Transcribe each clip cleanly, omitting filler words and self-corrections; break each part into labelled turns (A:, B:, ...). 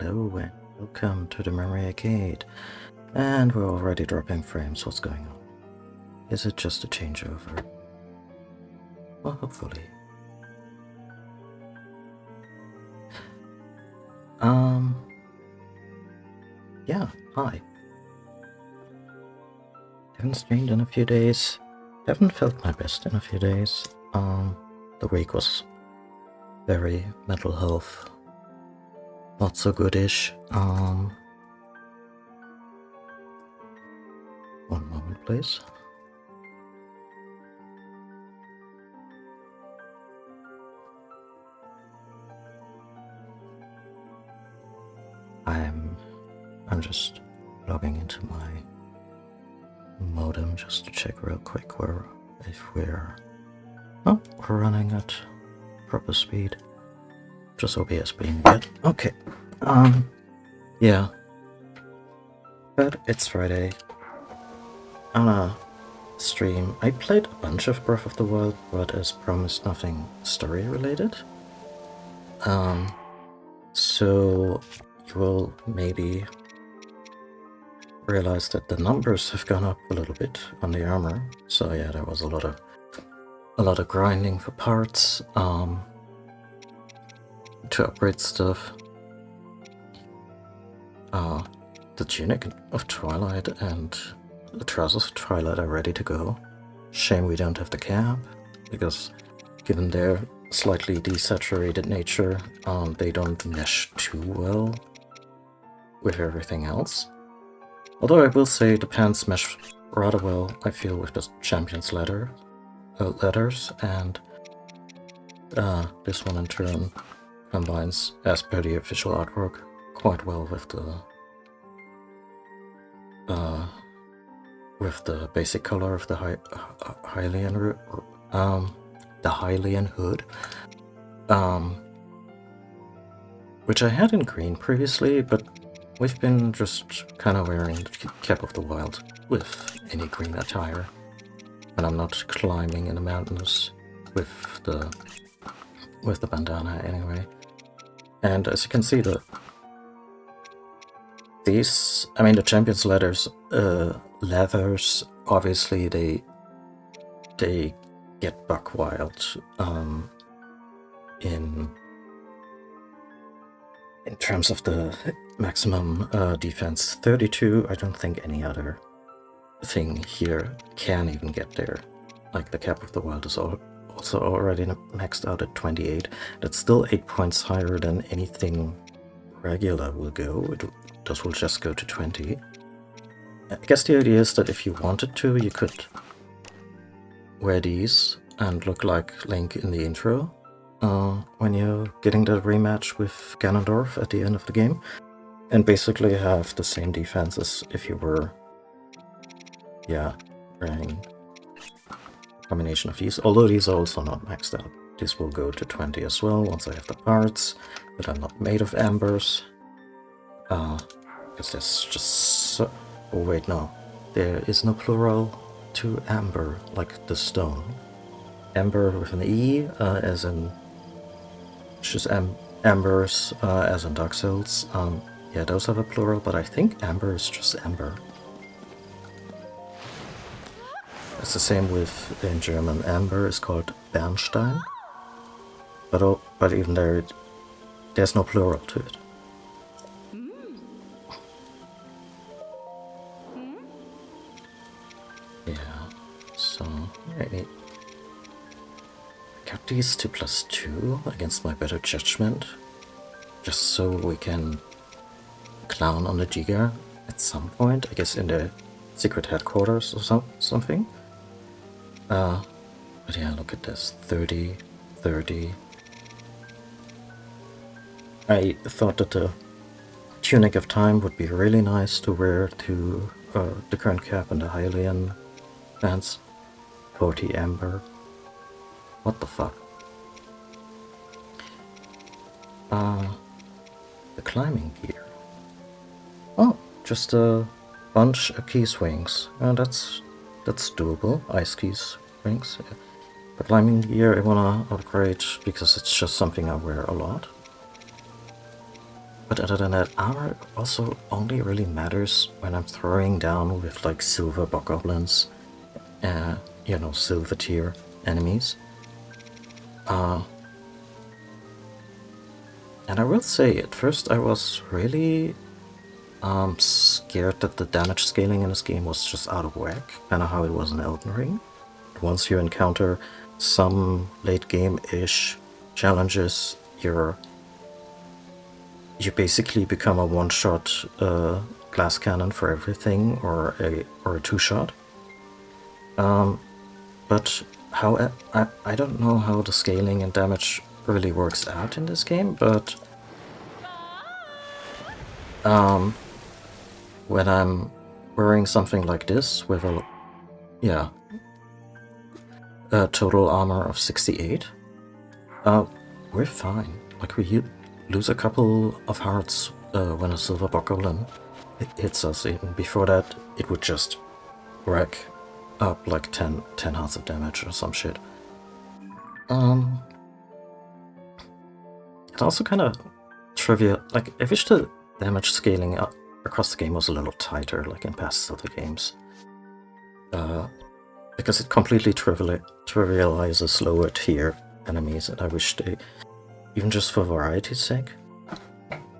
A: Hello and welcome to the Memory Arcade. And we're already dropping frames. What's going on? Is it just a changeover? Well, hopefully. Yeah, hi. Haven't streamed in a few days. Haven't felt my best in a few days. The week was very mental health. Not so goodish. One moment, please. I'm just logging into my modem just to check real quick if we're running at proper speed. Just OBS being bad. Okay. Yeah. But it's Friday. On a stream, I played a bunch of Breath of the Wild, but as promised, nothing story related. So you will maybe realize that the numbers have gone up a little bit on the armor. So yeah, there was a lot of grinding for parts to upgrade stuff. The Tunic of Twilight and the Trousers of Twilight are ready to go. Shame we don't have the cap, because given their slightly desaturated nature, they don't mesh too well with everything else. Although I will say the pants mesh rather well, I feel, with the Champion's letters, and this one in turn combines, as per the official artwork, quite well with the basic color of the Hylian hood, which I had in green previously, but we've been just kind of wearing the Cap of the Wild with any green attire, and I'm not climbing in the mountains with the bandana anyway. And as you can see, the Champion's leathers, obviously they get buck wild in terms of the maximum defense 32. I don't think any other thing here can even get there. Like the Cap of the Wild is also already maxed out at 28. That's still 8 points higher than anything regular will go. This will just go to 20. I guess the idea is that if you wanted to, you could wear these and look like Link in the intro when you're getting the rematch with Ganondorf at the end of the game, and basically have the same defense as if you were, wearing a combination of these, although these are also not maxed out. This will go to 20 as well once I have the parts, but I'm not made of embers. Because there's just oh wait, no. There is no plural to amber, like the stone. Amber with an E, as in just ambers, as in Dark Souls. Yeah, those have a plural, but I think amber is just amber. It's the same with, in German, amber is called Bernstein. But even there's no plural to it. Yeah, so I cut these to +2 against my better judgment, just so we can clown on the Giga at some point, I guess in the secret headquarters or something. But yeah, look at this, 30, 30. I thought that the Tunic of Time would be really nice to wear to the current cap and the Hylian pants. 40 amber. What the fuck? The climbing gear. Oh, just a bunch of key swings. That's doable. Ice keys swings. Yeah. The climbing gear I wanna upgrade because it's just something I wear a lot. But other than that, armor also only really matters when I'm throwing down with like silver bokoblins, silver tier enemies. And I will say, at first I was really scared that the damage scaling in this game was just out of whack, kind of how it was in Elden Ring. Once you encounter some late game-ish challenges, you basically become a one-shot glass cannon for everything, or a two-shot. But how I don't know how the scaling and damage really works out in this game, but when I'm wearing something like this with a total armor of 68, we're fine. Like, we lose a couple of hearts when a silver bokoblin hits us. Even before that, it would just rack up like 10 hearts of damage or some shit. It's also kind of trivial. Like, I wish the damage scaling across the game was a little tighter, like in past Zelda games. Because it completely trivializes lower tier enemies, and I wish they, even just for variety's sake.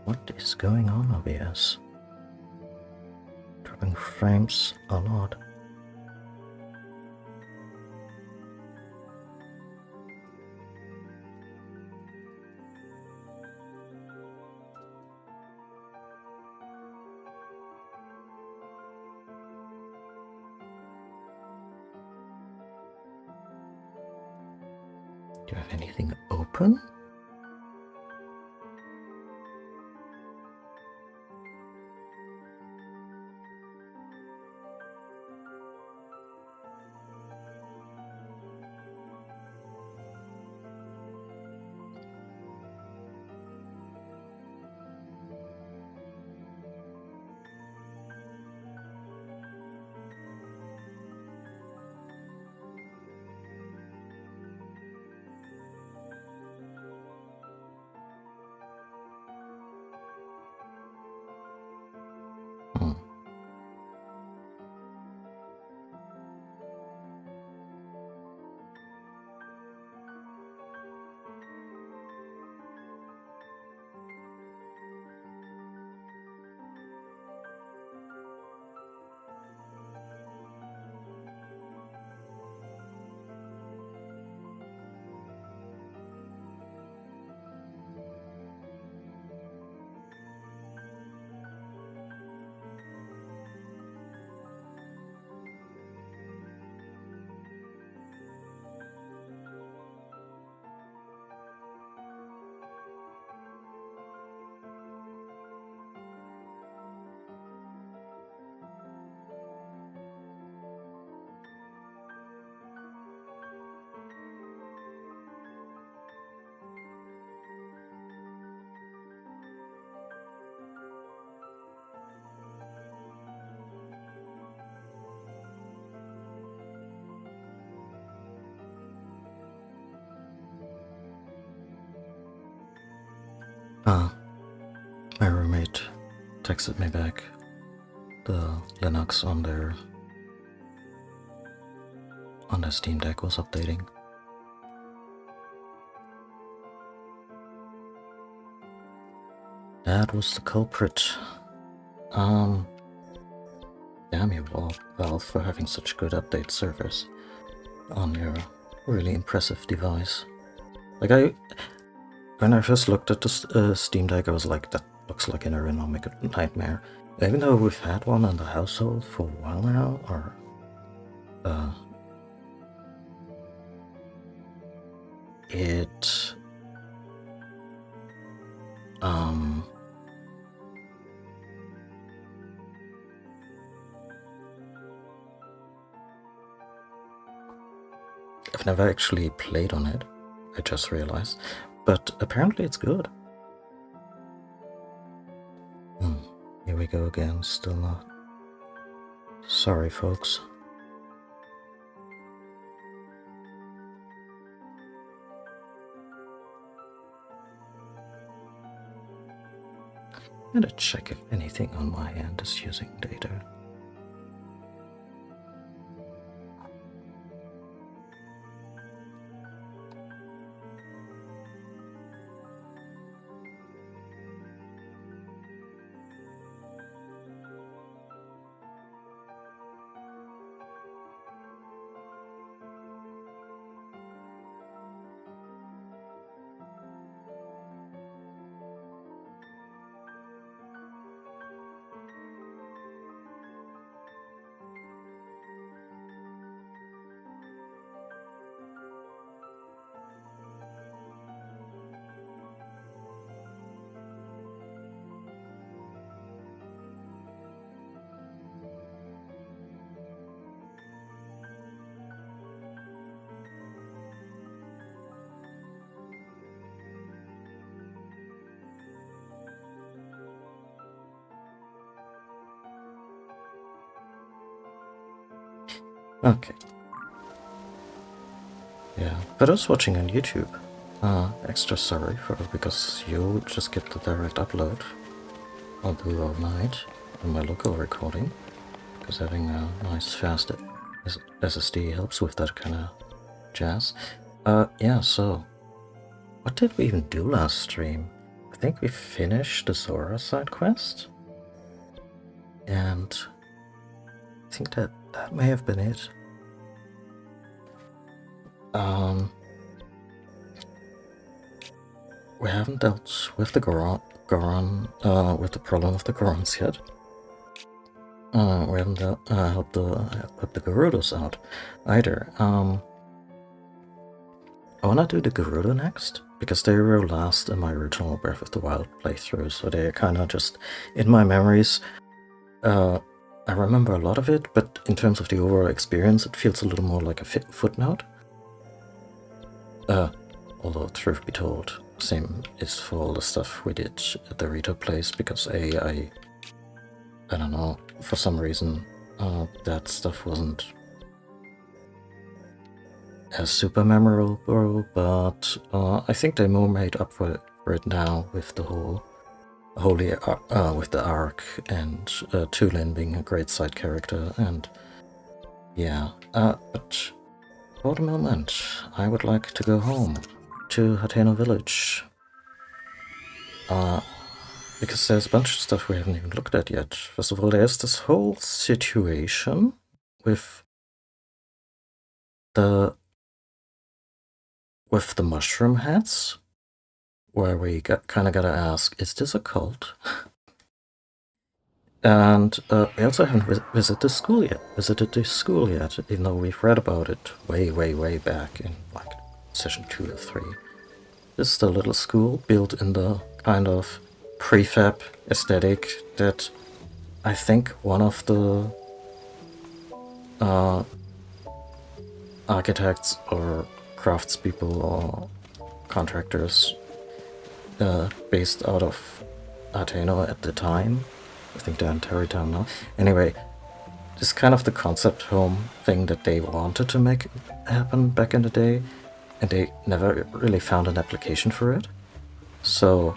A: What is going on, OBS? Dropping frames a lot. Do you have anything open? Hmm. My roommate texted me back. The Linux on their Steam Deck was updating. That was the culprit. Damn you, Valve, for having such good update service on your really impressive device. Like, when I first looked at the Steam Deck, I was like, that looks like an ergonomic nightmare. Even though we've had one in the household for a while now, or it I've never actually played on it, I just realized, but apparently it's good. Here we go again, still not. Sorry, folks. I'm gonna check if anything on my end is using data. Okay. Yeah, but I was watching on YouTube. Extra sorry because you just get the direct upload. I'll do all night on my local recording, because having a nice fast SSD helps with that kind of jazz. Yeah, so what did we even do last stream? I think we finished the Zora side quest, and I think that may have been it. We haven't dealt with the with the problem of the Gorons yet. We haven't helped the Gerudos out either. I wanna do the Gerudo next, because they were last in my original Breath of the Wild playthrough, so they're kinda just in my memories. I remember a lot of it, but in terms of the overall experience, it feels a little more like a footnote. Although, truth be told, same is for all the stuff we did at the Rito place, because I don't know, for some reason, that stuff wasn't as super memorable, but I think they more made up for it now with the whole with the arc and Tulin being a great side character, and yeah. But for the moment, I would like to go home to Hateno Village. Because there's a bunch of stuff we haven't even looked at yet. First of all, there's this whole situation with the mushroom heads, where we kind of gotta ask, is this a cult? And we also haven't visited the school yet, even though we've read about it way back in like session 2 or 3. This is the little school built in the kind of prefab aesthetic that I think one of the architects or craftspeople or contractors based out of Hateno at the time. I think they're in Terrytown now. Anyway, this is kind of the concept home thing that they wanted to make happen back in the day, and they never really found an application for it. So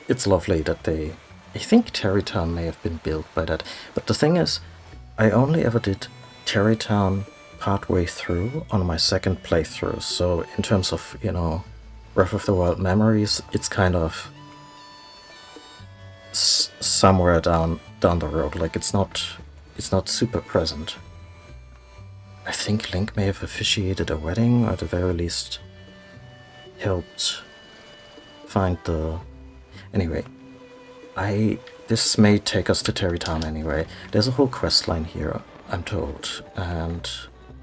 A: it's lovely that I think Terrytown may have been built by that. But the thing is, I only ever did Terrytown partway through on my second playthrough. So in terms of, Breath of the Wild memories, it's kind of somewhere down the road. Like it's not super present. I think Link may have officiated a wedding, or at the very least helped find the... Anyway, this may take us to Terrytown anyway. There's a whole quest line here, I'm told, and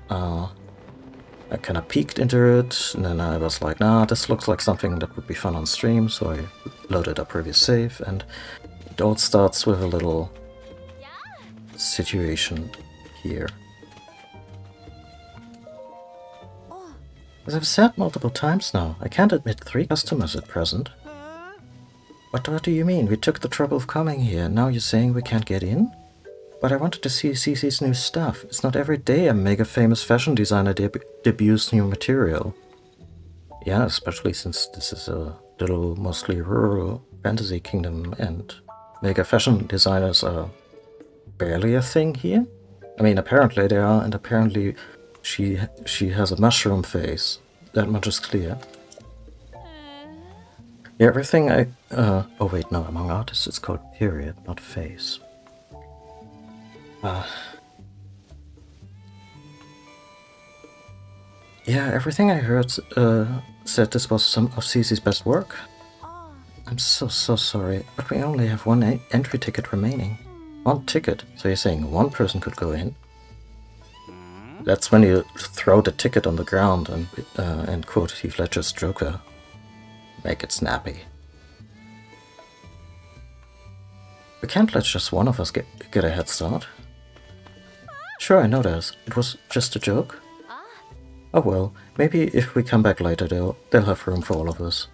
A: I kind of peeked into it, and then I was like, nah, this looks like something that would be fun on stream, so I loaded up previous save, and it all starts with a little situation here. As I've said multiple times now, I can't admit 3 customers at present. What do you mean? We took the trouble of coming here, now you're saying we can't get in? But I wanted to see Cece's new stuff. It's not every day a mega famous fashion designer debuts new material. Yeah, especially since this is a little mostly rural fantasy kingdom and mega fashion designers are barely a thing here. I mean, apparently they are, and apparently she has a mushroom face. That much is clear. Yeah, everything oh wait, no, among artists it's called period, not face. Yeah, everything I heard said this was some of Cece's best work. I'm so sorry, but we only have one entry ticket remaining. One ticket? So you're saying one person could go in? That's when you throw the ticket on the ground and quote Heath Ledger's Joker. Make it snappy. We can't let just one of us get a head start. Sure, I know this. It was just a joke. Oh well, maybe if we come back later they'll have room for all of us.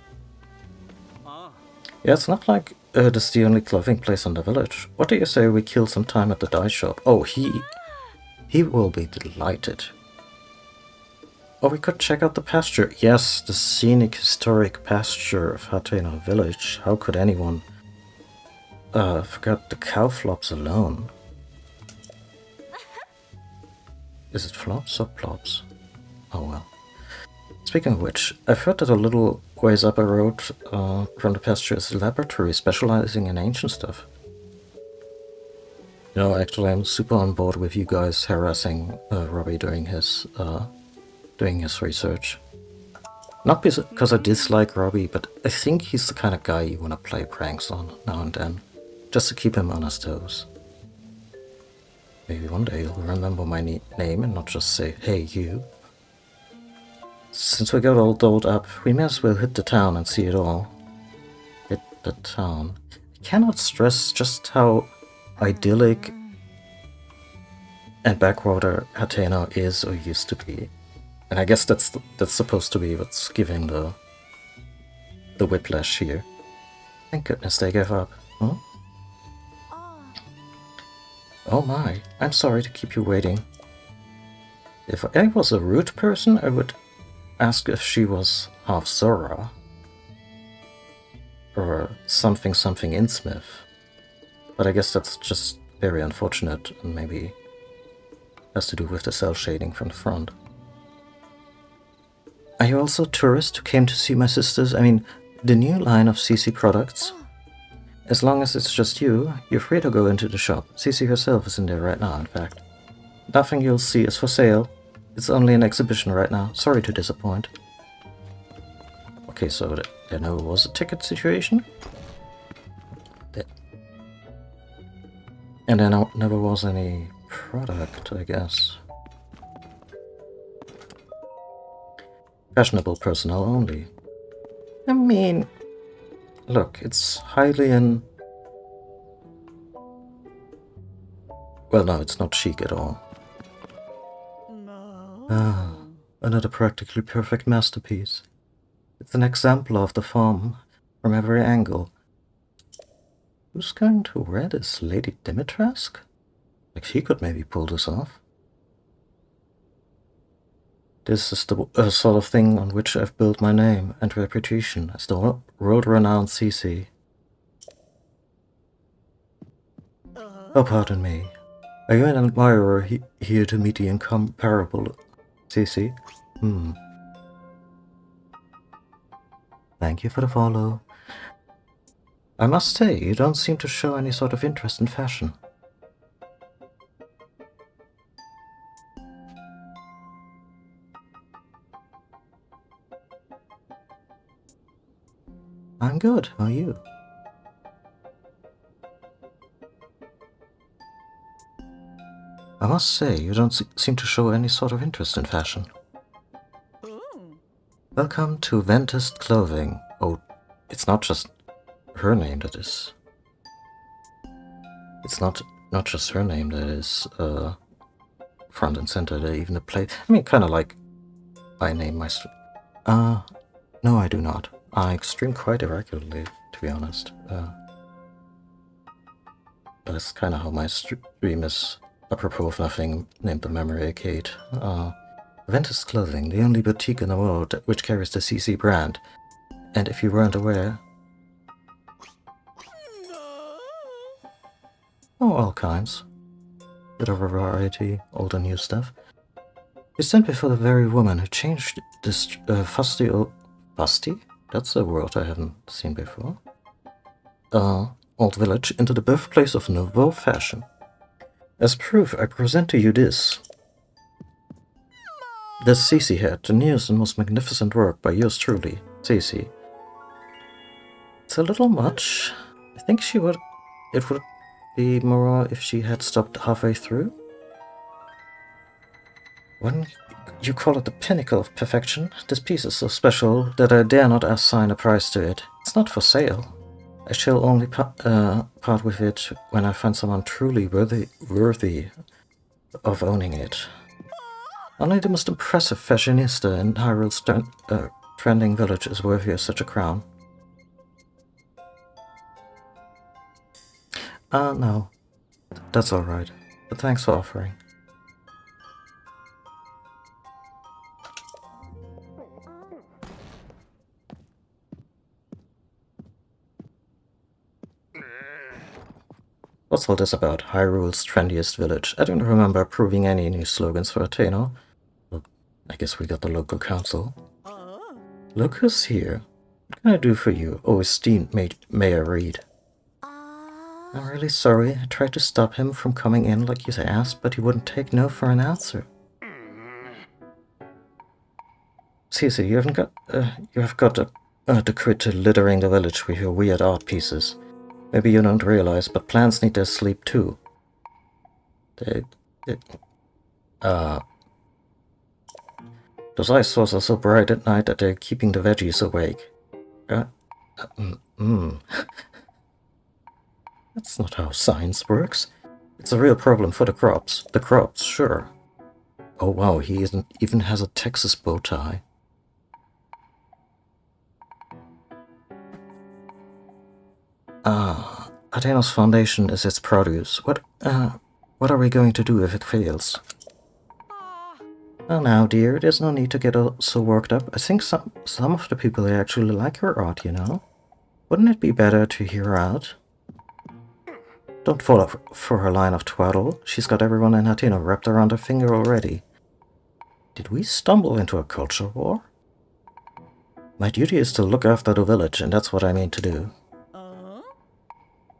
A: Yeah, it's not like this is the only clothing place in the village. What do you say we kill some time at the dye shop? Oh, he will be delighted. Or we could check out the pasture. Yes, the scenic historic pasture of Hateno Village. How could anyone forget the cow flops alone? Is it flops or plops? Oh well. Speaking of which, I've heard that a little ways up a road from the pasture is a laboratory specializing in ancient stuff. You know, actually I'm super on board with you guys harassing Robbie during his research. Not because I dislike Robbie, but I think he's the kind of guy you want to play pranks on now and then, just to keep him on his toes. Maybe one day he'll remember my name and not just say, hey you. Since we got all doled up, we may as well hit the town and see it all. Hit the town. I cannot stress just how idyllic and backwater Hateno is or used to be. And I guess that's supposed to be what's giving the whiplash here. Thank goodness they gave up. Huh? Oh my, I'm sorry to keep you waiting. If I was a rude person, I would ask if she was half Zora. Or something Innsmouth. But I guess that's just very unfortunate and maybe has to do with the cell shading from the front. Are you also a tourist who came to see my sisters? I mean, the new line of CC products? As long as it's just you, you're free to go into the shop. CC herself is in there right now, in fact. Nothing you'll see is for sale. It's only an exhibition right now. Sorry to disappoint. Okay, so there never was a ticket situation? And there never was any product, I guess. Fashionable personnel only. I mean, look, it's Hylian. Well, no, it's not chic at all. Ah, another practically perfect masterpiece. It's an example of the form from every angle. Who's going to wear this? Lady Dimitrescu? Like, she could maybe pull this off. This is the sort of thing on which I've built my name and reputation as the world-renowned CC. Oh, pardon me. Are you an admirer here to meet the incomparable CC? Thank you for the follow. I must say, you don't seem to show any sort of interest in fashion. I'm good. How are you? I must say, you don't seem to show any sort of interest in fashion. Welcome to Ventus Clothing. Oh, it's not just her name that is... It's not just her name that is front and center. They even play... I mean, kind of like I name my... No, I do not. I stream quite irregularly, to be honest. That's kind of how my stream is, apropos of nothing, named the Memory Arcade. Ventus Clothing, the only boutique in the world which carries the CC brand. And if you weren't aware... Oh, all kinds. Bit of a variety, old and new stuff. You sent me for the very woman who changed this fusty? That's a word I haven't seen before. Old village into the birthplace of nouveau fashion. As proof, I present to you this. This CC hat, the newest and most magnificent work by yours truly, CC. It's a little much. I think it would be more if she had stopped halfway through. When you call it the pinnacle of perfection, this piece is so special that I dare not assign a price to it. It's not for sale. I shall only part with it when I find someone truly worthy of owning it. Only the most impressive fashionista in Hyrule's trending village is worthy of such a crown. No. That's alright. But thanks for offering. What's all this about? Hyrule's trendiest village. I don't remember approving any new slogans for Hateno. Well, I guess we got the local council. Look who's here. What can I do for you, oh esteemed Mayor Reed? I'm really sorry. I tried to stop him from coming in like you asked, but he wouldn't take no for an answer. Cece, you have got to quit littering the village with your weird art pieces. Maybe you don't realize, but plants need their sleep too. The Those ice swords are so bright at night that they're keeping the veggies awake. That's not how science works. It's a real problem for the crops. The crops, sure. Oh wow, he even has a Texas bow tie. Athenos Foundation is its produce. What are we going to do if it fails? Oh, now, dear, there's no need to get so worked up. I think some of the people here actually like her art, you know? Wouldn't it be better to hear her out? Don't fall for her line of twaddle. She's got everyone in Athena wrapped around her finger already. Did we stumble into a culture war? My duty is to look after the village, and that's what I mean to do.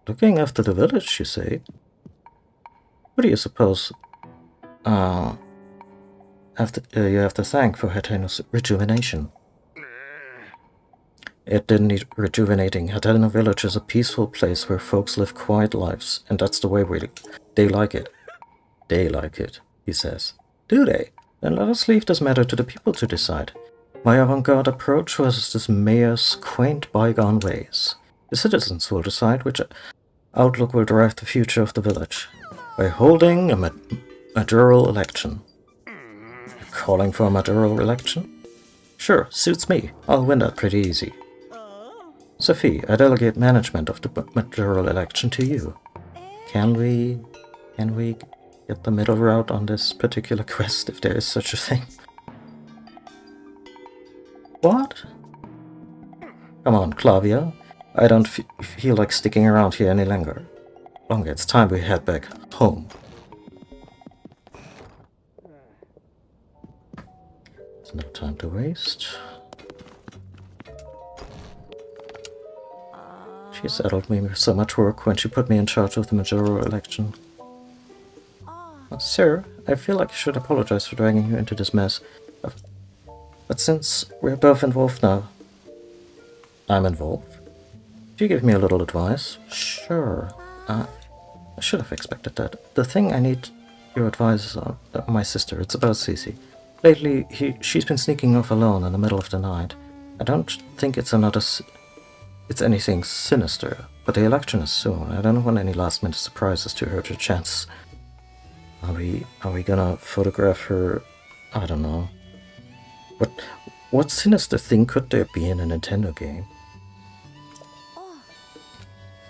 A: Looking after the village, you say? What do you suppose? You have to thank for Athena's rejuvenation. It didn't need rejuvenating. Athena Village is a peaceful place where folks live quiet lives, and that's the way they like it. They like it, he says. Do they? Then let us leave this matter to the people to decide. My avant-garde approach was this mayor's quaint bygone ways. The citizens will decide which outlook will drive the future of the village by holding a majoral election. Calling for a majoral election? Sure, suits me. I'll win that pretty easy. Sophie, I delegate management of the majoral election to you. Can we get the middle route on this particular quest, if there is such a thing? What? Come on, Clavia. I don't feel like sticking around here any longer. It's time we head back home. There's no time to waste. She settled me with so much work when she put me in charge of the majoral election. Sir, I feel like I should apologize for dragging you into this mess. But since we're both involved now... I'm involved? Do you give me a little advice? Sure. I should have expected that. The thing I need your advice is on my sister. It's about Cece. Lately, she's been sneaking off alone in the middle of the night. I don't think it's anything sinister, but the election is soon. I don't want any last-minute surprises to hurt her chance. Are we gonna photograph her? I don't know. What sinister thing could there be in a Nintendo game?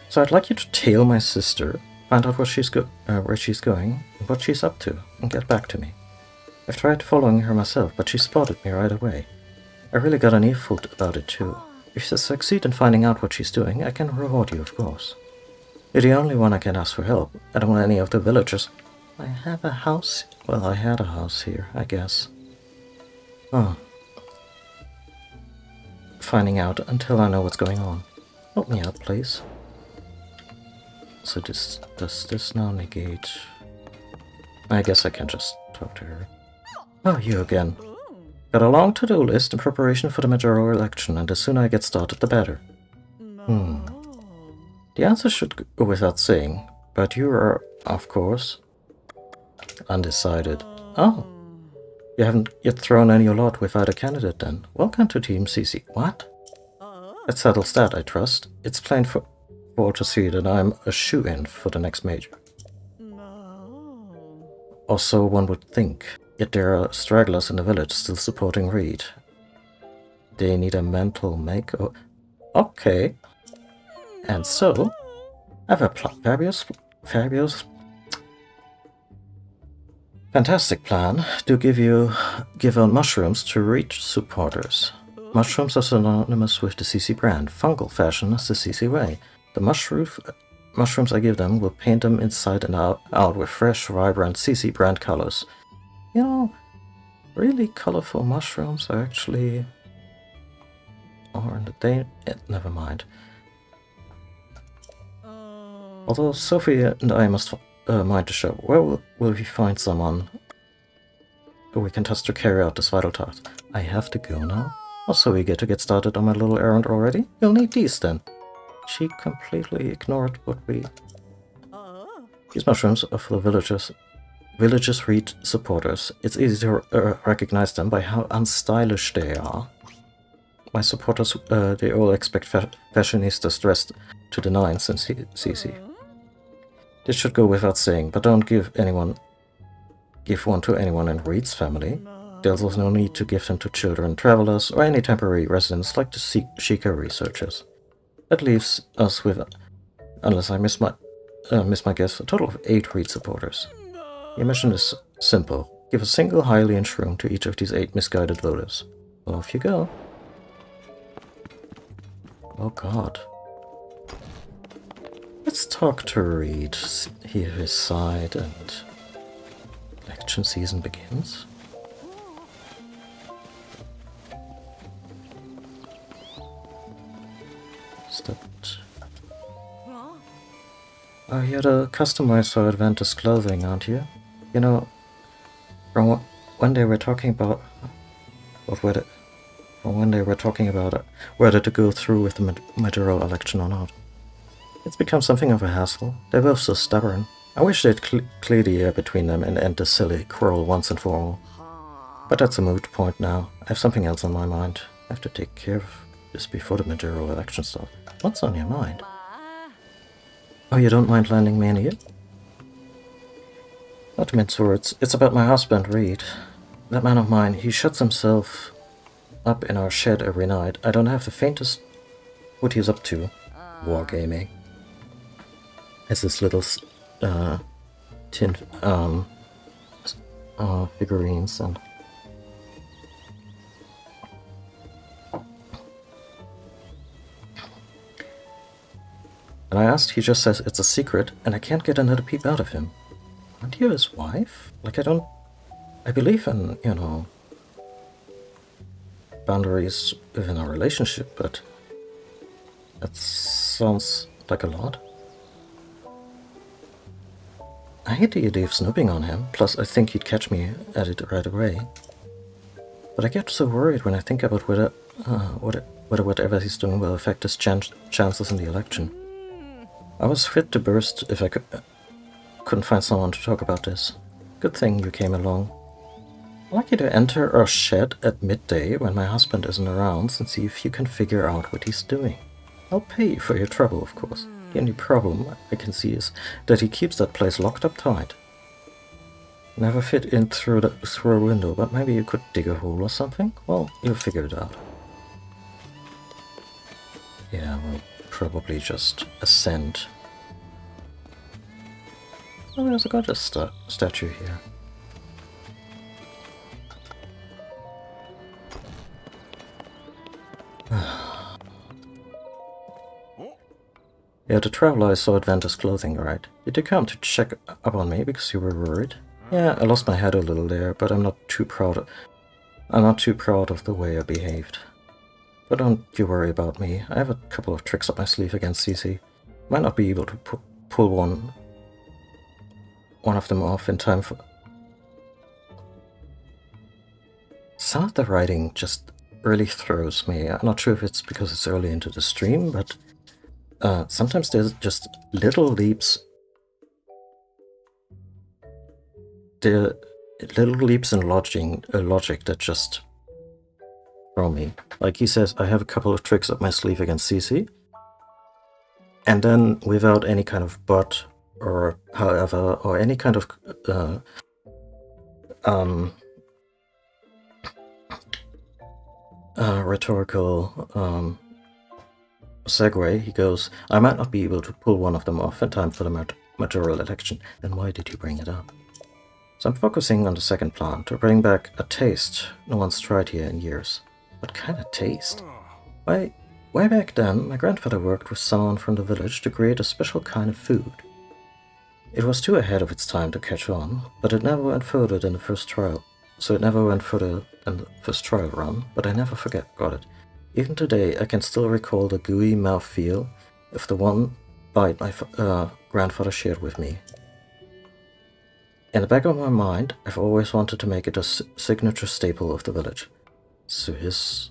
A: So I'd like you to tail my sister, find out where she's going, and what she's up to, and get back to me. I've tried following her myself, but she spotted me right away. I really got an earful about it too. If you succeed in finding out what she's doing, I can reward you, of course. You're the only one I can ask for help. I don't want any of the villagers. I have a house. Well, I had a house here, I guess. Oh. Finding out until I know what's going on. Help me out, please. So does this now negate? I guess I can just talk to her. Oh, you again. Got a long to-do list in preparation for the majoral election, and the sooner I get started, the better. The answer should go without saying, but you are, of course, undecided. Oh, you haven't yet thrown in your lot without a candidate then. Welcome to Team Cece. What? That settles that, I trust. It's plain for all to see that I'm a shoo-in for the next major. Or so one would think. Yet there are stragglers in the village still supporting Reed. They need a mental makeover. Okay. And so, I have a fantastic plan to give out mushrooms to Reed supporters. Mushrooms are synonymous with the CC brand. Fungal fashion is the CC way. The mushrooms I give them will paint them inside and out with fresh, vibrant CC brand colors. You know, really colorful mushrooms are actually... Or in the day... never mind. Although Sophie and I must mind the show, where will we find someone who we can trust to carry out this vital task? I have to go now? Also, we get to get started on my little errand already? You'll need these then. She completely ignored what we... These mushrooms are for the villagers village's Reed supporters. It's easy to recognize them by how unstylish they are. My supporters, they all expect fashionistas dressed to the nines in CC. This should go without saying, but don't give one to anyone in Reed's family. There's also no need to give them to children, travelers, or any temporary residents like the Sheikah researchers. That leaves us with, unless I miss my guess, a total of 8 Reed supporters. The mission is simple. Give a single Hylian shroom to each of these 8 misguided voters. Well, off you go. Oh god. Let's talk to Reed, hear his side, and election season begins. Is that... Oh, you're the customer for Adventus clothing, aren't you? You know, from when they were talking about... whether to go through with the mayoral election or not. It's become something of a hassle. They're both so stubborn. I wish they'd clear the air between them and end this silly quarrel once and for all. But that's a moot point now. I have something else on my mind. I have to take care of this before the mayoral election starts. What's on your mind? Oh, you don't mind lending me an ear? Not to mince words, it's about my husband, Reed. That man of mine, he shuts himself up in our shed every night. I don't have the faintest what he's up to. Wargaming. Has this little tin figurines and I asked, he just says it's a secret and I can't get another peep out of him. Aren't you his wife? Like, I believe in, you know, boundaries within our relationship, but that sounds like a lot. I hate the idea of snooping on him, plus I think he'd catch me at it right away. But I get so worried when I think about whether whatever he's doing will affect his chances in the election. I was fit to burst if I couldn't find someone to talk about this. Good thing you came along. I'd like you to enter our shed at midday when my husband isn't around and see if you can figure out what he's doing. I'll pay you for your trouble, of course. The only problem I can see is that he keeps that place locked up tight. Never fit in through a window, but maybe you could dig a hole or something? Well, you'll figure it out. Yeah, we'll probably just ascend. Oh, there's a goddess statue here. Yeah, the traveler I saw Adventus clothing, right? Did you come to check up on me because you were worried? Yeah, I lost my head a little there, but I'm not too proud of the way I behaved. But don't you worry about me. I have a couple of tricks up my sleeve against CC. Might not be able to pull one of them off in time for... Some of the writing just really throws me. I'm not sure if it's because it's early into the stream, but sometimes there's just little leaps. There are little leaps in logic that just throw me. Like he says, I have a couple of tricks up my sleeve against CC. And then without any kind of but or however or any kind of rhetorical segue, he goes, I might not be able to pull one of them off in time for the mayoral election. Then why did you bring it up? So I'm focusing on the second plan, to bring back a taste no one's tried here in years. What kind of taste? Way back then, my grandfather worked with someone from the village to create a special kind of food. It was too ahead of its time to catch on, but it never went further than the first trial. So it never went further than the first trial run, but I never got it. Even today, I can still recall the gooey mouthfeel of the one bite my grandfather shared with me. In the back of my mind, I've always wanted to make it a signature staple of the village. So his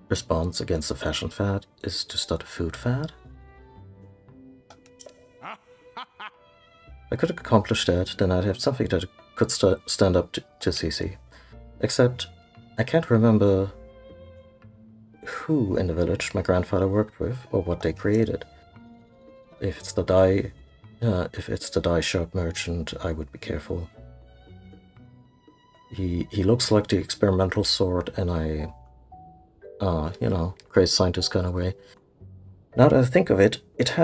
A: response against the fashion fad is to start a food fad? If I could accomplish that, then I'd have something that could stand up to Cece. Except, I can't remember who in the village my grandfather worked with or what they created. If it's the dye shop merchant, I would be careful. He looks like the experimental sort in a, crazy scientist kind of way. Now that I think of it, it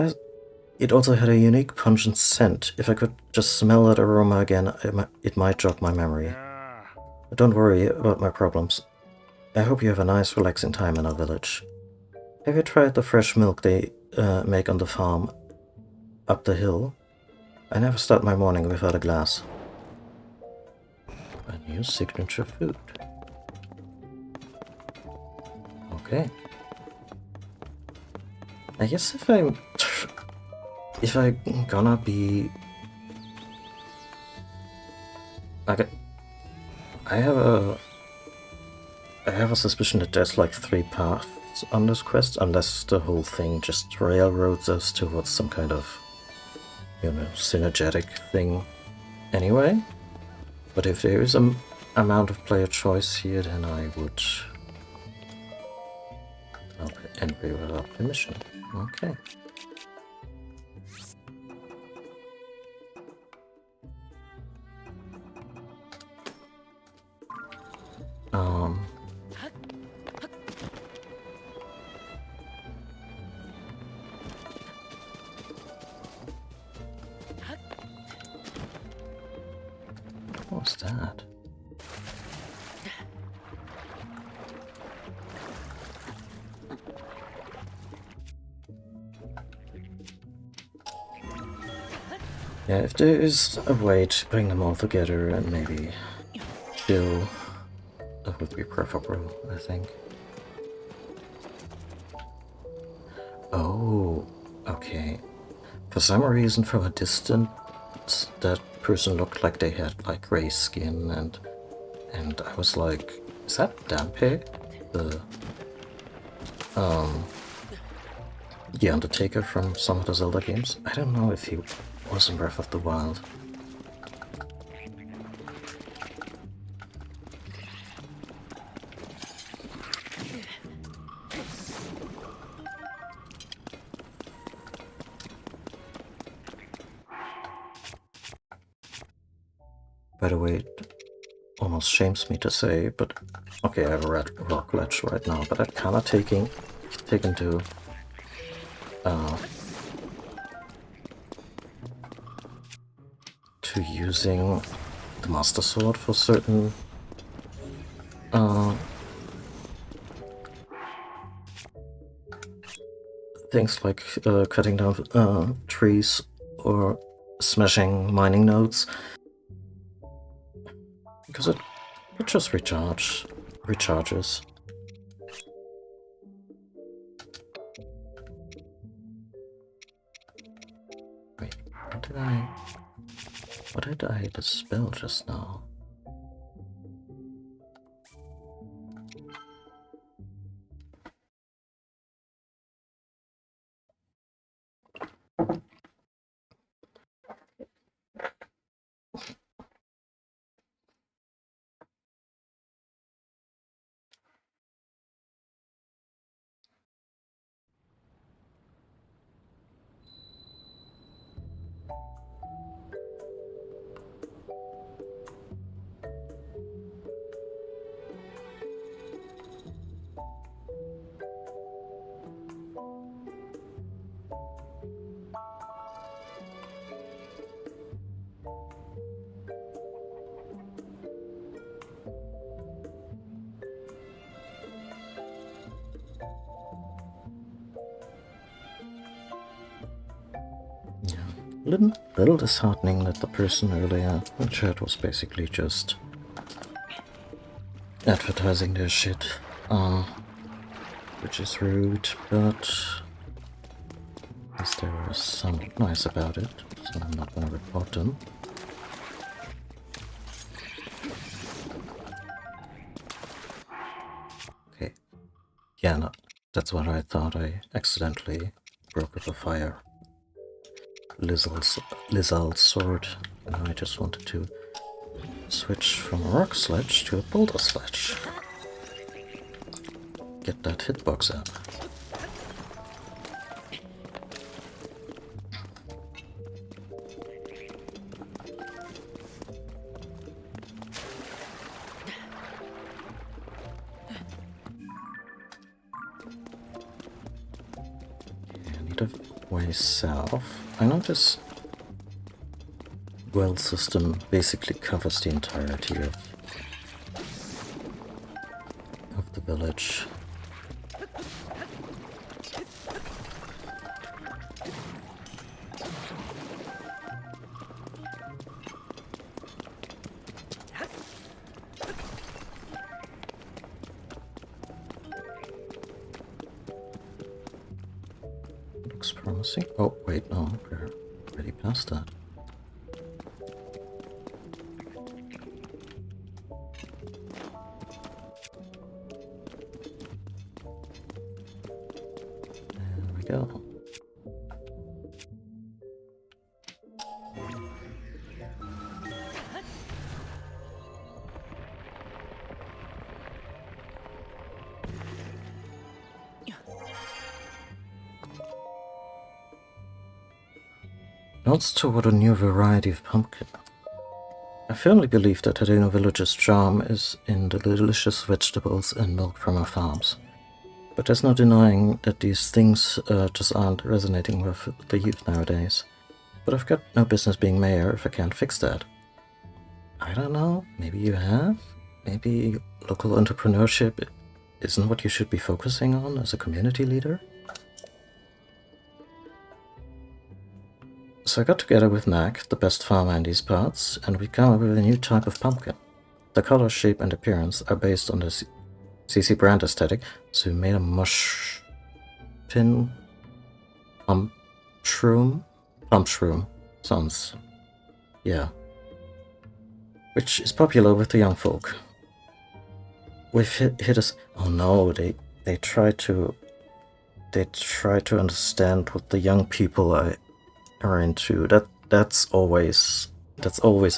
A: also had a unique pungent scent. If I could just smell that aroma again, it might jog my memory. But don't worry about my problems. I hope you have a nice, relaxing time in our village. Have you tried the fresh milk they make on the farm up the hill? I never start my morning without a glass. A new signature food. Okay. I guess if I'm gonna be, I have a suspicion that there's like 3 paths on this quest, unless the whole thing just railroads us towards some kind of, synergetic thing anyway. But if there is an amount of player choice here, then I would enter without permission. Okay. What's that? Yeah, if there is a way to bring them all together and maybe chill, that would be preferable, I think. Oh, okay. For some reason, from a distance, that person looked like they had like gray skin, and I was like, is that Dampe? The Undertaker from some of the Zelda games? I don't know if he was in Breath of the Wild. By the way, it almost shames me to say, but okay, I have a red rock ledge right now, but I'm kind of taken to using the Master Sword for certain things like cutting down trees or smashing mining nodes, because it just recharges. Wait, what did I dispel just now? Little disheartening that the person earlier in chat was basically just advertising their shit, which is rude, but at least there was something nice about it, so I'm not gonna report them. Okay, yeah, no, that's what I thought. I accidentally broke up a fire. Lizald's sword, and I just wanted to switch from a rock sledge to a boulder sledge. Get that hitbox out. Way south. I know this well system basically covers the entirety of the village. Promising. Oh, wait, no, we're already past that. There we go. Nods toward a new variety of pumpkin. I firmly believe that Hadeno Village's charm is in the delicious vegetables and milk from our farms. But there's no denying that these things just aren't resonating with the youth nowadays. But I've got no business being mayor if I can't fix that. I don't know, maybe you have? Maybe local entrepreneurship isn't what you should be focusing on as a community leader? So I got together with Mac, the best farmer in these parts, and we came up with a new type of pumpkin. The color, shape, and appearance are based on the CC brand aesthetic, so we made a mush pin plum shroom. Sounds, yeah. Which is popular with the young folk. We've hit us. Oh no, they try to understand what the young people are into. That's always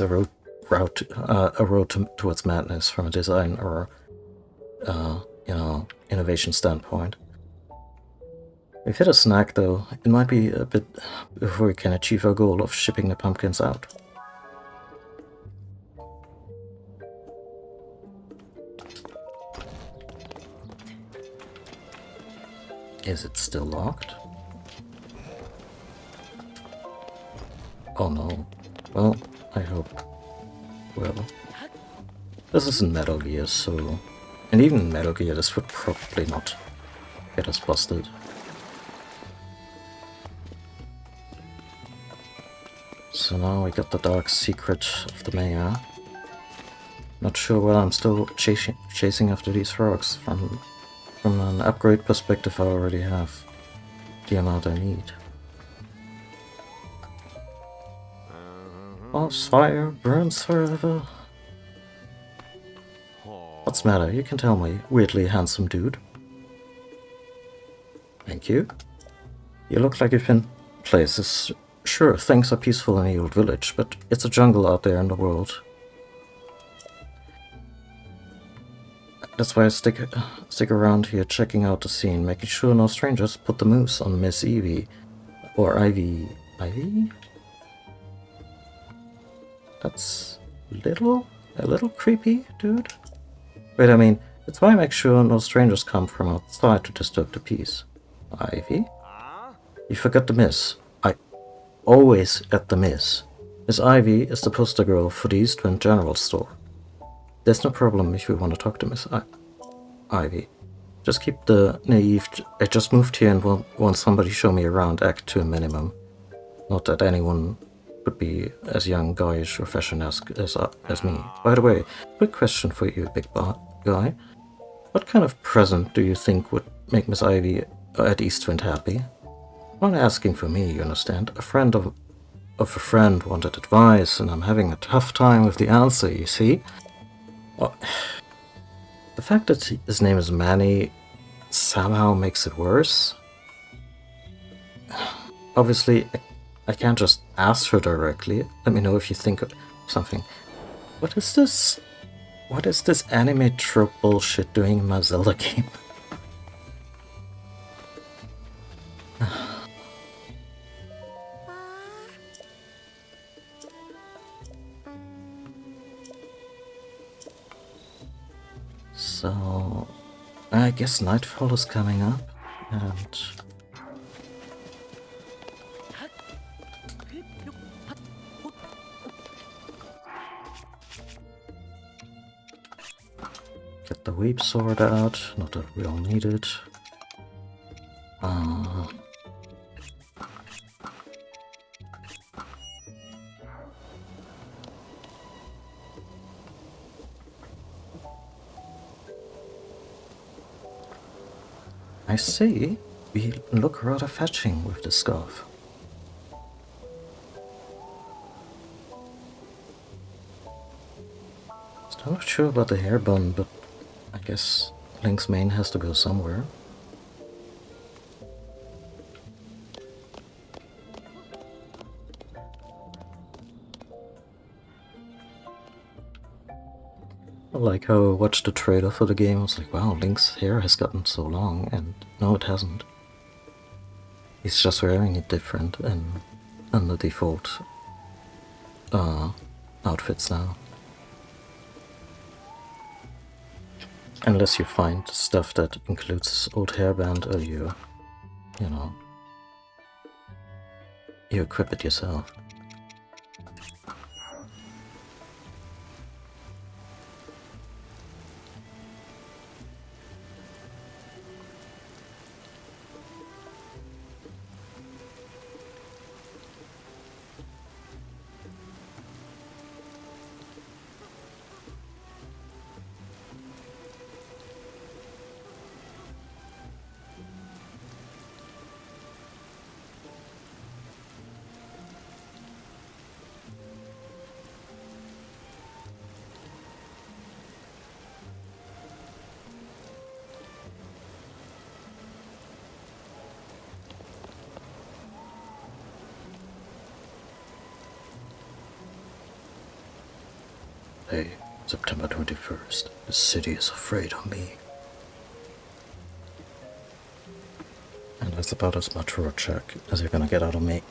A: a road towards madness from a design or innovation standpoint. We've hit a snag though. It might be a bit before we can achieve our goal of shipping the pumpkins out. Is it still locked? Oh no. Well, I hope. Well, this isn't Metal Gear, so... And even in Metal Gear, this would probably not get us busted. So now we got the dark secret of the mayor. Not sure whether I'm still chasing after these frogs. From an upgrade perspective, I already have the amount I need. Love's fire burns forever. What's the matter? You can tell me, weirdly handsome dude. Thank you. You look like you've been places. Sure, things are peaceful in the old village, but it's a jungle out there in the world. That's why I stick around here checking out the scene, making sure no strangers put the moose on Miss Evie. Or Ivy. Ivy? That's a little creepy, dude. Wait, I mean, that's why I make sure no strangers come from outside to disturb the peace. Ivy? You forgot the miss. I always at the miss. Miss Ivy is the poster girl for the Eastwind General Store. There's no problem if you want to talk to Miss Ivy. Just keep the naive, I just moved here and want somebody show me around act to a minimum. Not that anyone would be as young, guyish, or fashion-esque as me. By the way, quick question for you, big guy. What kind of present do you think would make Miss Ivy at Eastwind happy? I'm not asking for me, you understand. A friend of a friend wanted advice, and I'm having a tough time with the answer, you see? Well, the fact that his name is Manny somehow makes it worse. Obviously, I can't just ask her directly. Let me know if you think of something. What is this? What is this anime trope bullshit doing in my Zelda game? So, I guess Nightfall is coming up, and get the Weep Sword out, not that we all need it. I see. We look rather fetching with the scarf. Still not sure about the hair bun, but I guess Link's mane has to go somewhere. I like how I watched the trailer for the game. I was like, wow, Link's hair has gotten so long, and no, it hasn't. He's just wearing it different and on the default outfits now. Unless you find stuff that includes his old hairband or you know, you equip it yourself. Hey, September 21st. The city is afraid of me. And that's about as much Rorschach as you're gonna get out of me.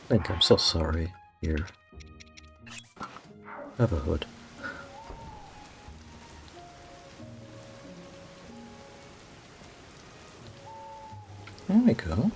A: Link, I'm so sorry. Here. Have a hood. There we go.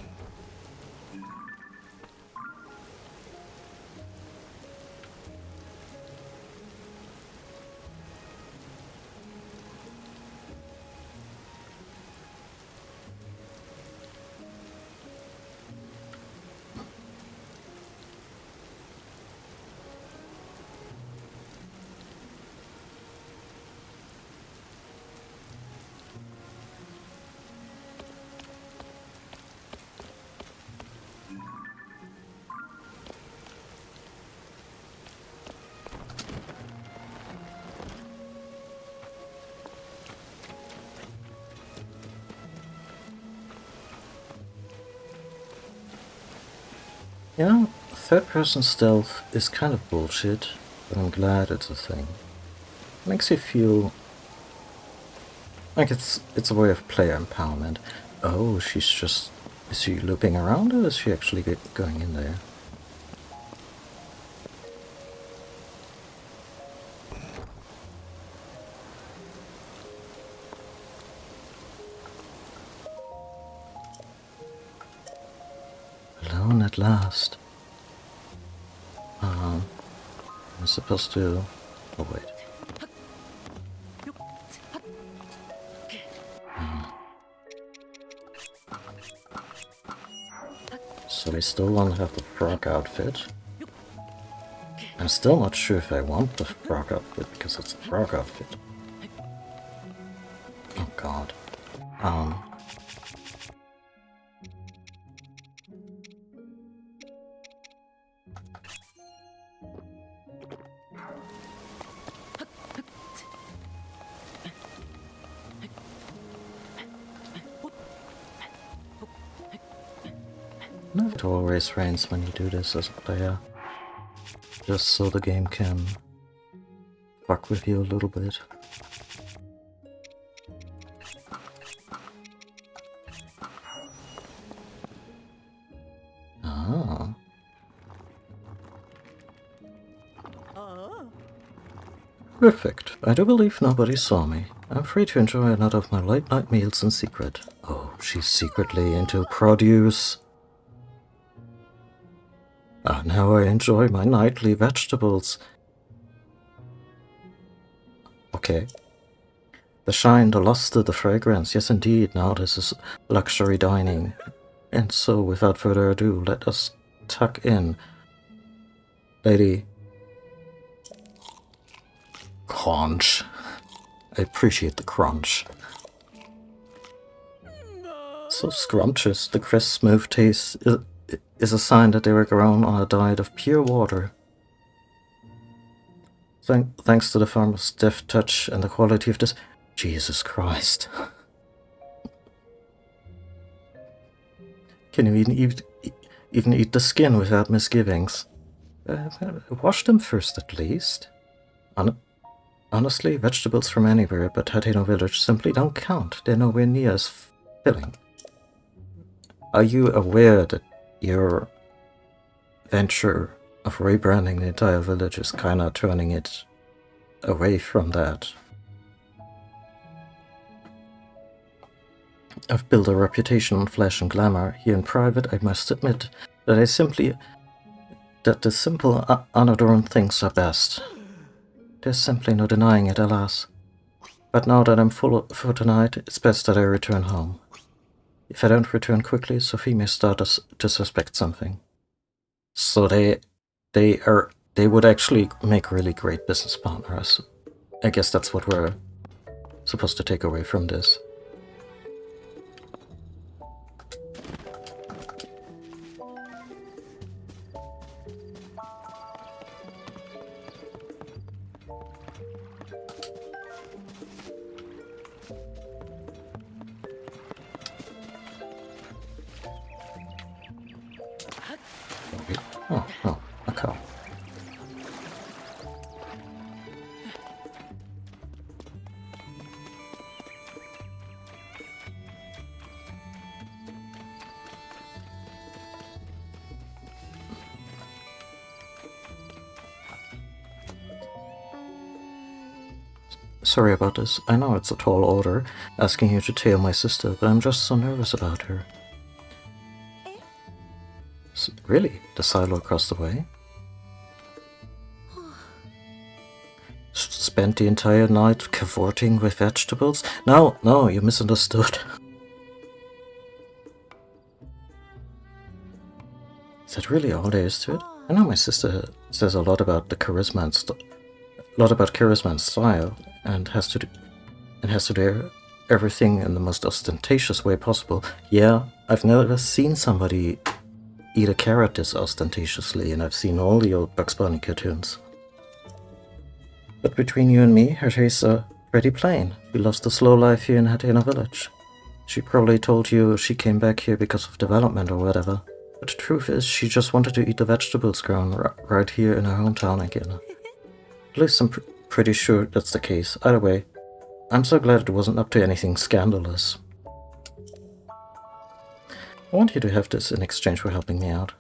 A: Yeah, third-person stealth is kind of bullshit, but I'm glad it's a thing. Makes you feel like it's a way of player empowerment. Oh, is she looping around or is she actually going in there? Alone at last. I'm supposed to... Oh, wait. So I still don't have the frog outfit. I'm still not sure if I want the frog outfit because it's a frog outfit. Oh god. No, it always rains when you do this as a player. Just so the game can fuck with you a little bit. Ah. Perfect. I do believe nobody saw me. I'm free to enjoy another of my late night meals in secret. Oh, she's secretly into produce. Ah, now I enjoy my nightly vegetables. Okay. The shine, the luster, the fragrance. Yes, indeed, now this is luxury dining. And so, without further ado, let us tuck in. Lady. Crunch. I appreciate the crunch. So scrumptious, the crisp, smooth taste is a sign that they were grown on a diet of pure water. Thanks to the farmer's deft touch and the quality of this... Jesus Christ. Can you even eat the skin without misgivings? Wash them first at least. Honestly, vegetables from anywhere but Hateno Village simply don't count. They're nowhere near as filling. Are you aware that your venture of rebranding the entire village is kinda turning it away from that? I've built a reputation on flash and glamour. Here in private, I must admit that the simple, unadorned things are best. There's simply no denying it, alas. But now that I'm full for tonight, it's best that I return home. If I don't return quickly, Sophie may start to suspect something. So they would actually make really great business partners. I guess that's what we're supposed to take away from this. Oh, a cow. Sorry about this. I know it's a tall order, asking you to tail my sister, but I'm just so nervous about her. Really? The silo across the way? Spent the entire night cavorting with vegetables? No, you misunderstood. Is that really all there is to it? I know my sister says a lot about the charisma and style, and has to do everything in the most ostentatious way possible. Yeah, I've never seen somebody eat a carrot this ostentatiously, and I've seen all the old Bugs Bunny cartoons. But between you and me, her tastes are pretty plain. She loves the slow life here in Hateno Village. She probably told you she came back here because of development or whatever. But the truth is, she just wanted to eat the vegetables grown right here in her hometown again. At least I'm pretty sure that's the case. Either way, I'm so glad it wasn't up to anything scandalous. I want you to have this in exchange for helping me out.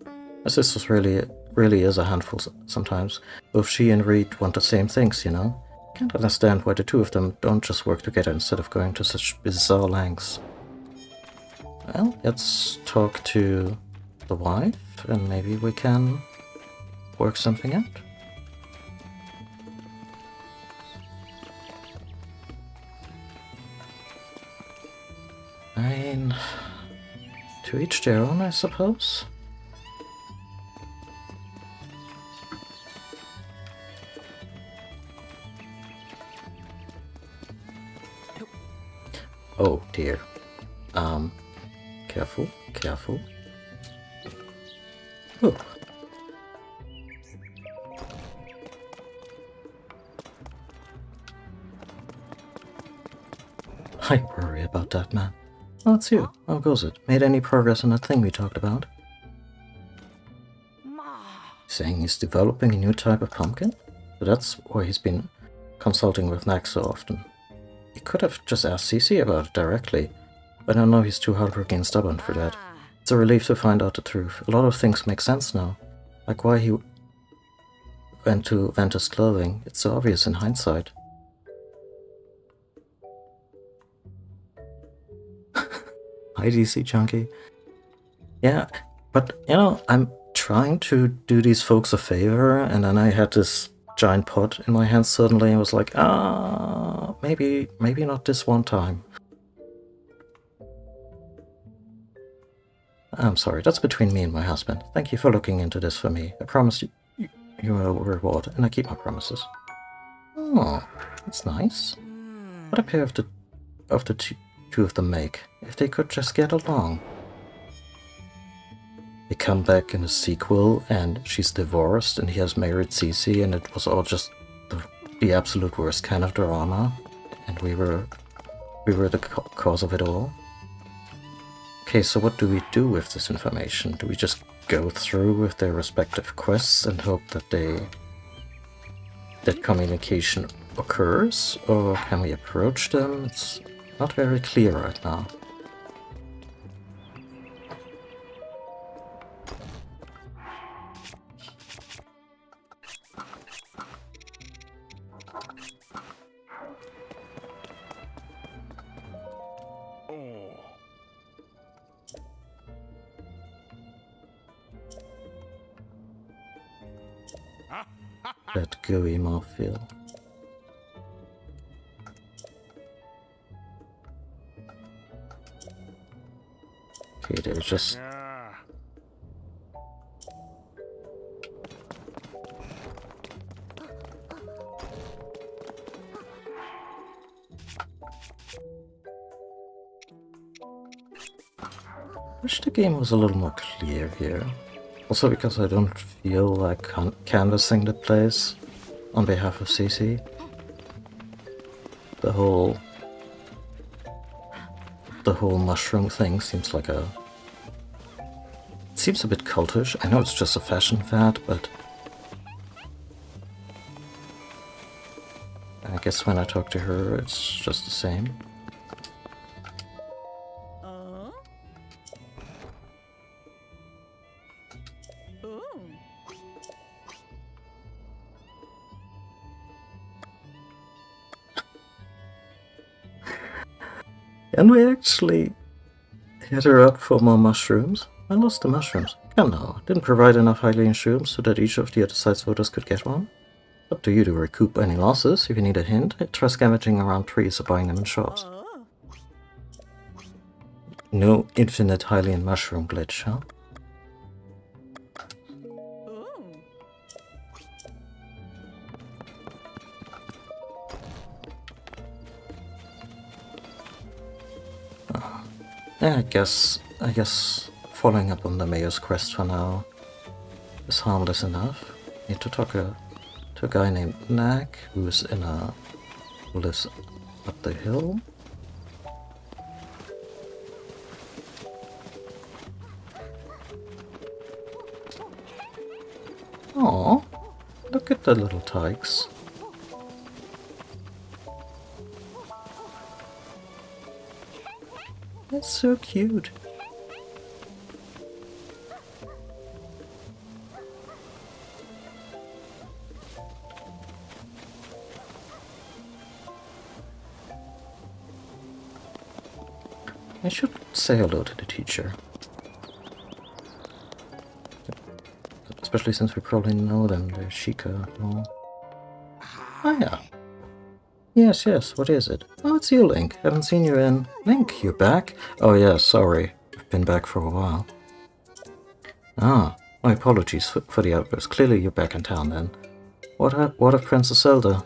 A: My sister's really is a handful sometimes. Both she and Reed want the same things, you know? Can't understand why the two of them don't just work together instead of going to such bizarre lengths. Well, let's talk to the wife, and maybe we can work something out. I mean, To each their own, I suppose. Oh dear. Careful, careful. Ooh. I worry about that man. Oh, it's you. How goes it? Made any progress on that thing we talked about? Saying he's developing a new type of pumpkin? So that's why he's been consulting with Max so often. He could have just asked Cece about it directly, but I know he's too hardworking and stubborn for that. It's a relief to find out the truth. A lot of things make sense now. Like why he went to Ventus Clothing. It's so obvious in hindsight. Hi DC Junkie. Yeah, but you know, I'm trying to do these folks a favor, and then I had this giant pot in my hands suddenly and was like, maybe not this one time. I'm sorry, that's between me and my husband. Thank you for looking into this for me. I promise you a reward, and I keep my promises. Oh, that's nice. What a pair of the two of them make, if they could just get along. They come back in a sequel, and she's divorced, and he has married Cece, and it was all just the absolute worst kind of drama, and we were the cause of it all. Okay, so what do we do with this information? Do we just go through with their respective quests and hope that that communication occurs? Or can we approach them? It's not very clear right now. That gooey mouthfeel. Okay, they're just... Wish the game was a little more clear here. Also because I don't feel like canvassing the place on behalf of Cece. The whole mushroom thing seems like it seems a bit cultish. I know it's just a fashion fad, but I guess when I talk to her, it's just the same. And we actually hit her up for more mushrooms. I lost the mushrooms. Come now, didn't provide enough Hylian shrooms so that each of the other side's voters could get one. Up to you to recoup any losses. If you need a hint, try scavenging around trees or buying them in shops. No infinite Hylian mushroom glitch, huh? Yeah, I guess following up on the mayor's quest for now is harmless enough. Need to talk to a guy named Nag who lives up the hill. Oh, look at the little tykes. That's so cute. I should say hello to the teacher. Especially since we probably know them. They're Sheikah and all. Oh yeah. Yes, what is it? Oh, it's you, Link. Haven't seen you in... Link, you're back? Oh yeah, sorry. I've been back for a while. Ah, my apologies for the outburst. Clearly you're back in town then. What of Princess Zelda?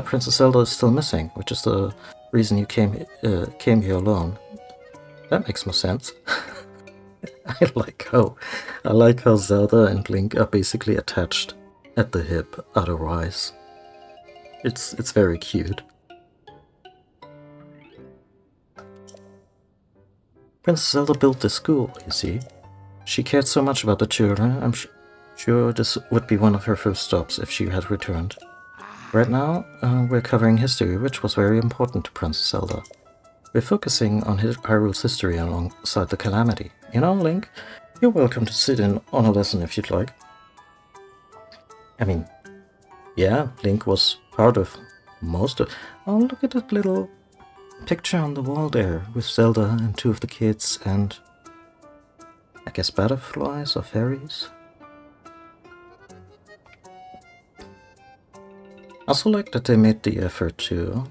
A: Princess Zelda is still missing, which is the reason you came here alone. That makes more sense. I like how Zelda and Link are basically attached at the hip otherwise. It's very cute. Princess Zelda built this school, you see. She cared so much about the children, I'm sure this would be one of her first stops if she had returned. Right now, we're covering history, which was very important to Princess Zelda. We're focusing on Hyrule's history alongside the Calamity. You know, Link, you're welcome to sit in on a lesson if you'd like. I mean, yeah, Link was part of most of... Oh, look at that little picture on the wall there with Zelda and two of the kids and... I guess butterflies or fairies? I also like that they made the effort to...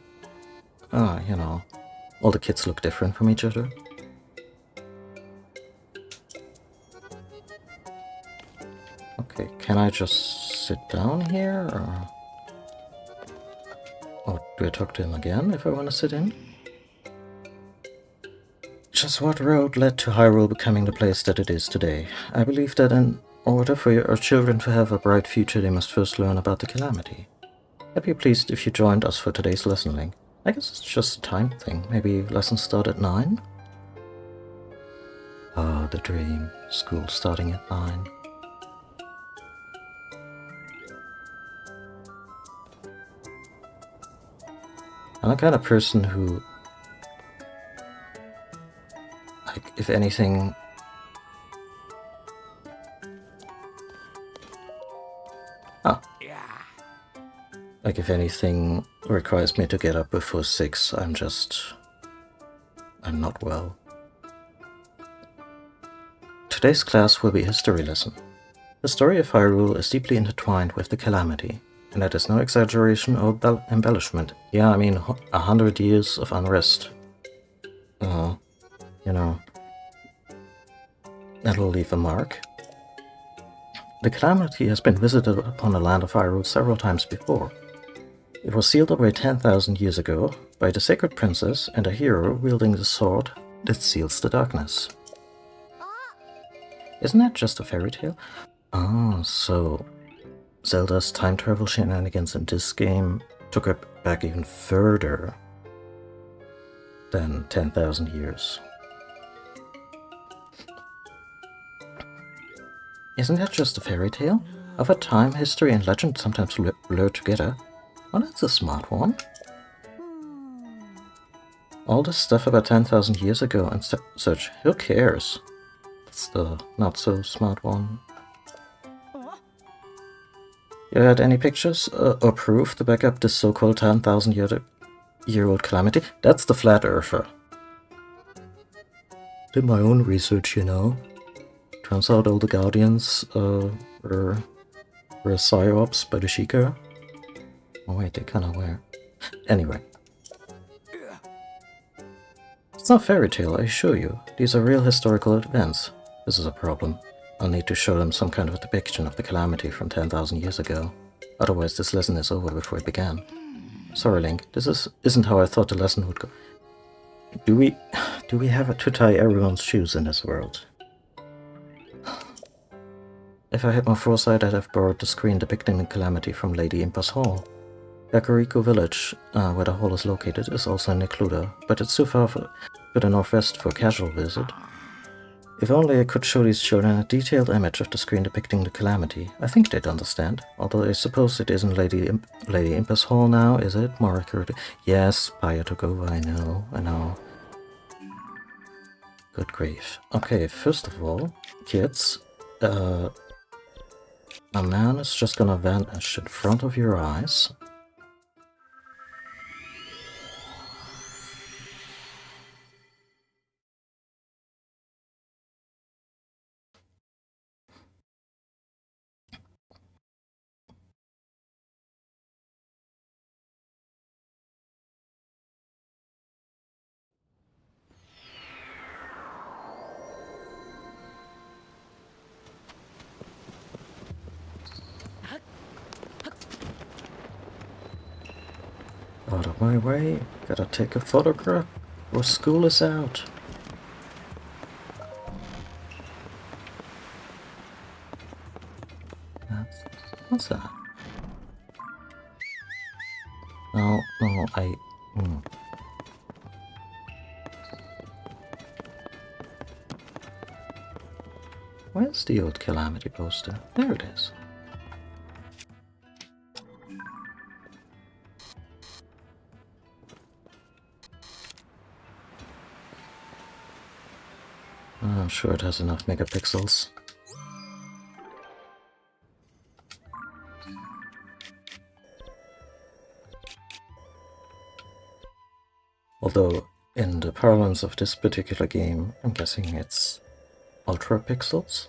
A: you know, all the kids look different from each other. Okay, can I just sit down here, or do I talk to him again if I want to sit in? Just what road led to Hyrule becoming the place that it is today? I believe that in order for our children to have a bright future, they must first learn about the Calamity. I'd be pleased if you joined us for today's lesson, Link. I guess it's just a time thing. Maybe lessons start at 9? Ah, the dream. School starting at 9. I'm the kind of person who, like, if anything... Like, if anything requires me to get up before 6, I'm not well. Today's class will be a history lesson. The story of Hyrule is deeply intertwined with the Calamity, and that is no exaggeration or embellishment. Yeah, I mean, 100 years of unrest. You know, that'll leave a mark. The Calamity has been visited upon the land of Hyrule several times before. It was sealed away 10,000 years ago by the Sacred Princess and a hero wielding the sword that seals the darkness. Isn't that just a fairy tale? Oh, so Zelda's time travel shenanigans in this game took her back even further than 10,000 years. Isn't that just a fairy tale? Over time, history and legend sometimes blur together. Oh, that's a smart one. All this stuff about 10,000 years ago and such, who cares? That's the not-so-smart one. You had any pictures or proof to back up this so-called 10,000-year-old calamity? That's the Flat Earther. Did my own research, you know. Turns out all the Guardians were psyops by the Sheikah. Oh wait, they kinda were. Anyway. It's not a fairy tale, I assure you. These are real historical events. This is a problem. I'll need to show them some kind of a depiction of the Calamity from 10,000 years ago. Otherwise this lesson is over before it began. Sorry, Link, this isn't how I thought the lesson would go. Do we have to tie everyone's shoes in this world? If I had more foresight, I'd have borrowed the screen depicting the Calamity from Lady Impa's Hall. Kakariko Village, where the hall is located, is also in Necluda, but it's too far to the northwest for a casual visit. If only I could show these children a detailed image of the screen depicting the Calamity. I think they'd understand, although I suppose it isn't Lady Impa's Hall now, is it? More accurate. Yes, Paya took over, I know. Good grief. Okay, first of all, kids, a man is just gonna vanish in front of your eyes. my way. Gotta take a photograph or school is out. What's that? No, Where's the old Calamity poster? There it is. I'm sure it has enough megapixels. Although, in the parlance of this particular game, I'm guessing it's ultra pixels.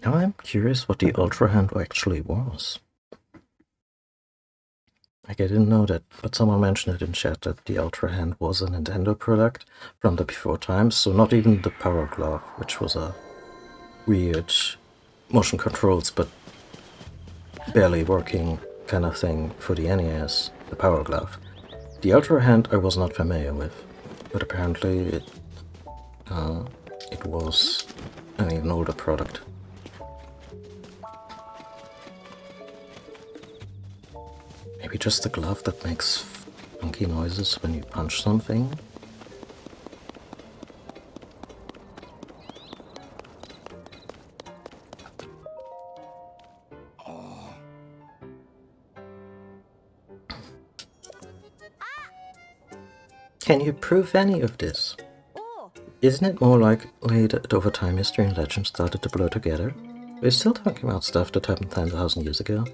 A: Now I'm curious what the Ultra Hand actually was. Like, I didn't know that, but someone mentioned it in chat that the Ultra Hand was a Nintendo product from the before times, so not even the Power Glove, which was a weird motion controls but barely working kind of thing for the NES, the Power Glove. The Ultra Hand I was not familiar with, but apparently it was an even older product. Maybe just a glove that makes funky noises when you punch something? Can you prove any of this? Isn't it more likely that over time history and legend started to blur together? We're still talking about stuff that happened 10,000 years ago.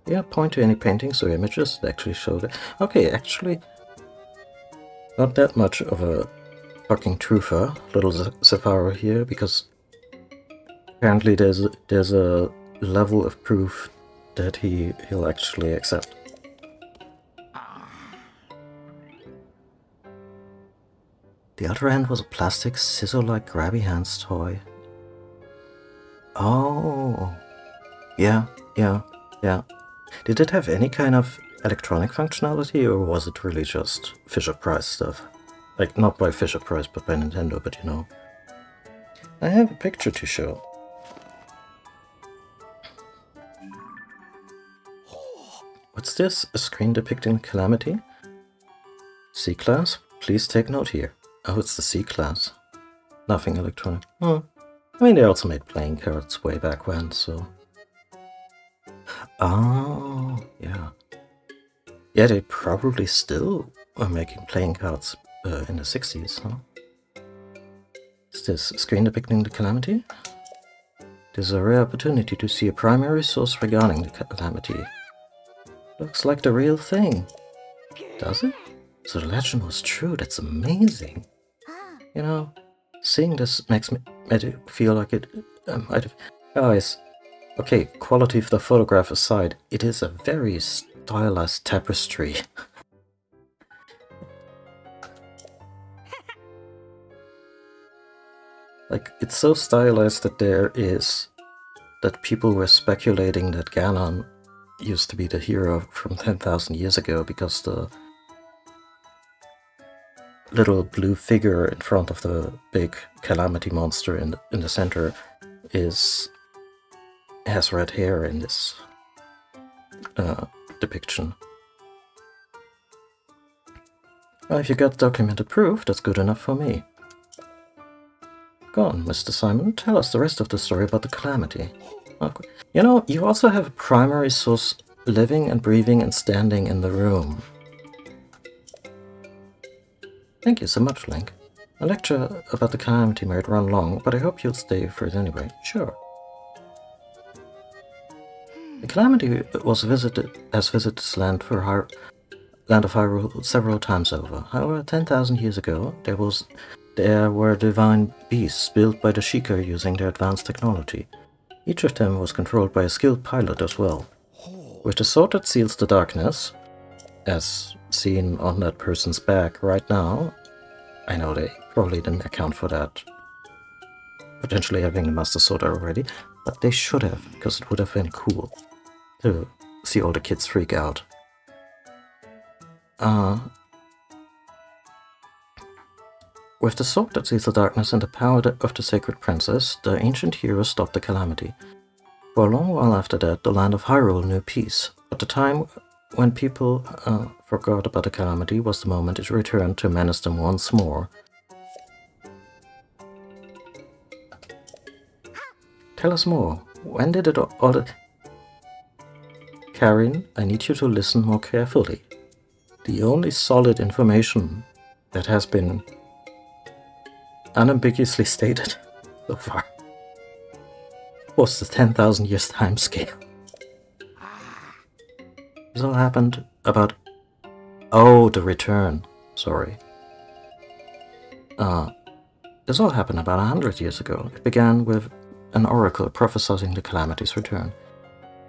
A: Yeah, point to any paintings or images that actually show that. Okay, actually, not that much of a fucking truther, little Zephyro here, because apparently there's a level of proof that he'll actually accept. The other end was a plastic scissor-like grabby hands toy. Oh, yeah. Did it have any kind of electronic functionality, or was it really just Fisher-Price stuff? Like, not by Fisher-Price, but by Nintendo, but you know. I have a picture to show. What's this? A screen depicting Calamity? C-Class? Please take note here. Oh, it's the C-Class. Nothing electronic. Oh. I mean, they also made playing cards way back when, so... Oh, yeah. Yeah, they probably still were making playing cards in the 60s, huh? Is this a screen depicting the Calamity? There's a rare opportunity to see a primary source regarding the Calamity. Looks like the real thing. Does it? So the legend was true, that's amazing. You know, seeing this makes me feel like it might have... Guys, okay, quality of the photograph aside, it is a very stylized tapestry. Like, it's so stylized that people were speculating that Ganon used to be the hero from 10,000 years ago because the little blue figure in front of the big Calamity monster in the center has red hair in this depiction. Well, if you got documented proof, that's good enough for me. Go on, Mr. Simon, tell us the rest of the story about the Calamity. Okay. You know, you also have a primary source living and breathing and standing in the room. Thank you so much, Link. A lecture about the Calamity might run long, but I hope you'll stay for it anyway. Sure. The Calamity has visited this land of Hyrule several times over. However, 10,000 years ago, there were divine beasts built by the Sheikah using their advanced technology. Each of them was controlled by a skilled pilot as well. With the sword that seals the darkness, as seen on that person's back right now, I know they probably didn't account for that, potentially having the Master Sword already, but they should have, because it would have been cool to see all the kids freak out. With the sword that seals the darkness and the power of the Sacred Princess, the ancient hero stopped the calamity. For a long while after that, the land of Hyrule knew peace, but the time when people forgot about the calamity was the moment it returned to menace them once more. Tell us more. When did it all... Karin, I need you to listen more carefully. The only solid information that has been unambiguously stated so far was the 10,000 years time scale. This all happened about... Oh, the return. Sorry. This all happened about 100 years ago. It began with an oracle prophesying the calamity's return.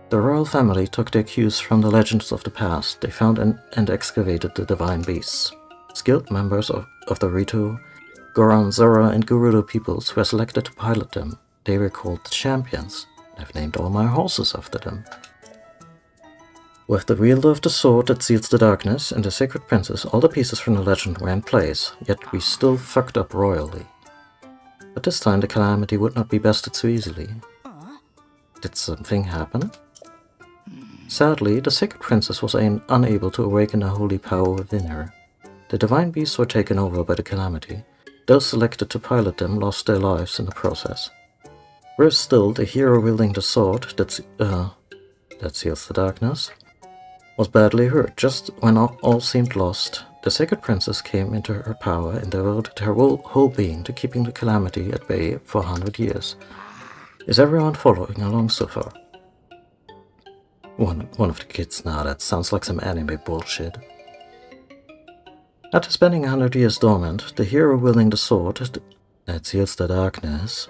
A: The royal family took their cues from the legends of the past. They found and excavated the divine beasts. Skilled members of the Rito, Goron, Zora, and Gerudo peoples were selected to pilot them. They were called the champions. I've named all my horses after them. With the wielder of the sword that seals the darkness and the Sacred Princess, all the pieces from the legend were in place, yet we still fucked up royally. But this time the calamity would not be bested so easily. Did something happen? Sadly, the Sacred Princess was unable to awaken the holy power within her. The divine beasts were taken over by the calamity. Those selected to pilot them lost their lives in the process. Worse still, the hero wielding the sword that seals the darkness was badly hurt. Just when all seemed lost, the Sacred Princess came into her power and devoted her whole being to keeping the calamity at bay for 100 years. Is everyone following along so far? One of the kids nodded. Sounds like some anime bullshit. After spending 100 years dormant, the hero wielding the sword that seals the darkness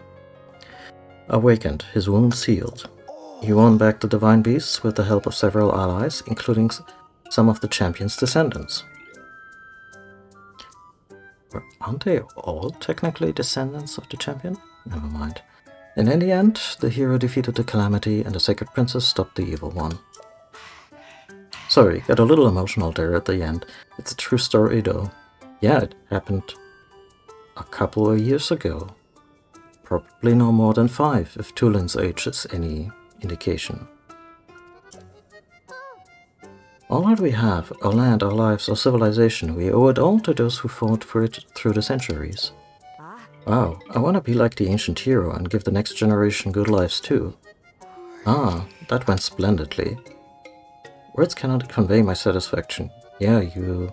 A: awakened, his wounds healed. He won back the divine beasts with the help of several allies, including some of the champion's descendants. Aren't they all technically descendants of the champion? Never mind. And in the end, the hero defeated the calamity and the Sacred Princess stopped the evil one. Sorry, got a little emotional there at the end. It's a true story though. Yeah, it happened a couple of years ago. Probably no more than 5, if Tulin's age is any indication. All that we have, our land, our lives, our civilization, we owe it all to those who fought for it through the centuries. Wow, I want to be like the ancient hero and give the next generation good lives too. Ah, that went splendidly. Words cannot convey my satisfaction. Yeah, you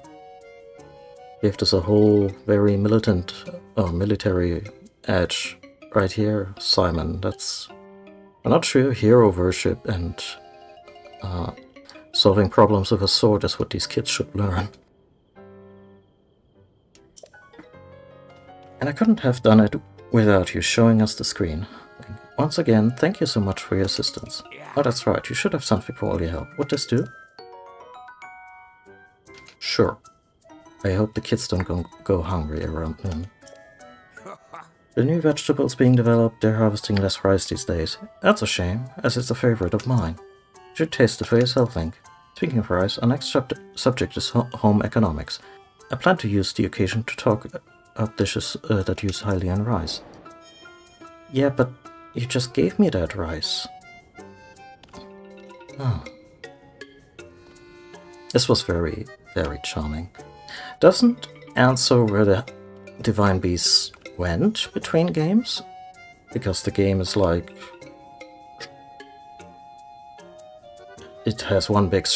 A: gave us a whole very militant, military edge right here, Simon. I'm not sure hero worship and solving problems with a sword is what these kids should learn. And I couldn't have done it without you showing us the screen. Once again, thank you so much for your assistance. Oh, that's right, you should have something for all your help. Would this do? Sure. I hope the kids don't go hungry around noon. The new vegetables being developed, they're harvesting less rice these days. That's a shame, as it's a favorite of mine. You should taste it for yourself, Link. Speaking of rice, our next subject is home economics. I plan to use the occasion to talk about dishes that use Hylian rice. Yeah, but you just gave me that rice. Oh. This was very, very charming. Doesn't answer where the divine beasts went between games, because the game is like... It has one big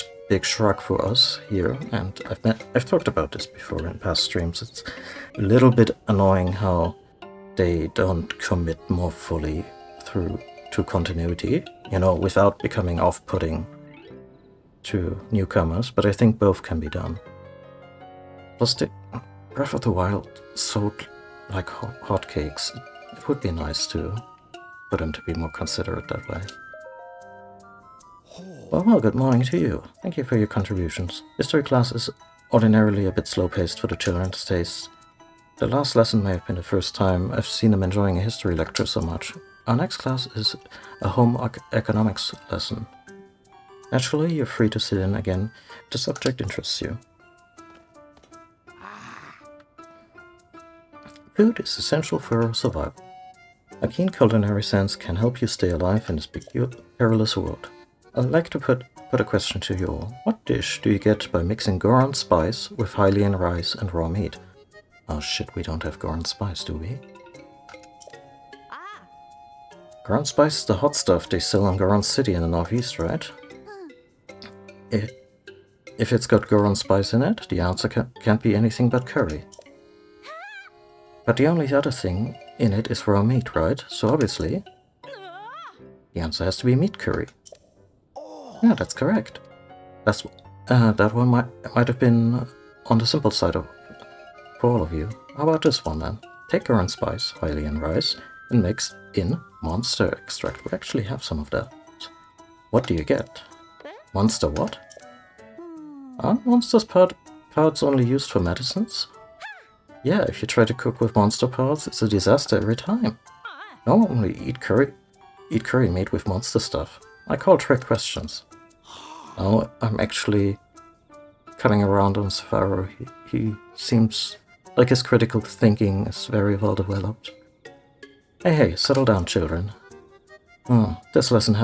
A: shrug for us here, and I've talked about this before in past streams. It's a little bit annoying how they don't commit more fully to continuity, you know, without becoming off-putting to newcomers, but I think both can be done. Plus, the Breath of the Wild sold like hotcakes. It would be nice to put him to be more considerate that way. Well, good morning to you. Thank you for your contributions. History class is ordinarily a bit slow-paced for the children's taste. The last lesson may have been the first time I've seen them enjoying a history lecture so much. Our next class is a home economics lesson. Naturally, you're free to sit in again if the subject interests you. Food is essential for our survival. A keen culinary sense can help you stay alive in this perilous world. I'd like to put a question to you all. What dish do you get by mixing Goron spice with Hylian rice and raw meat? Oh shit, we don't have Goron spice, do we? Goron spice is the hot stuff they sell in Goron City in the northeast, right? If it's got Goron spice in it, the answer can't be anything but curry. But the only other thing in it is raw meat, right? So obviously, the answer has to be meat curry. Yeah, that's correct. That one might have been on the simple side for all of you. How about this one then? Take Goron spice, Hylian rice, and mix in monster extract. We actually have some of that. What do you get? Monster what? Aren't monsters parts only used for medicines? Yeah, if you try to cook with monster parts, it's a disaster every time. Normally eat curry made with monster stuff. I call trick questions. Now I'm actually coming around on Sephiroth. He seems like his critical thinking is very well developed. Hey, settle down, children. This lesson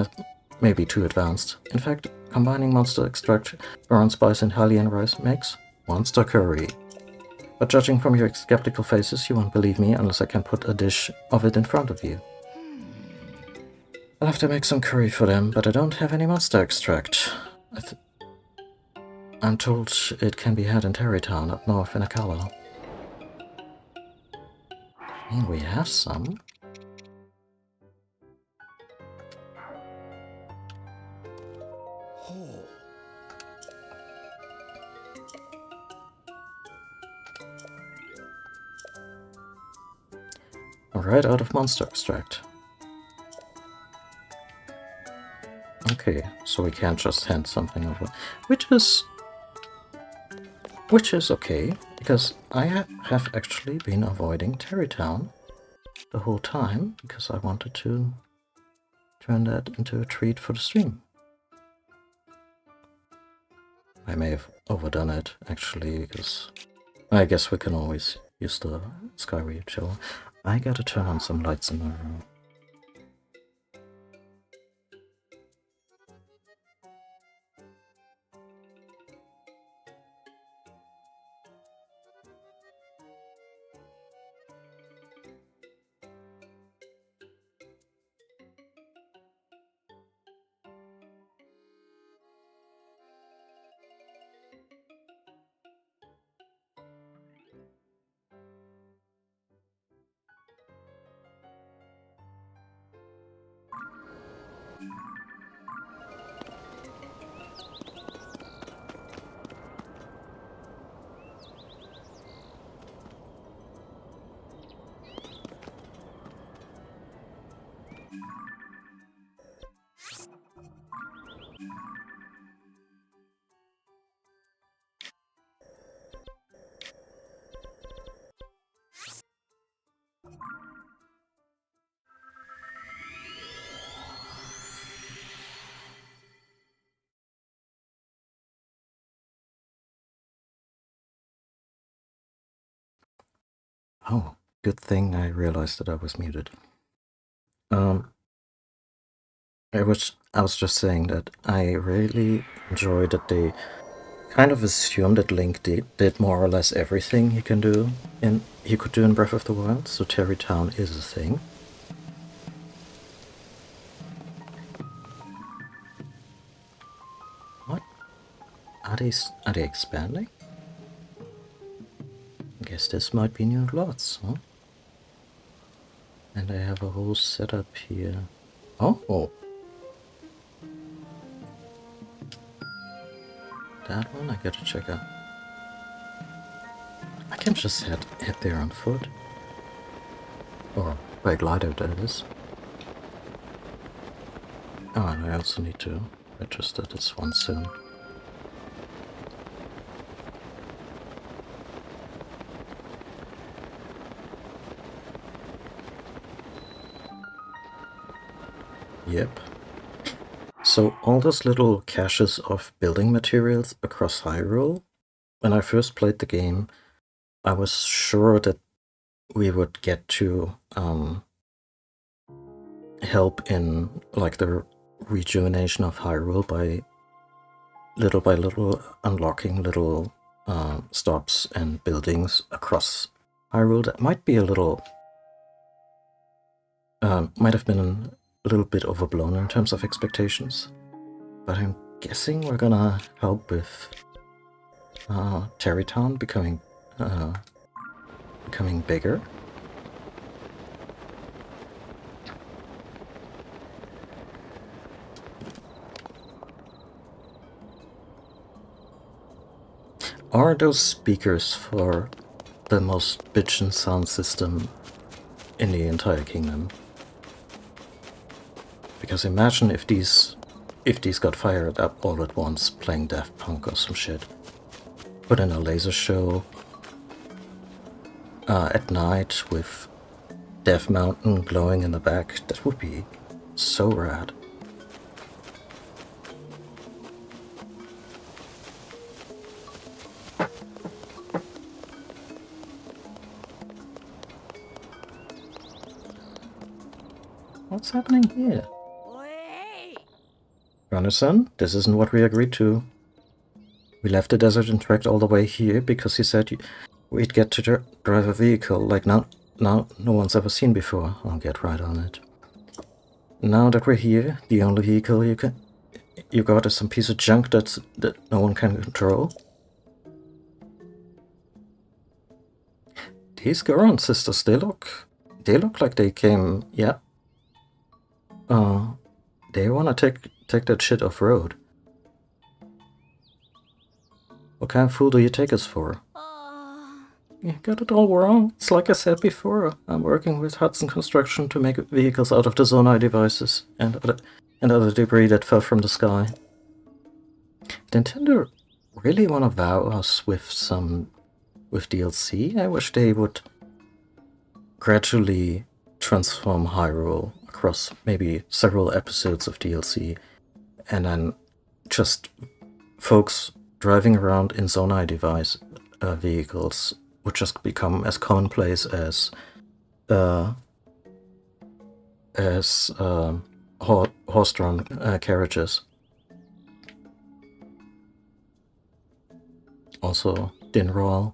A: may be too advanced. In fact, combining monster extract, Goron spice, and Hylian rice makes monster curry. But judging from your skeptical faces, you won't believe me unless I can put a dish of it in front of you. I'll have to make some curry for them, but I don't have any monster extract. I'm told it can be had in Terrytown, up north in Akala. I mean, we have some. Right out of monster extract. Okay, so we can't just hand something over, which is okay, because I have actually been avoiding Terrytown the whole time, because I wanted to turn that into a treat for the stream. I may have overdone it, actually, because I guess we can always use the Skyreach chill. I gotta turn on some lights in my room. Oh, good thing I realized that I was muted. I was just saying that I really enjoy that they kind of assumed that Link did more or less everything he could do in Breath of the Wild, so Terrytown is a thing. What? Are they expanding? I guess this might be new lots, huh? And I have a whole setup here. Oh! That one I gotta check out. I can just head there on foot. Or by glider, that is. Oh, and I also need to register this one soon. Yep. So all those little caches of building materials across Hyrule, when I first played the game, I was sure that we would get to help in like the rejuvenation of Hyrule by little unlocking little stops and buildings across Hyrule. That might be a little, might have been a little bit overblown in terms of expectations, but I'm guessing we're gonna help with Terrytown becoming bigger. Are those speakers for the most bitchin' sound system in the entire kingdom? Because imagine if these got fired up all at once playing Daft Punk or some shit. Put in a laser show at night with Death Mountain glowing in the back. That would be so rad. What's happening here? Runner-san, this isn't what we agreed to. We left the desert and trekked all the way here because he said we'd get to drive a vehicle like now no one's ever seen before. I'll get right on it. Now that we're here, the only vehicle you got is some piece of junk that no one can control. These Goron sisters, they look like they came, yeah. They wanna take that shit off road. What kind of fool do you take us for? You got it all wrong. It's like I said before. I'm working with Hudson Construction to make vehicles out of the Zonai devices and other debris that fell from the sky. Nintendo really want to wow us with DLC? I wish they would gradually transform Hyrule across maybe several episodes of DLC, and then just folks driving around in Zonai device vehicles would just become as commonplace as horse-drawn carriages. Also, Dinral,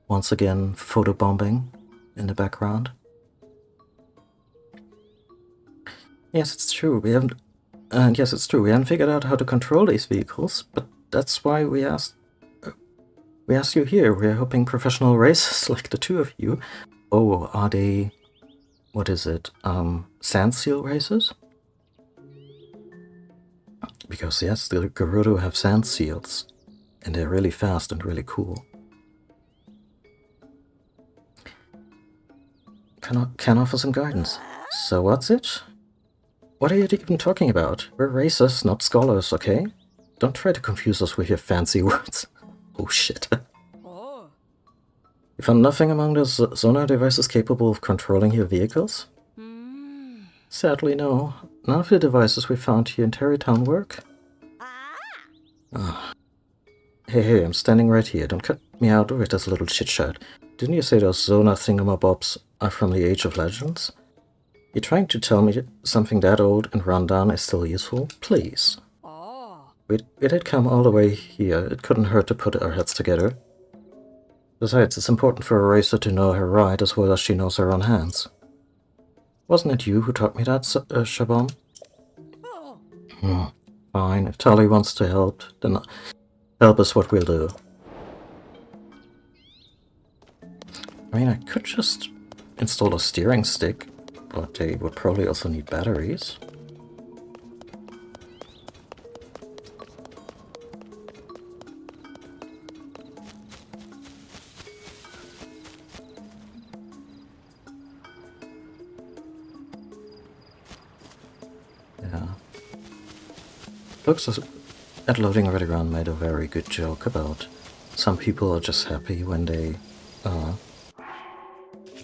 A: once again photobombing in the background. Yes, it's true. We haven't figured out how to control these vehicles, but that's why we asked you here. We're hoping professional racers like the two of you. Oh, are they, what is it, sand seal racers? Because yes, the Gerudo have sand seals, and they're really fast and really cool. Can offer some guidance. So what's it? What are you even talking about? We're racers, not scholars, okay? Don't try to confuse us with your fancy words. Oh shit. You found nothing among the Zonai devices capable of controlling your vehicles? Sadly, no. None of the devices we found here in Terrytown work. Oh. Hey, I'm standing right here. Don't cut me out with this little chit-chat. Didn't you say those Zona thingamabobs are from the Age of Legends? You trying to tell me something that old and run down is still useful? Please. We did come all the way here. It couldn't hurt to put our heads together. Besides, it's important for a racer to know her right as well as she knows her own hands. Wasn't it you who taught me that, Shabon? Fine, if Tali wants to help, then help is what we'll do. I mean, I could just install a steering stick, but they would probably also need batteries. Yeah. folks at Loading Ready Run made a very good joke about some people are just happy when they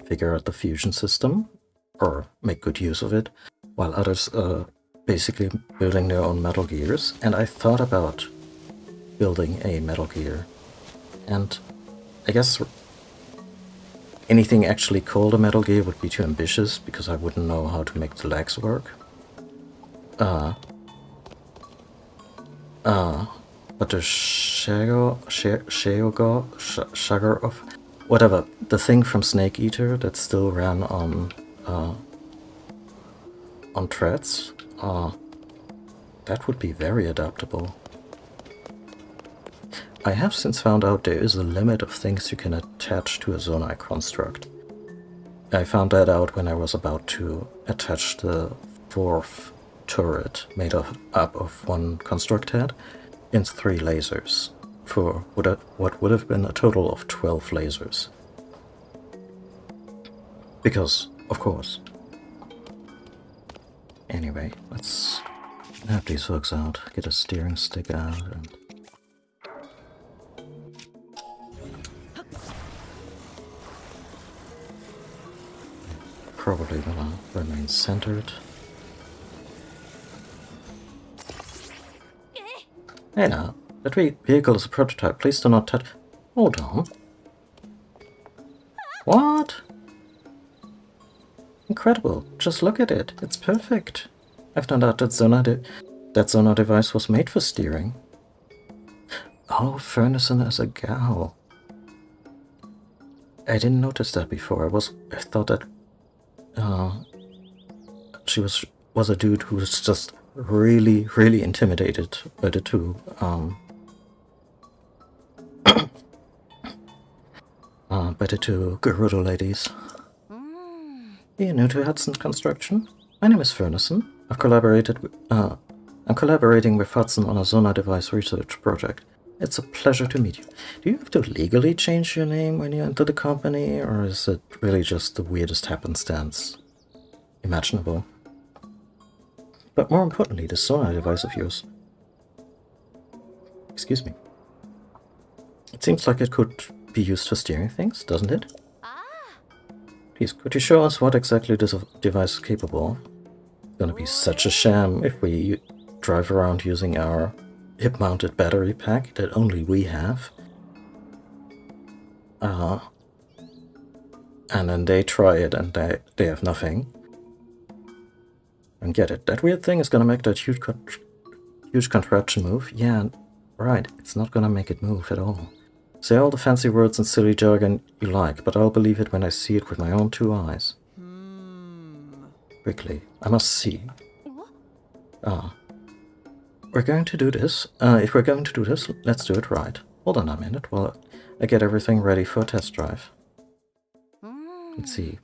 A: figure out the fusion system or make good use of it, while others are basically building their own Metal Gears. And I thought about building a Metal Gear, and I guess anything actually called a Metal Gear would be too ambitious because I wouldn't know how to make the legs work. But the Sugar of whatever, the thing from Snake Eater that still ran on threads, that would be very adaptable. I have since found out there is a limit of things you can attach to a Zonai construct. I found that out when I was about to attach the 4th turret made up of one construct head in 3 lasers for what would have been a total of 12 lasers. Because, of course. Anyway, let's have these hooks out, get a steering stick out, and probably gonna remain centered. Hey now, that vehicle is a prototype. Please do not touch. Hold on. What? Incredible. Just look at it. It's perfect. I found out that Zonai device was made for steering. Oh, Furnison as a gal. I didn't notice that before. I thought that she was a dude who was just really, really intimidated by the two Gerudo ladies. Are you new to Hudson Construction? My name is Furnison. I'm collaborating with Hudson on a Zonai device research project. It's a pleasure to meet you. Do you have to legally change your name when you enter the company, or is it really just the weirdest happenstance imaginable? But more importantly, the Zonai device of yours. Excuse me. It seems like it could be used for steering things, doesn't it? Please, could you show us what exactly this device is capable of? It's gonna be such a sham if we drive around using our hip-mounted battery pack that only we have. And then they try it and they have nothing. And get it. That weird thing is gonna make that huge contraption move. Yeah, right. It's not gonna make it move at all. Say all the fancy words and silly jargon you like, but I'll believe it when I see it with my own 2 eyes. Quickly, I must see. We're going to do this. If we're going to do this, let's do it right. Hold on a minute while I get everything ready for a test drive. Let's see.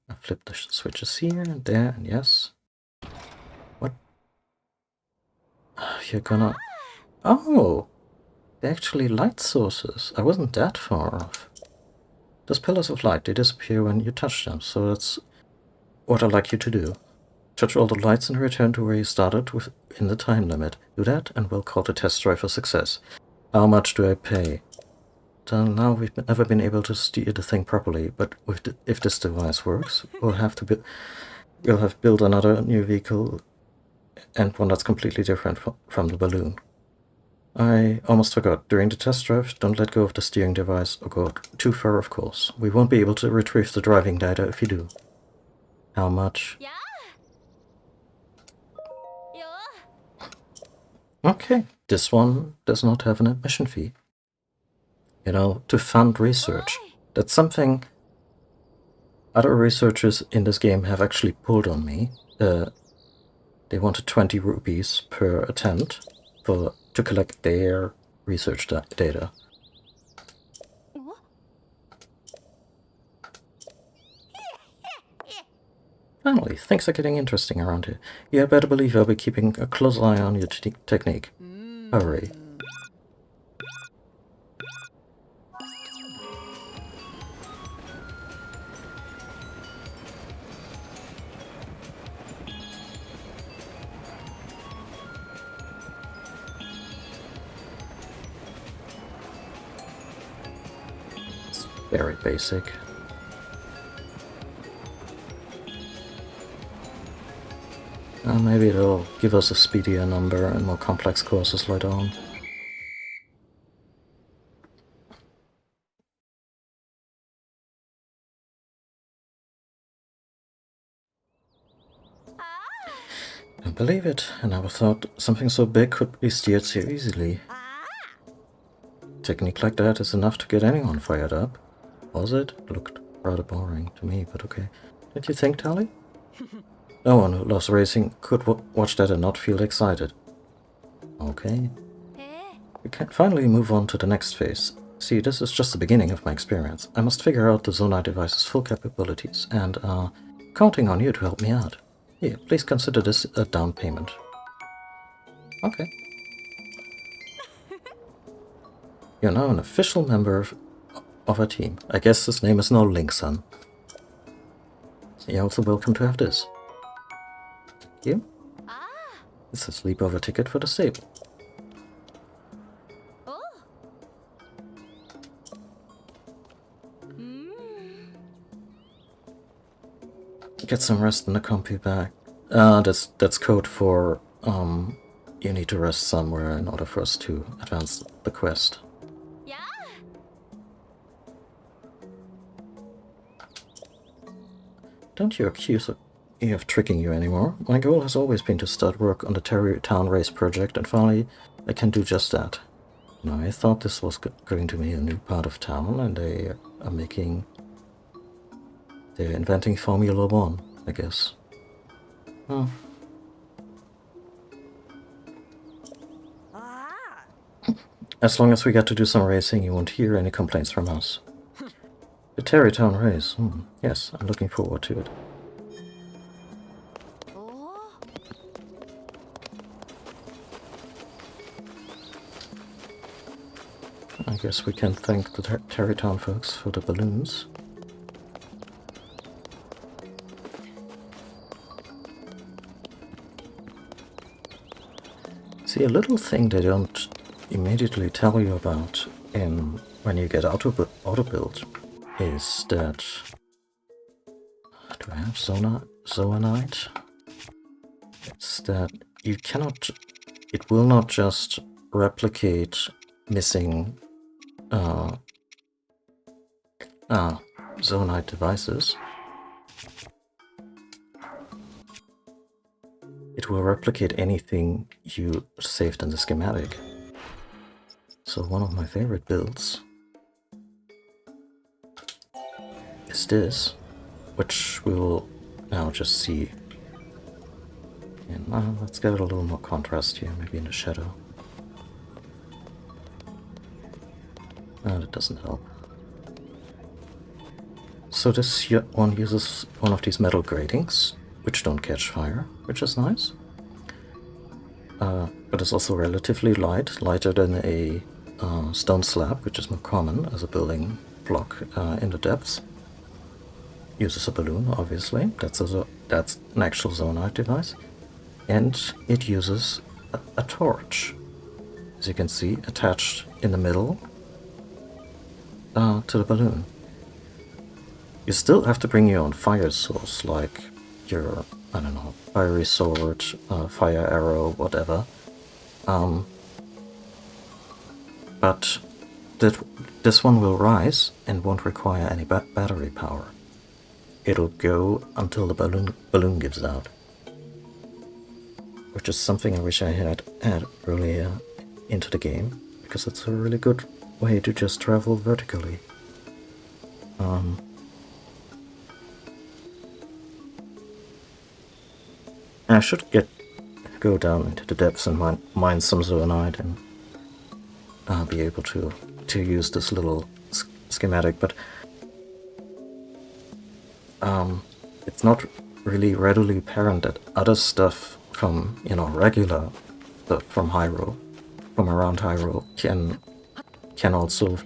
A: I flip the switches here and there, and yes. What? You're gonna... Oh! They're actually light sources. I wasn't that far off. Those pillars of light, they disappear when you touch them, so that's what I'd like you to do. Touch all the lights and return to where you started within the time limit. Do that, and we'll call the test drive a success. How much do I pay? Till now, we've never been able to steer the thing properly, but if this device works, we'll have built another new vehicle, and one that's completely different from the balloon. I almost forgot. During the test drive, don't let go of the steering device or go too far, of course. We won't be able to retrieve the driving data if you do. How much? Okay, this one does not have an admission fee. You know, to fund research. That's something other researchers in this game have actually pulled on me. They wanted 20 rupees per attempt to collect their research data. Finally, things are getting interesting around here. You had better believe I'll be keeping a close eye on your technique. Hurry. Very basic. Maybe it'll give us a speedier number and more complex courses later on. I believe it. I never thought something so big could be steered so easily. Technique like that is enough to get anyone fired up. Was it? It looked rather boring to me, but okay. Did you think, Tali? No one who loves racing could watch that and not feel excited. Okay. We can finally move on to the next phase. See, this is just the beginning of my experience. I must figure out the Zonai device's full capabilities, and counting on you to help me out. Here, please consider this a down payment. Okay. You're now an official member of our team. I guess his name is now Link-san. You're also welcome to have this. Thank you. It's a sleepover ticket for the stable. Get some rest in the comfy bag. That's code for you need to rest somewhere in order for us to advance the quest. Don't you accuse me of tricking you anymore. My goal has always been to start work on the Terry Town Race project, and finally I can do just that. Now, I thought this was going to be a new part of town, and they are they're inventing Formula 1, I guess. Oh. As long as we get to do some racing, you won't hear any complaints from us. The Terry Town Race. Yes, I'm looking forward to it. I guess we can thank the Terry Town folks for the balloons. See, a little thing they don't immediately tell you about when you get auto build is that... Do I have Zoanite? It's that you cannot... It will not just replicate missing Zoanite devices. It will replicate anything you saved in the schematic. So one of my favorite builds is this, which we will now just see. And let's get a little more contrast here, maybe in the shadow. That doesn't help. So this one uses one of these metal gratings, which don't catch fire, which is nice. But it's also relatively light, lighter than a stone slab, which is more common as a building block in the depths. Uses a balloon, obviously. That's an actual Zoanite device. And it uses a torch, as you can see, attached in the middle to the balloon. You still have to bring your own fire source, like your, I don't know, fiery sword, fire arrow, whatever. But this one will rise and won't require any battery power. It'll go until the balloon gives out. Which is something I wish I had earlier into the game, because it's a really good way to just travel vertically. I should go down into the depths and mine some Zoanite and be able to use this little schematic, but it's not really readily apparent that other stuff from, regular stuff from Hyrule, from around Hyrule, can also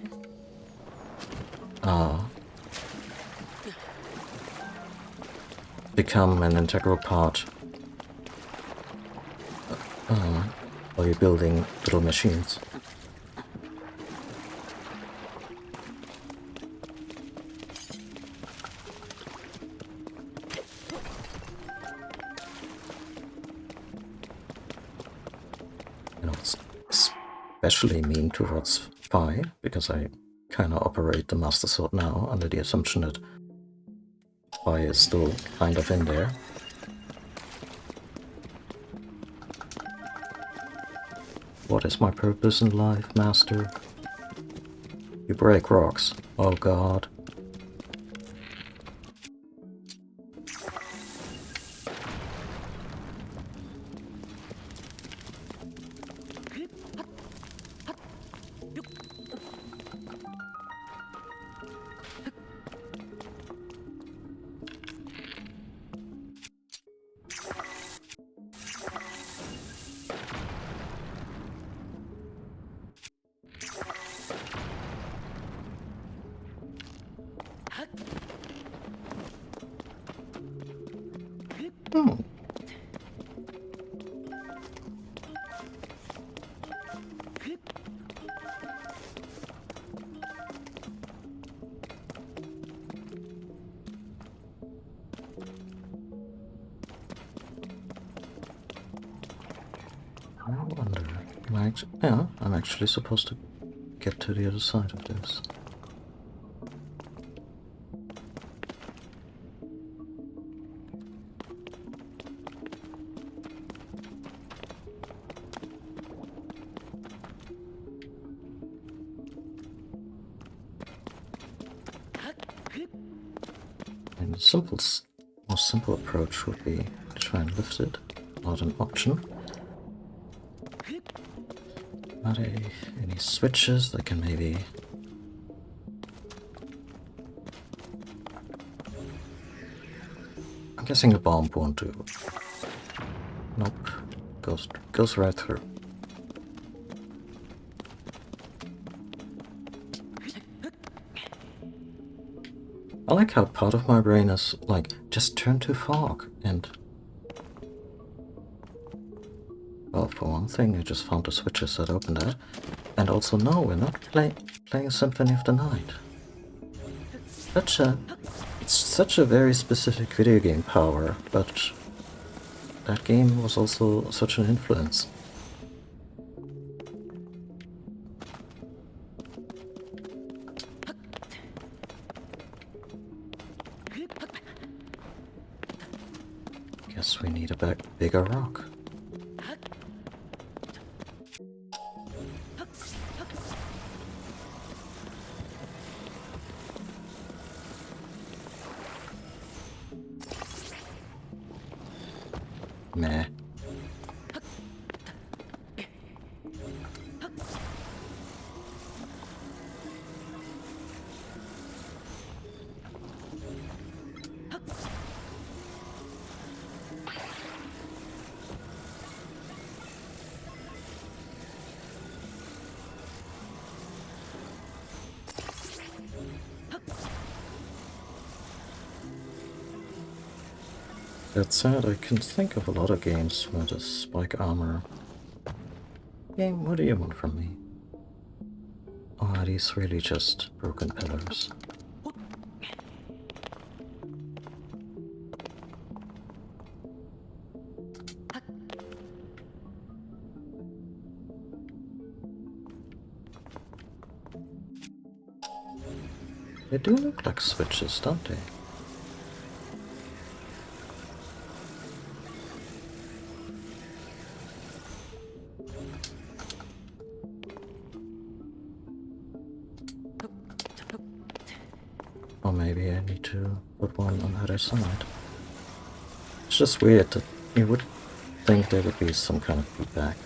A: become an integral part while you're building little machines. especially mean towards Phi, because I kind of operate the Master Sword now under the assumption that Phi is still kind of in there. What is my purpose in life, Master? You break rocks. Oh god. Hmm. I wonder. Yeah, I'm actually supposed to get to the other side of this. And the most simple approach would be to try and lift it. Not an option. Not any switches that can maybe... I'm guessing the bomb won't do. Nope. Goes right through. I like how part of my brain is like, just turn to fog and... Well, for one thing, I just found the switches that open that. And also, no, we're not playing Symphony of the Night. It's such a very specific video game power, but that game was also such an influence. Guess we need a bigger rock. Meh. That said, I can think of a lot of games where the spike armor... Game, what do you want from me? Or are these really just broken pillars? They do look like switches, don't they? Or maybe I need to put one on the other side. It's just weird that you would think there would be some kind of feedback.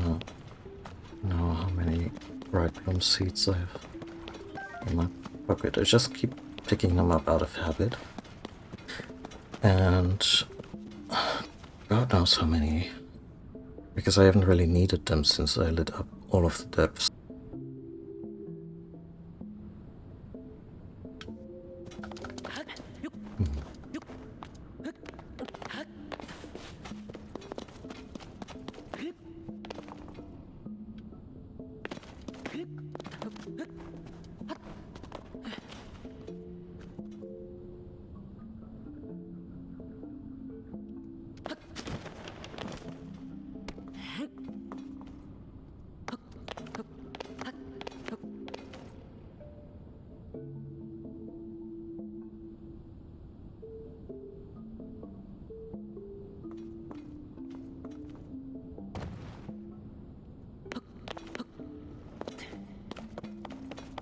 A: wanna know how many Bright Bloom seeds I have in my pocket. I just keep picking them up out of habit. And God knows how many, because I haven't really needed them since I lit up all of the depths.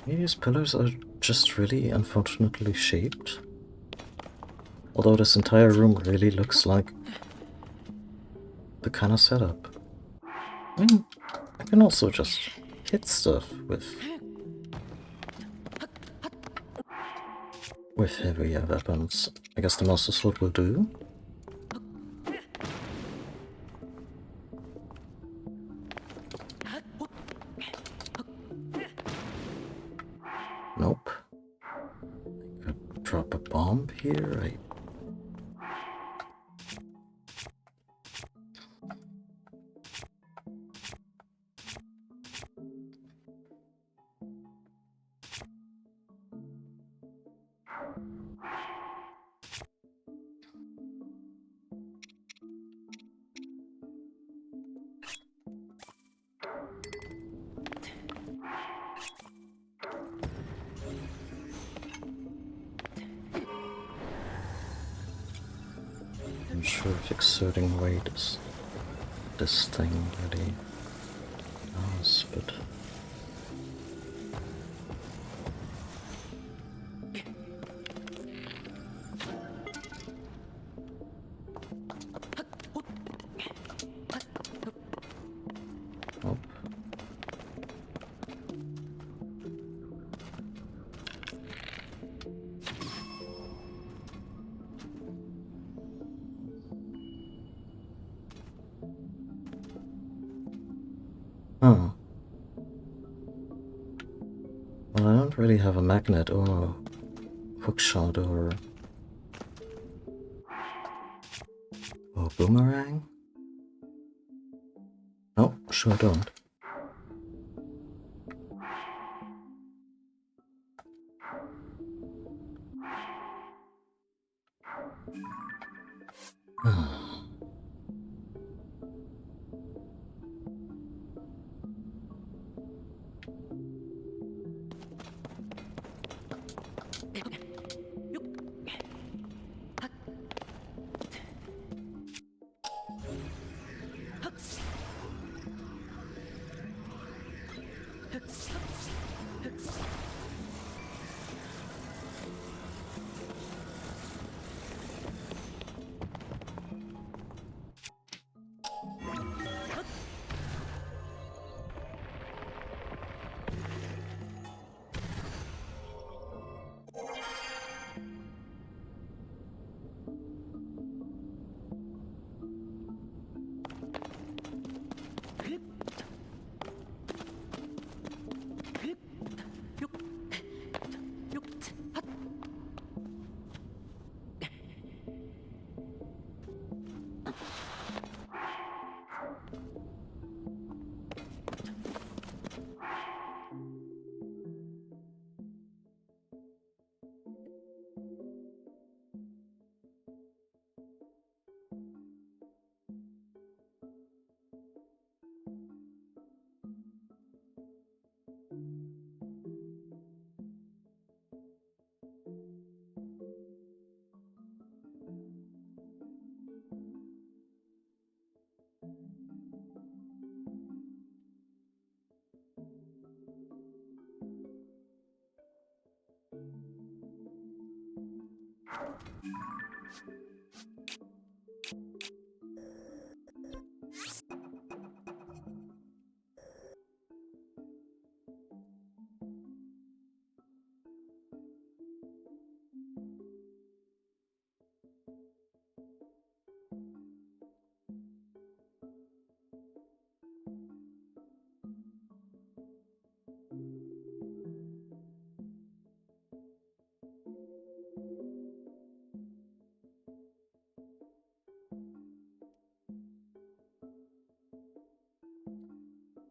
A: These pillars are just really unfortunately shaped. Although this entire room really looks like the kind of setup. I mean, I can also just hit stuff with heavier weapons. I guess the Master Sword will do. Nope. I could drop a bomb here. I'm sure if exerting weight is this thing really does, but nope. Huh. Well, I don't really have a magnet or a hookshot or boomerang. No, sure don't.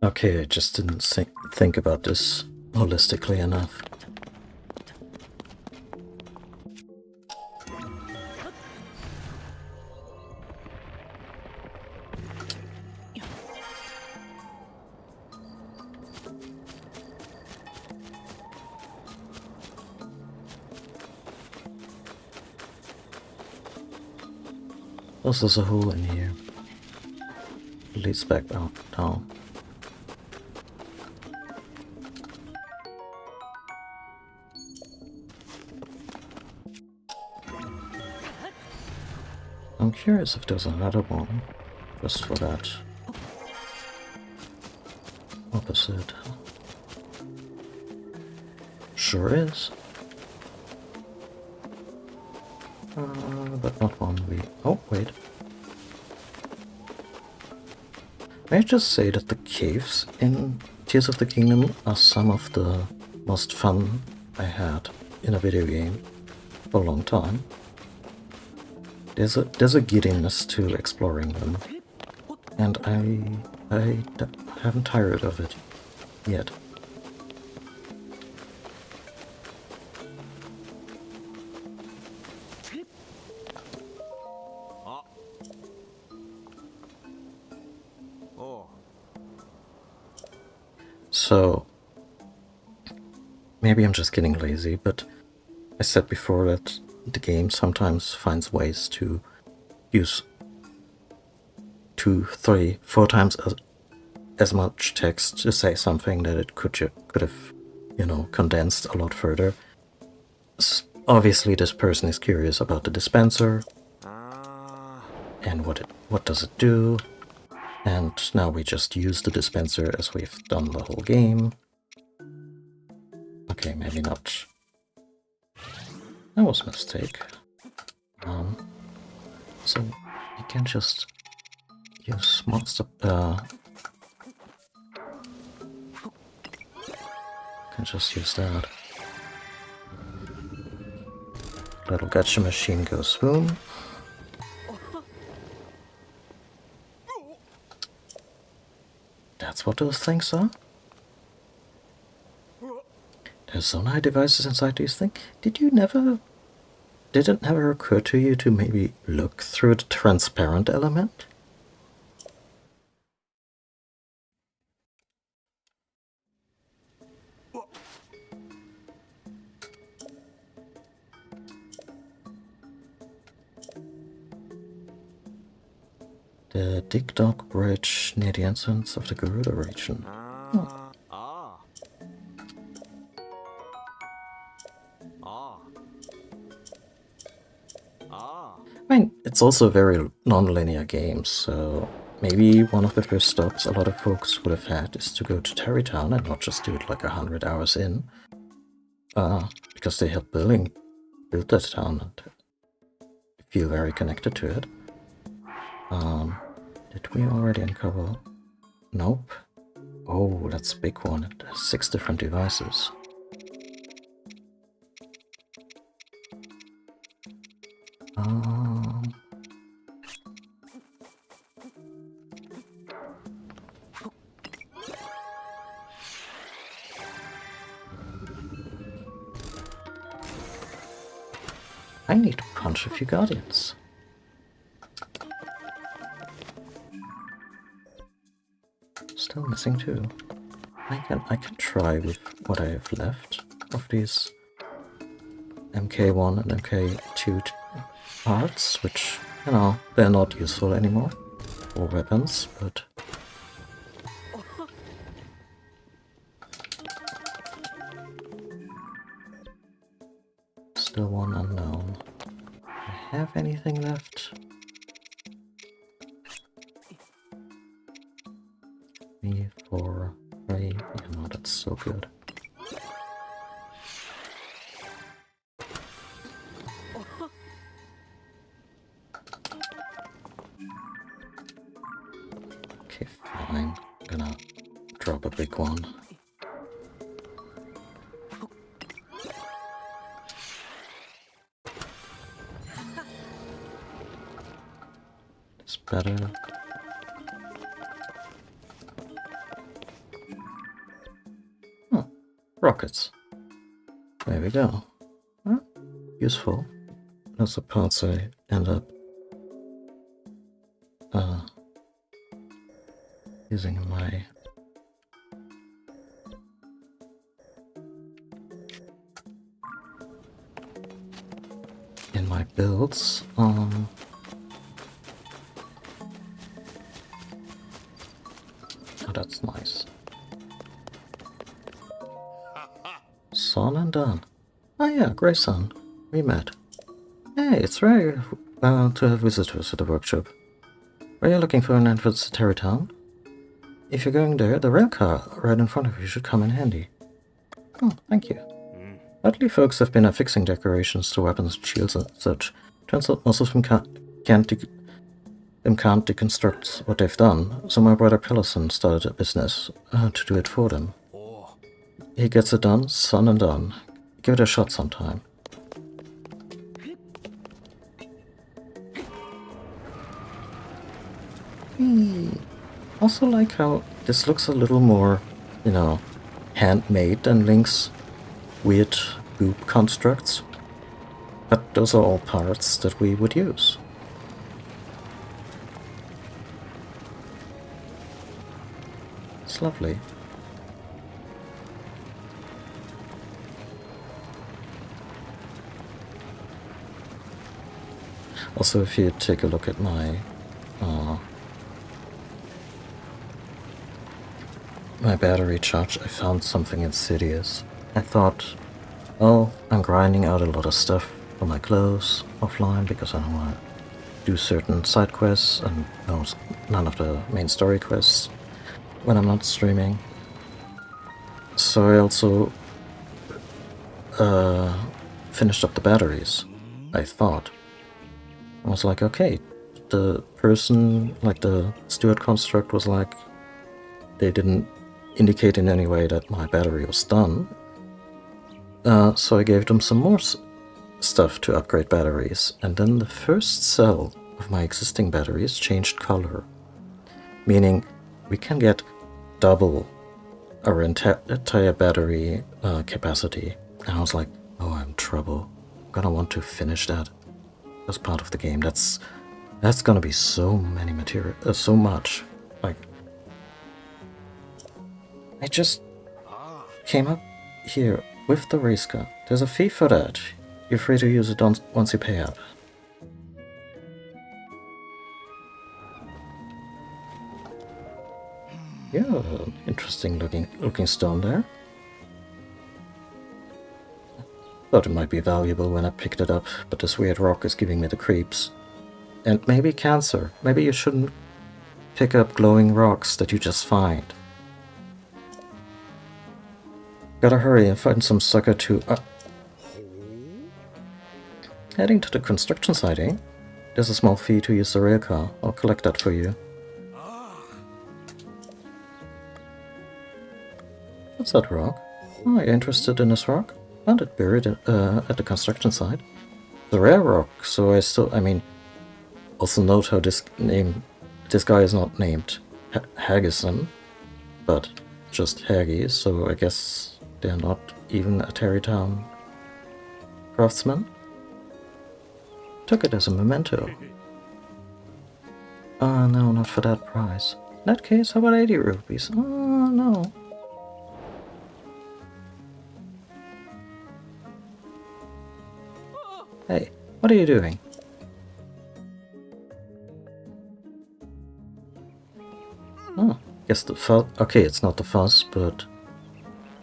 A: Okay, I just didn't think about this holistically enough. Also, there's a hole in here. It leads back down. I'm curious if there's another one, just for that opposite. Sure is. But not one we... Oh, wait. May I just say that the caves in Tears of the Kingdom are some of the most fun I had in a video game for a long time. There's a giddiness to exploring them, and I haven't tired of it yet. So, maybe I'm just getting lazy, but I said before that the game sometimes finds ways to use 2, 3, 4 times as much text to say something that it could have, condensed a lot further. Obviously, this person is curious about the dispenser and what does it do. And now we just use the dispenser as we've done the whole game. Okay, maybe not. That was a mistake. So you can just use monster. Can just use that. Little gacha machine goes boom. That's what those things are? There's Zonai devices inside these things? Did it never occur to you to maybe look through the transparent element? The Dig Dog Bridge near the entrance of the Garuda region. Oh. I mean, it's also a very non-linear game, so maybe one of the first stops a lot of folks would have had is to go to Tarrey Town and not just do it like 100 hours in. Because they helped build that town and feel very connected to it. Did we already uncover? Nope. Oh, that's a big one. It has 6 different devices. I need to punch a few guardians. Still missing 2. I can try with what I have left of these MK1 and MK2 parts, which, they're not useful anymore, or weapons, but... Still one unknown. Do I have anything left? Me, 4, 3, yeah, no, that's so good. Okay, fine. I'm gonna drop a big one. It's better. rockets. There we go. Huh? Useful. That's the parts I end up using in my builds. Oh, that's nice. Son and done. Oh yeah, Grayson. We met. Hey, it's rare to have visitors at the workshop. Are you looking for an entrance to Terry Town? If you're going there, the rail car right in front of you should come in handy. Oh, thank you. Oddly, folks have been affixing decorations to weapons, shields, and such. Turns out most of them can't deconstruct what they've done, so my brother Pellison started a business to do it for them. He gets it done, son and done. Give it a shot sometime. Also like how this looks a little more, you know, handmade than Link's weird goop constructs. But those are all parts that we would use. It's lovely. Also, if you take a look at my battery charge, I found something insidious. I thought, oh, I'm grinding out a lot of stuff for my clothes offline because I don't want to do certain side quests and none of the main story quests when I'm not streaming. So I also finished up the batteries, I thought. I was like, okay, the person, like the steward construct was like, they didn't indicate in any way that my battery was done. So I gave them some more stuff to upgrade batteries, and then the first cell of my existing batteries changed color, meaning we can get double our entire battery capacity. And I was like, oh, I'm in trouble. I'm gonna want to finish that as part of the game. That's gonna be so many so much. Like, I just came up here with the race car. There's a fee for that. You're free to use it once you pay up. Yeah, interesting looking stone there. Thought it might be valuable when I picked it up, but this weird rock is giving me the creeps. And maybe cancer. Maybe you shouldn't pick up glowing rocks that you just find. Gotta hurry and find some sucker to... Heading to the construction site, eh? There's a small fee to use the rail car. I'll collect that for you. What's that rock? Oh, you're interested in this rock? Found it buried at the construction site. It's a rare rock, so I mean... Also note how this guy is not named Haggison, but just Haggy, so I guess they're not even a Terrytown craftsman. Took it as a memento. Oh no, not for that price. In that case, how about 80 rupees? Oh no. Hey, what are you doing? Oh, guess the fuzz. Okay, it's not the fuzz, but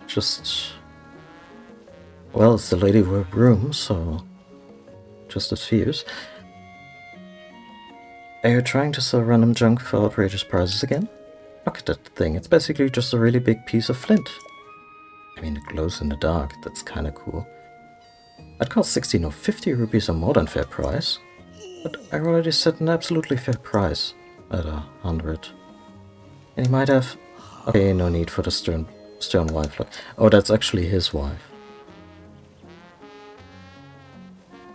A: just. Well, it's the Ladybird room, so. Just as fierce. Are you trying to sell random junk for outrageous prices again? Look at that thing, it's basically just a really big piece of flint. I mean, it glows in the dark, that's kinda cool. I'd cost 16 or 50 rupees a more than fair price, but I already set an absolutely fair price at 100. And he might have... Okay, no need for the stern wife look. Oh, that's actually his wife.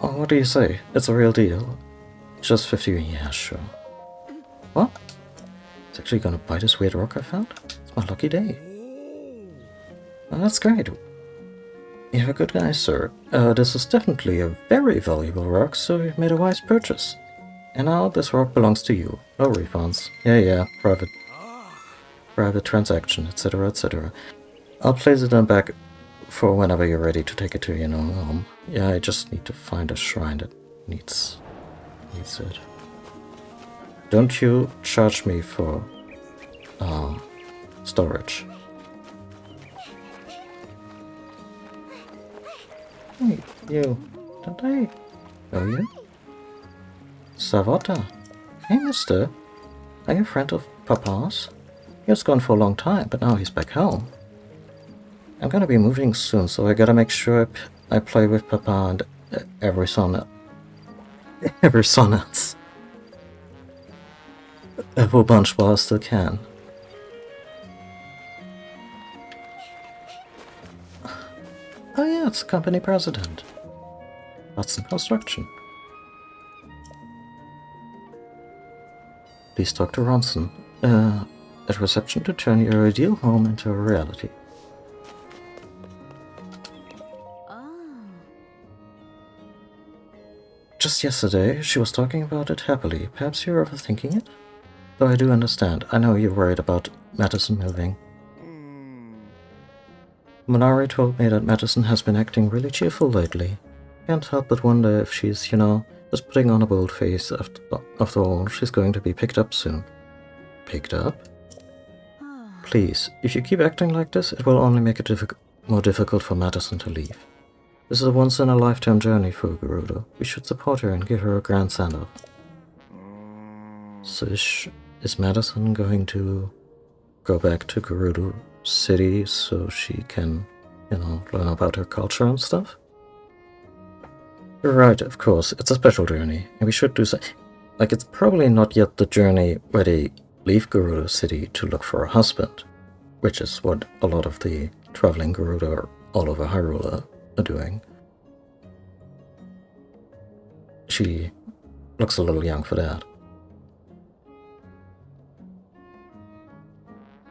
A: Oh, what do you say? It's a real deal. Just 50, yeah, sure. What? It's actually gonna buy this weird rock I found? It's my lucky day. Well, that's great. You're a good guy, sir. This is definitely a very valuable rock, so you've made a wise purchase. And now this rock belongs to you. No refunds. Yeah, private transaction, etc., etc. I'll place it on back for whenever you're ready to take it to your own home. Yeah, I just need to find a shrine that needs it. Don't you charge me for storage. Hey, you. Don't I know you? Savata. Hey, mister. Are you a friend of Papa's? He was gone for a long time, but now he's back home. I'm gonna be moving soon, so I gotta make sure I play with Papa and every son else. A whole bunch while I still can. Oh yeah, it's the company president. Hudson Construction. Please talk to Ronson at reception to turn your ideal home into a reality. Just yesterday, she was talking about it happily. Perhaps you're overthinking it? Though I do understand. I know you're worried about Madison moving. Minari told me that Madison has been acting really cheerful lately. Can't help but wonder if she's, just putting on a bold face. After all, she's going to be picked up soon. Picked up? Please, if you keep acting like this, it will only make it more difficult for Madison to leave. This is a once-in-a-lifetime journey for Gerudo. We should support her and give her a grand send-off. So is Madison going to go back to Gerudo City so she can, learn about her culture and stuff? You're right, of course. It's a special journey, and we should do so. Like, it's probably not yet the journey where they leave Gerudo City to look for a husband, which is what a lot of the traveling Gerudo all over Hyrule are doing. She looks a little young for that.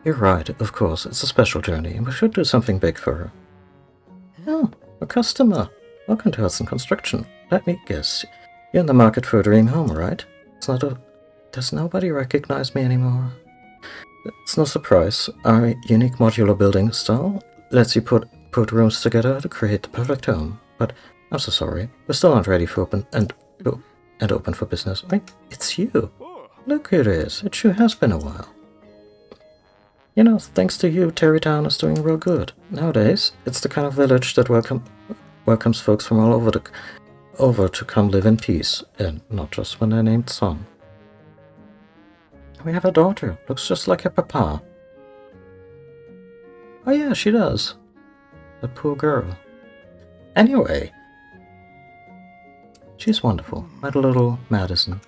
A: You're right, of course, it's a special journey, and we should do something big for her. Oh, a customer. Welcome to Hudson Construction. Let me guess, you're in the market for a dream home, right? Does nobody recognize me anymore? It's no surprise. Our unique modular building style lets you put rooms together to create the perfect home. But I'm so sorry, we're still not ready for open for business. Wait, it's you. Look who it is. It sure has been a while. Thanks to you, Terrytown is doing real good. Nowadays, it's the kind of village that welcomes folks from all over to come live in peace, and not just when they're named Son. We have a daughter. Looks just like her papa. Oh yeah, she does. The poor girl. Anyway, she's wonderful. My little Madison.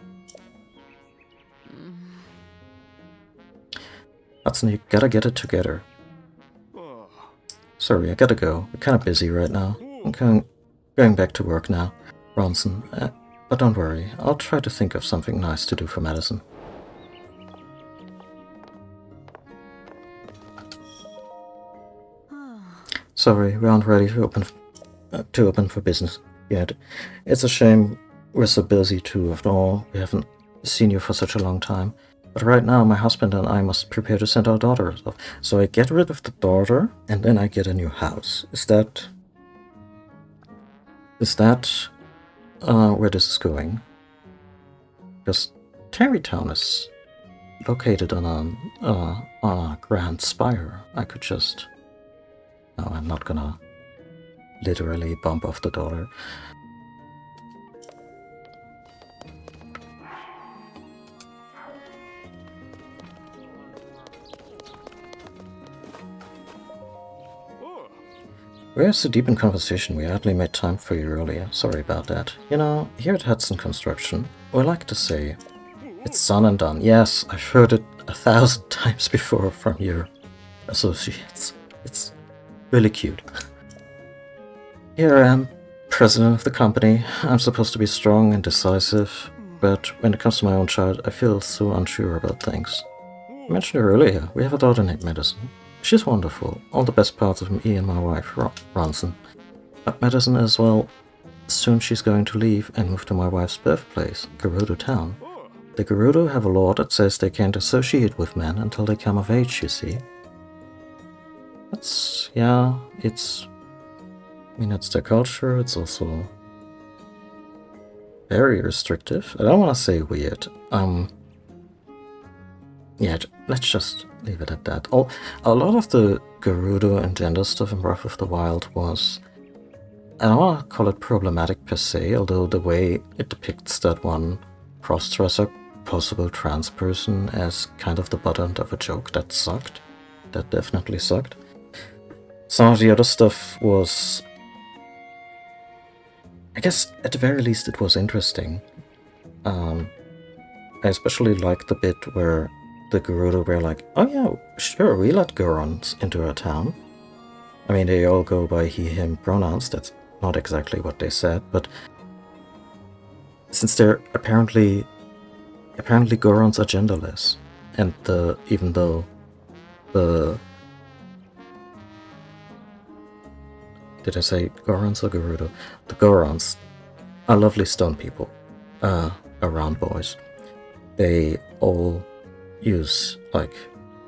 A: Hudson, you gotta get it together. Sorry, I gotta go. We're kinda busy right now. I'm going back to work now, Ronson. But don't worry, I'll try to think of something nice to do for Madison. Sorry, we aren't ready to open for business yet. It's a shame we're so busy too. After all, we haven't seen you for such a long time. But right now, my husband and I must prepare to send our daughter off. So I get rid of the daughter, and then I get a new house. Is that where this is going? Because Terrytown is located on a grand spire. I could just... No, I'm not gonna literally bump off the daughter. We're so deep in conversation we hardly made time for you earlier. Sorry about that. Here at Hudson Construction, we like to say, it's done and done. Yes, I've heard it 1,000 times before from your associates. It's really cute. Here I am, president of the company. I'm supposed to be strong and decisive, but when it comes to my own child, I feel so unsure about things. I mentioned her earlier. We have a daughter named Madison. She's wonderful. All the best parts of me and my wife, Ronson. Madison as well. Soon she's going to leave and move to my wife's birthplace, Gerudo Town. The Gerudo have a law that says they can't associate with men until they come of age, you see. It's their culture. It's also very restrictive. I don't want to say weird. Yeah, let's just leave it at that. A lot of the Gerudo and gender stuff in Breath of the Wild was, I don't want to call it problematic per se, although the way it depicts that one cross-dresser, possible trans person as kind of the butt end of a joke, that sucked. That definitely sucked. Some of the other stuff was, I guess at the very least it was interesting. I especially liked the bit where the Gerudo were like, oh yeah, sure, we let Gorons into our town. I mean, they all go by he, him pronouns. That's not exactly what they said, but since they're apparently Gorons are genderless, and even though the did I say Gorons or Gerudo? The Gorons are lovely stone people, around boys. They all use like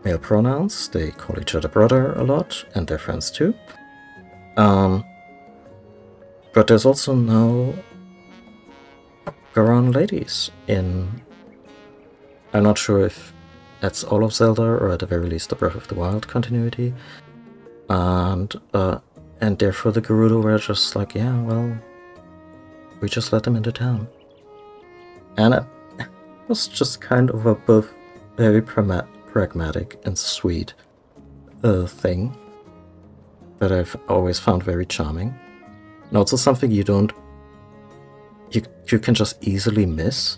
A: male pronouns. They call each other brother a lot, and their friends too. But there's also no Goron ladies in. I'm not sure if that's all of Zelda or at the very least the Breath of the Wild continuity. And therefore the Gerudo were just like, yeah, well, we just let them into town. And it was just kind of a both very pragmatic and sweet thing that I've always found very charming. And also something you can just easily miss.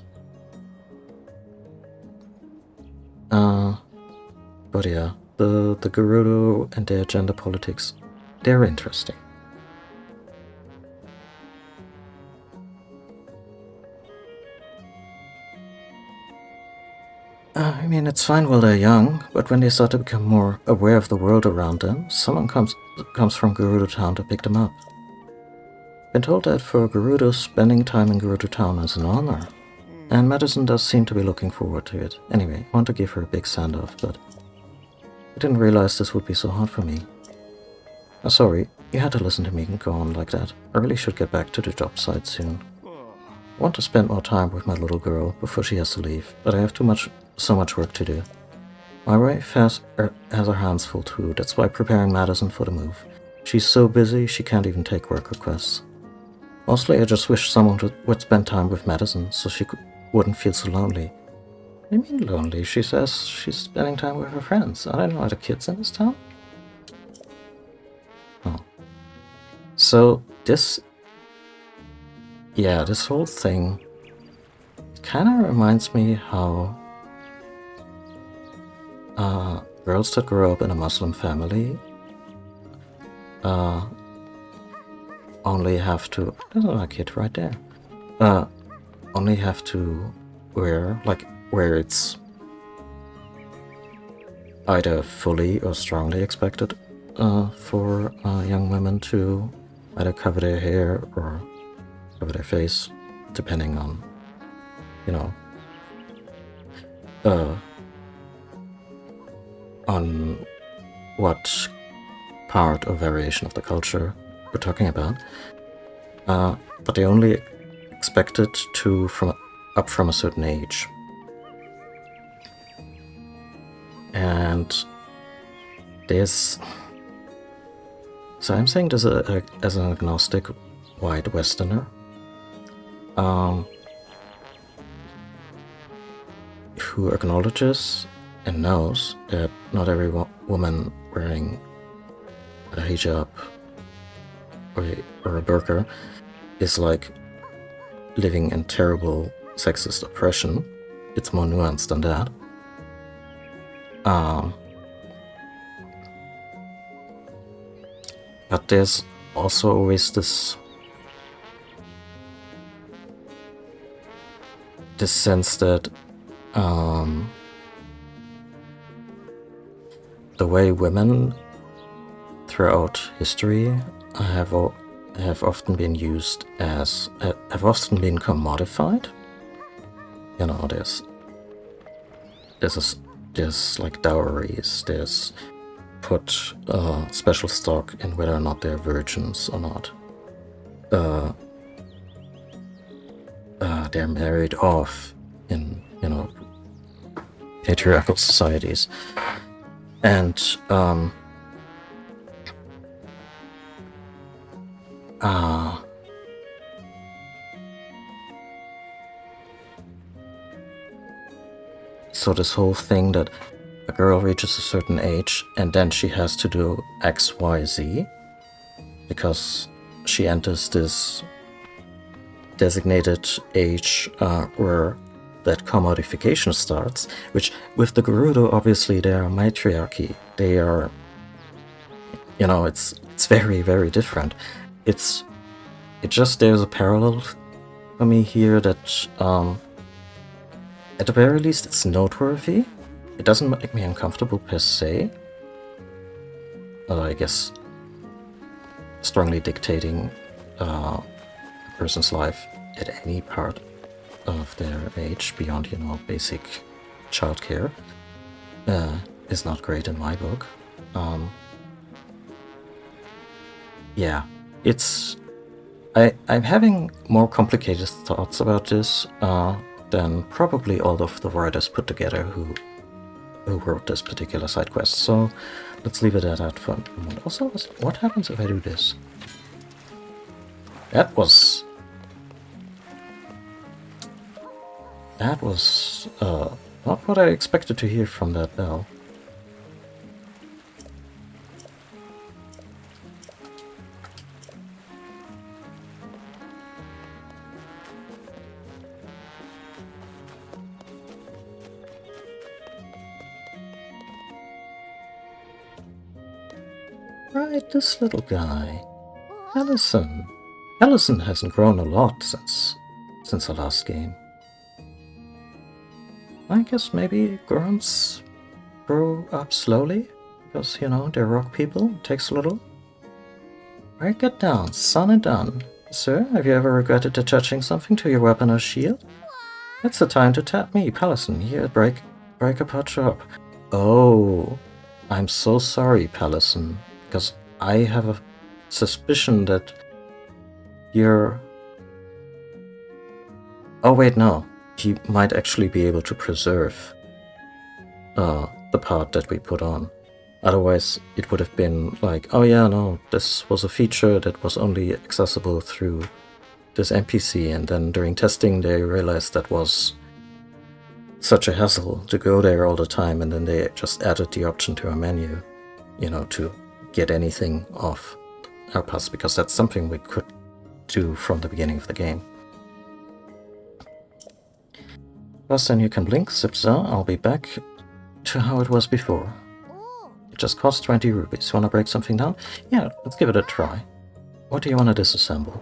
A: But yeah, the Gerudo and their gender politics, they're interesting. I mean, it's fine while they're young, but when they start to become more aware of the world around them, someone comes from Gerudo Town to pick them up. Been told that for Gerudo, spending time in Gerudo Town is an honor, and Madison does seem to be looking forward to it. Anyway, I want to give her a big send-off, but I didn't realize this would be so hard for me. Sorry, you had to listen to me go on like that. I really should get back to the job site soon. I want to spend more time with my little girl before she has to leave, but I have so much work to do. My wife has her hands full too. That's why preparing Madison for the move. She's so busy she can't even take work requests. Mostly I just wish someone would spend time with Madison so she wouldn't feel so lonely. What do you mean lonely? She says she's spending time with her friends. I don't know, are there kids in this town? Oh. So this whole thing kind of reminds me how girls that grow up in a Muslim family only have to, there's a kid right there, only have to wear it's either fully or strongly expected for young women to either cover their hair or cover their face, depending on, on what part or variation of the culture we're talking about. But they only expect it to up from a certain age. And there's... So I'm saying this as an agnostic white Westerner. Who acknowledges and knows that not every woman wearing a hijab or a burqa is like living in terrible sexist oppression. It's more nuanced than that. But there's also always this sense that the way women throughout history have have often been used as have often been commodified. You know, there's like dowries. There's put special stock in whether or not they're virgins or not. They're married off in, you know, patriarchal societies, and so this whole thing that a girl reaches a certain age and then she has to do X, Y, Z because she enters this designated age where that commodification starts, which with the Gerudo, obviously they are matriarchy. They are, you know, it's very, very different. It just, there's a parallel for me here that at the very least it's noteworthy. It doesn't make me uncomfortable per se. I guess strongly dictating a person's life at any part of their age beyond, you know, basic childcare is not great in my book. Yeah, I'm having more complicated thoughts about this than probably all of the writers put together who wrote this particular side quest. So let's leave it at that for a moment. Also, what happens if I do this? That was not what I expected to hear from that bell. Right, this little guy. Allison. Allison hasn't grown a lot since the last game. I guess maybe grunts grow up slowly, because, you know, they're rock people. It takes a little. Right, get down, son and done. Sir, have you ever regretted attaching something to your weapon or shield? It's the time to tap me, Pallison, here at Breaker Pot Shop. Oh, I'm so sorry, Pallison, because I have a suspicion that you're... Oh wait, no. He might actually be able to preserve the part that we put on. Otherwise, it would have been like, oh yeah, no, this was a feature that was only accessible through this NPC, and then during testing they realized that was such a hassle to go there all the time, and then they just added the option to our menu, you know, to get anything off our pass, because that's something we could do from the beginning of the game. First, then you can blink, Zipza. I'll be back to how it was before. It just costs 20 rupees. Wanna break something down? Yeah, let's give it a try. What do you wanna disassemble?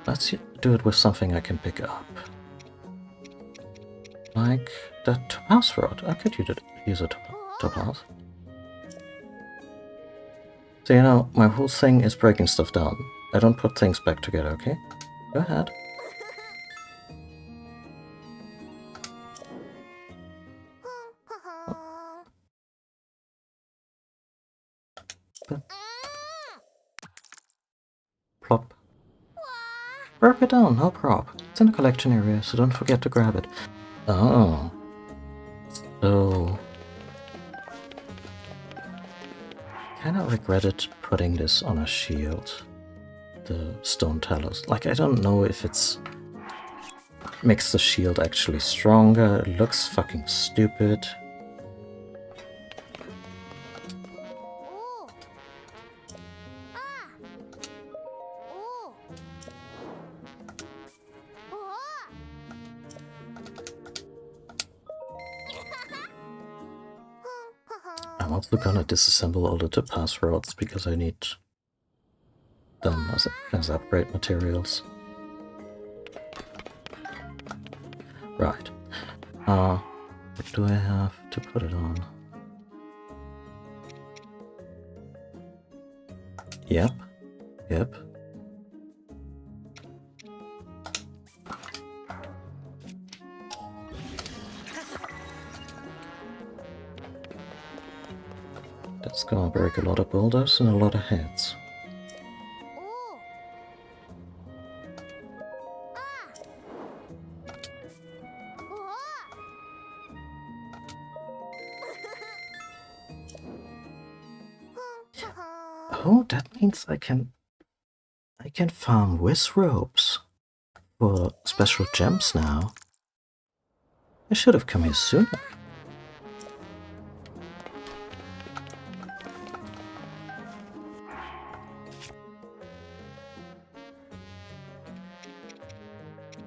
A: Let's do it with something I can pick up. Like that topaz rod. I could use a topaz. So, you know, my whole thing is breaking stuff down. I don't put things back together, okay? Go ahead. Plop. Break it down, no prob. It's in the collection area, so don't forget to grab it. Oh. So... kinda regretted putting this on a shield. The stone talos. Like, I don't know if it's... makes the shield actually stronger. It looks fucking stupid. I'm also gonna disassemble all the topaz rods because I need them as upgrade materials. Right. What do I have? to put it on? Yep. Yep. That's gonna break a lot of boulders and a lot of heads. Oh, that means I can farm Wizrobes for special gems now. I should have come here sooner.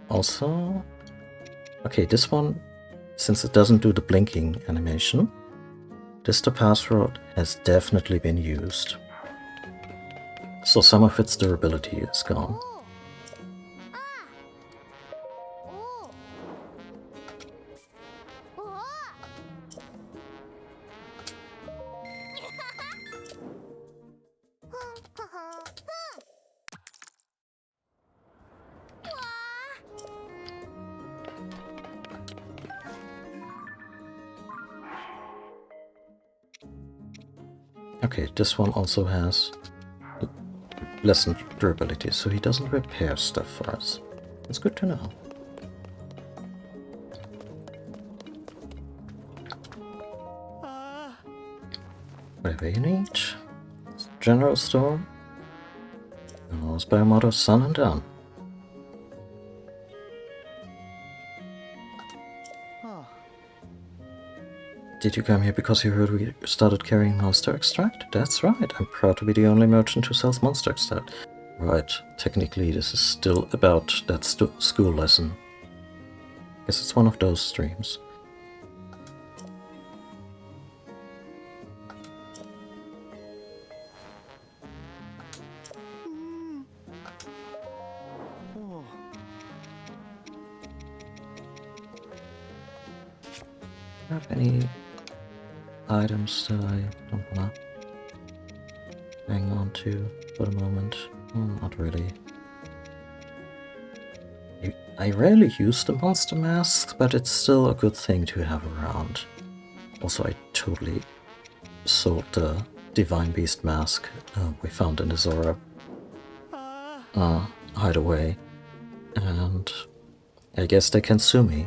A: Also, okay, this one, since it doesn't do the blinking animation, this topaz rod has definitely been used. So some of its durability is gone. Okay, this one also has lessened durability, so he doesn't repair stuff for us. It's good to know. Whatever you need. General store. And always by a motto, sun and down. Did you come here because you heard we started carrying monster extract? That's right, I'm proud to be the only merchant who sells monster extract. Right, technically this is still about that school lesson. Guess it's one of those streams. Do I have any items that I don't wanna hang on to for the moment? Not really. I rarely use the monster masks, but it's still a good thing to have around. Also, I totally sold the Divine Beast mask we found in the Zora hideaway, and I guess they can sue me.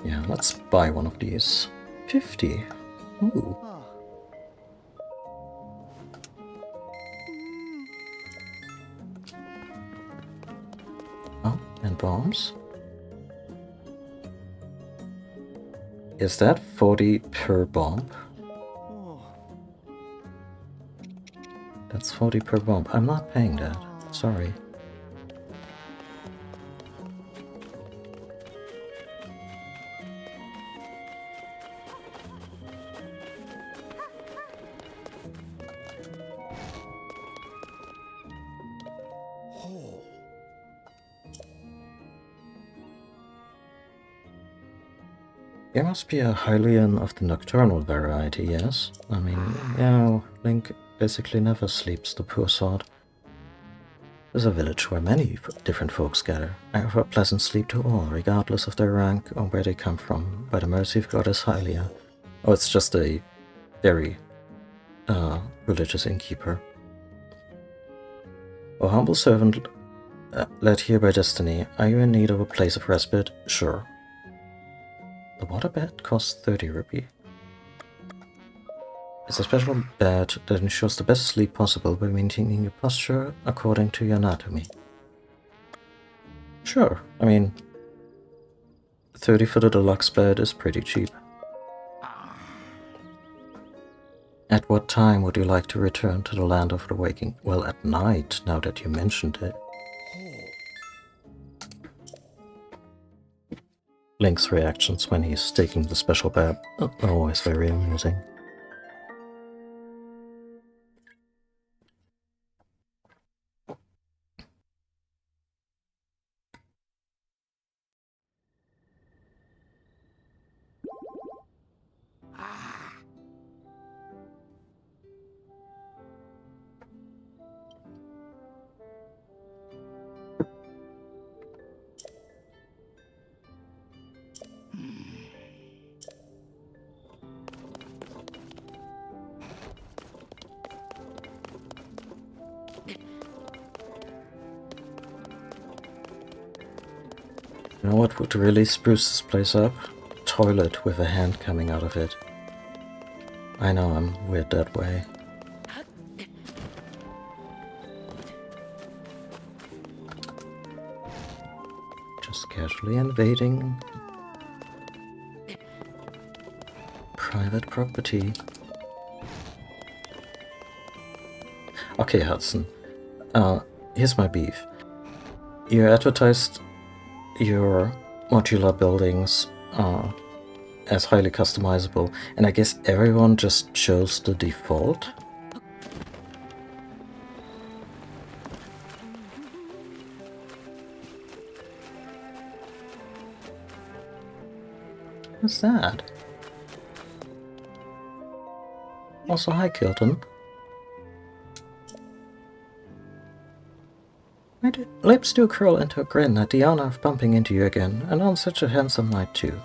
A: Yeah, let's buy one of these. 50. Ooh. Oh, and bombs. Is that 40 per bomb? That's 40 per bomb. I'm not paying that. Sorry. There must be a Hylian of the nocturnal variety, yes? I mean, yeah, Link basically never sleeps, the poor sod. There's a village where many different folks gather. I offer pleasant sleep to all, regardless of their rank or where they come from, by the mercy of Goddess Hylia. Oh, it's just a very religious innkeeper. O humble servant, led here by destiny, are you in need of a place of respite? Sure. The water bed costs 30 rupee. It's a special bed that ensures the best sleep possible by maintaining your posture according to your anatomy. Sure, I mean, 30 for the deluxe bed is pretty cheap. At what time would you like to return to the land of the waking? Well, at night, now that you mentioned it. Link's reactions when he's taking the special bath are always very amusing. You know what would really spruce this place up? A toilet with a hand coming out of it. I know I'm weird that way. Just casually invading private property. Okay, Hudson. Here's my beef. You advertised your modular buildings as highly customizable, and I guess everyone just chose the default? What's that? Also, hi, Kilton. My lips do curl into a grin at the honor of bumping into you again, and on such a handsome night too.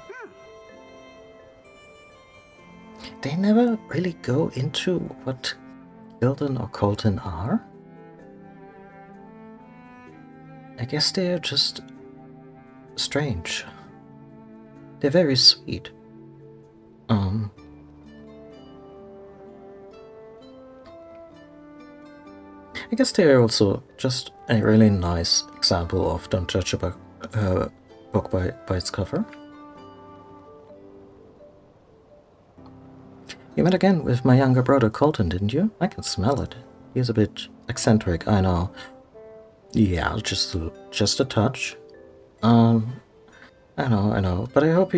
A: They never really go into what Kilton or Colton are? I guess they're just strange. They're very sweet. I guess they're also just a really nice example of don't judge a book by its cover. You met again with my younger brother Colton, didn't you? I can smell it. He's a bit eccentric, I know. Yeah, just a touch. I know, but I hope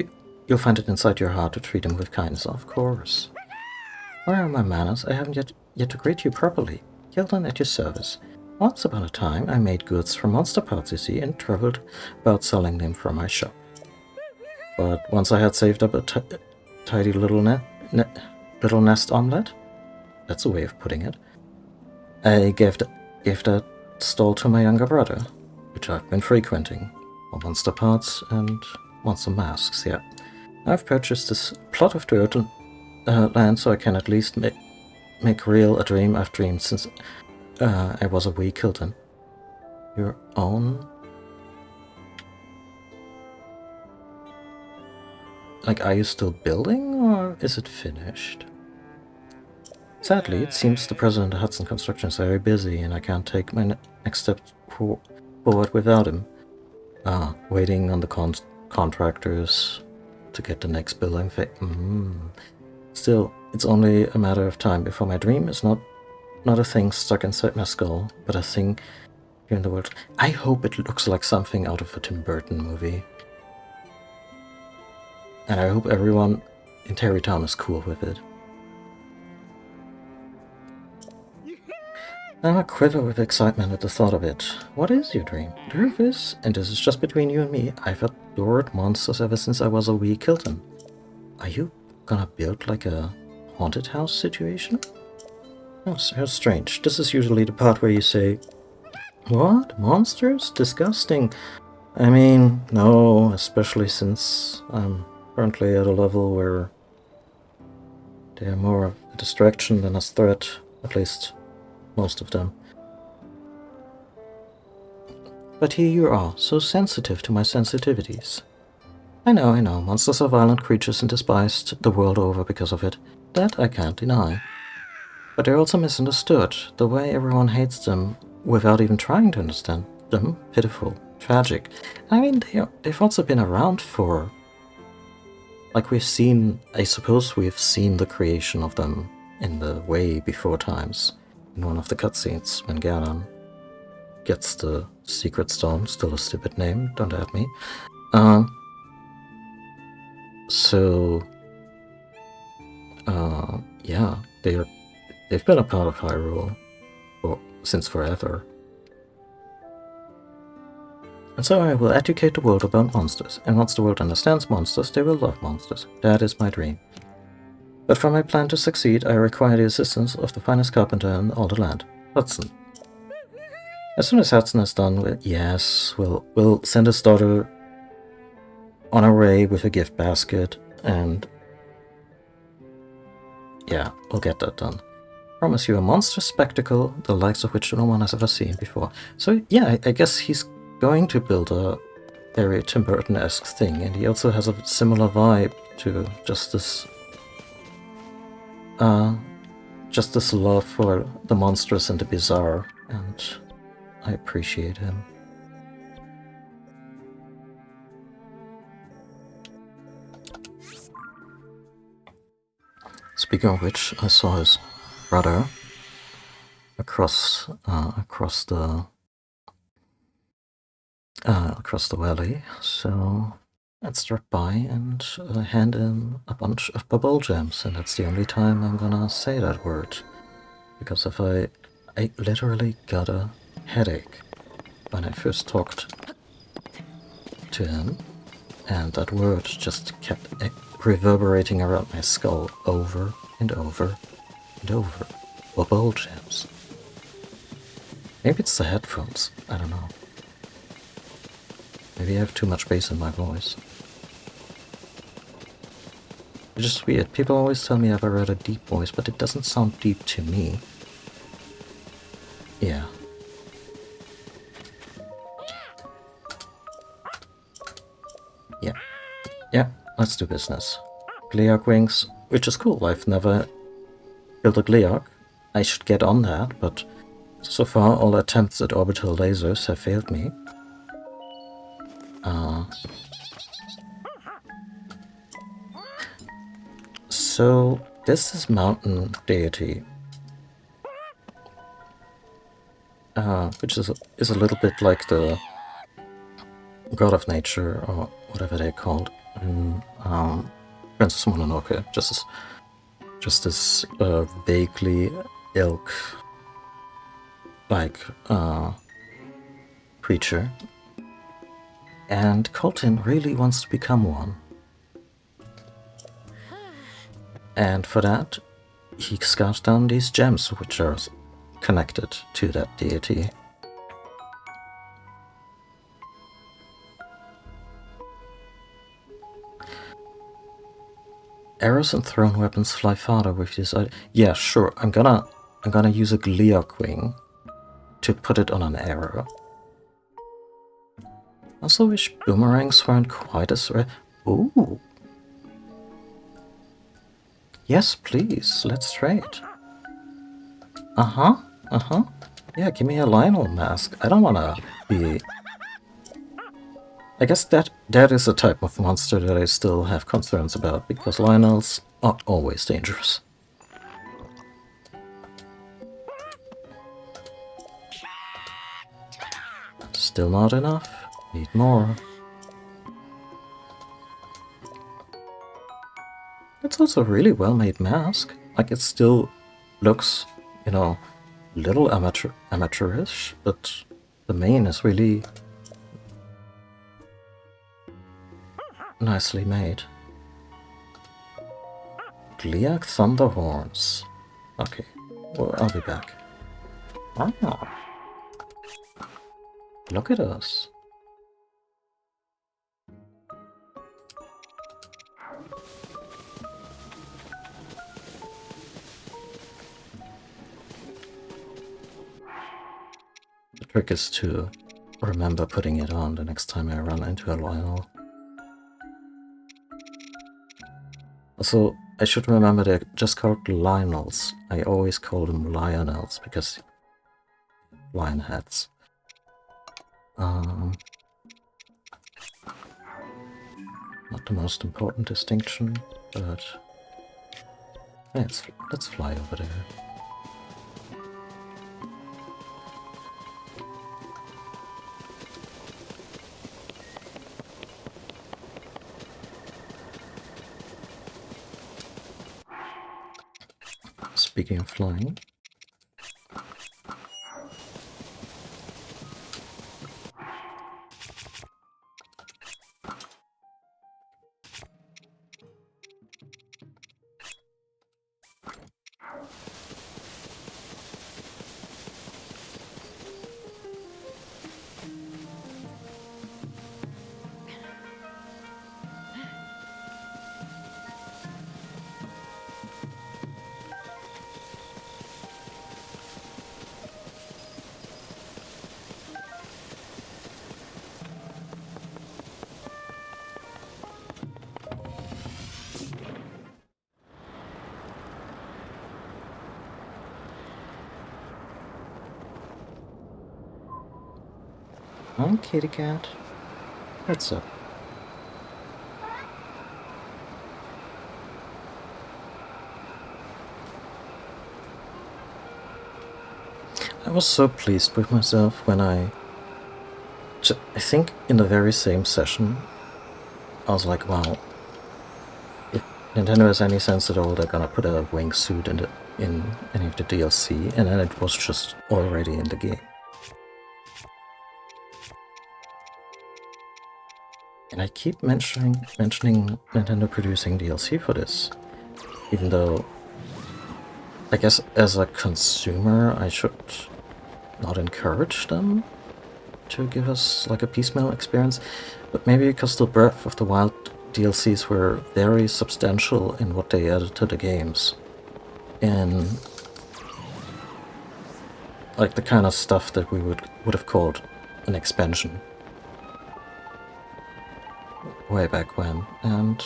A: you'll find it inside your heart to treat him with kindness, of course. Where are my manners? I haven't yet to greet you properly. Kilton at your service. Once upon a time, I made goods from monster parts, you see, and traveled about selling them from my shop. But once I had saved up a tidy little nest omelette, that's a way of putting it, I gave that stall to my younger brother, which I've been frequenting. For monster parts and monster masks, yeah. I've purchased this plot of dirt land so I can at least make real a dream I've dreamed since I was a wee Kilton. Your own? Like, are you still building, or is it finished? Sadly, it seems the president of Hudson Construction is very busy, and I can't take my next step forward without him. Waiting on the contractors to get the next building Still, it's only a matter of time before my dream is not a thing stuck inside my skull, but a thing here in the world. I hope it looks like something out of a Tim Burton movie. And I hope everyone in Terrytown is cool with it. I'm a quiver with excitement at the thought of it. What is your dream? The truth is, and this is just between you and me, I've adored monsters ever since I was a wee Kilton. Are you gonna build like a haunted house situation? Oh, so strange. This is usually the part where you say, what? Monsters? Disgusting. I mean, no, especially since I'm currently at a level where they're more of a distraction than a threat, at least most of them. But here you are, so sensitive to my sensitivities. I know, monsters are violent creatures and despised the world over because of it. That I can't deny. But they're also misunderstood, the way everyone hates them without even trying to understand them. Pitiful, tragic. I mean, they've also been around for... Like I suppose we've seen the creation of them in the way before times. In one of the cutscenes, when Ganon gets the secret stone, still a stupid name, don't at me. Yeah, they've been a part of Hyrule since forever. And so I will educate the world about monsters, and once the world understands monsters, they will love monsters. That is my dream. But for my plan to succeed, I require the assistance of the finest carpenter in all the land, Hudson. As soon as Hudson is done, we'll send his daughter on her way with a gift basket, and yeah, we'll get that done. Promise you a monster spectacle, the likes of which no one has ever seen before. So yeah, I guess he's going to build a very Tim Burton-esque thing, and he also has a similar vibe to just this love for the monstrous and the bizarre, and I appreciate him. Speaking of which, I saw his brother across the valley, so I'd stop by and hand him a bunch of bubble gems, and that's the only time I'm gonna say that word, because if I literally got a headache when I first talked to him, and that word just kept reverberating around my skull over and over and over. Bubble gems. Maybe it's the headphones, I don't know. Maybe I have too much bass in my voice. It's just weird. People always tell me I have a rather deep voice, but it doesn't sound deep to me. Yeah. Yeah, let's do business. Gleeok wings, which is cool. I've never built a Gleeok. I should get on that, but so far all attempts at orbital lasers have failed me. So this is mountain deity, which is a little bit like the god of nature, or whatever they're called in Princess Mononoke. Just this vaguely elk-like creature. And Colton really wants to become one. And for that, he scouts down these gems, which are connected to that deity. Arrows and thrown weapons fly farther with this. Yeah, sure. I'm gonna use a Gleeok wing to put it on an arrow. Also wish boomerangs weren't quite as rare. Ooh. Yes, please. Let's trade. Yeah, give me a Lionel mask. I don't wanna be... I guess that is a type of monster that I still have concerns about, because Lionels are always dangerous. Still not enough. Need more. It's also a really well-made mask. Like, it still looks, you know, a little amateurish, but the mane is really nicely made. Gleeok Thunderhorns. Okay, well, I'll be back. Ah, look at us. The trick is to remember putting it on the next time I run into a Lionel. Also, I should remember they're just called Lionels. I always call them Lionels because lion heads. Not the most important distinction, but yeah, let's fly over there. Speaking of flying, Hi, kitty cat. What's up? I was so pleased with myself when I think in the very same session, I was like, wow, if Nintendo has any sense at all, they're gonna put a wingsuit in any of the DLC, and then it was just already in the game. And I keep mentioning Nintendo producing DLC for this, even though I guess as a consumer I should not encourage them to give us like a piecemeal experience, but maybe because the Breath of the Wild DLCs were very substantial in what they added to the games, and like the kind of stuff that we would have called an expansion way back when, and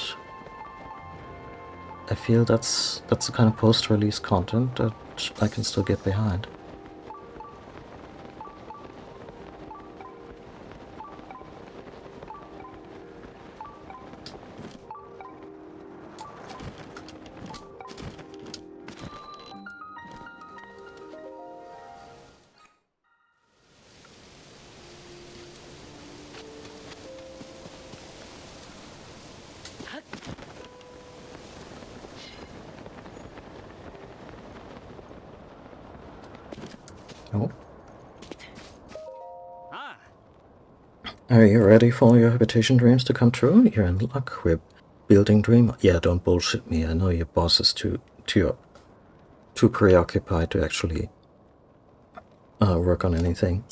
A: I feel that's the kind of post-release content that I can still get behind. Oh. Are you ready for your habitation dreams to come true? You're in luck. We're building dream. Yeah, don't bullshit me. I know your boss is too preoccupied to actually work on anything.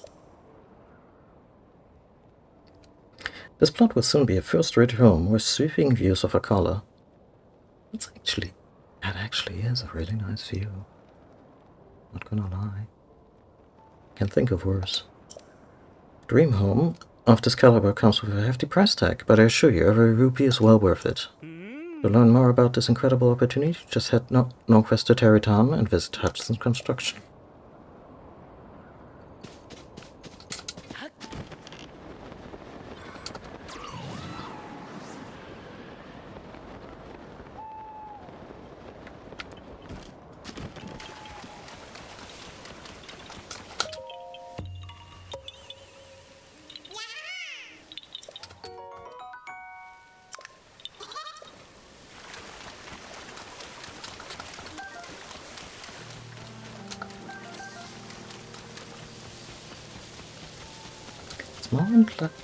A: This plot will soon be a first-rate home with sweeping views of Akala. That actually is a really nice view. Not gonna lie. Can't think of worse. Dream home of this caliber comes with a hefty price tag, but I assure you, every rupee is well worth it. To learn more about this incredible opportunity, just head northwest to Terrytown and visit Hudson Construction.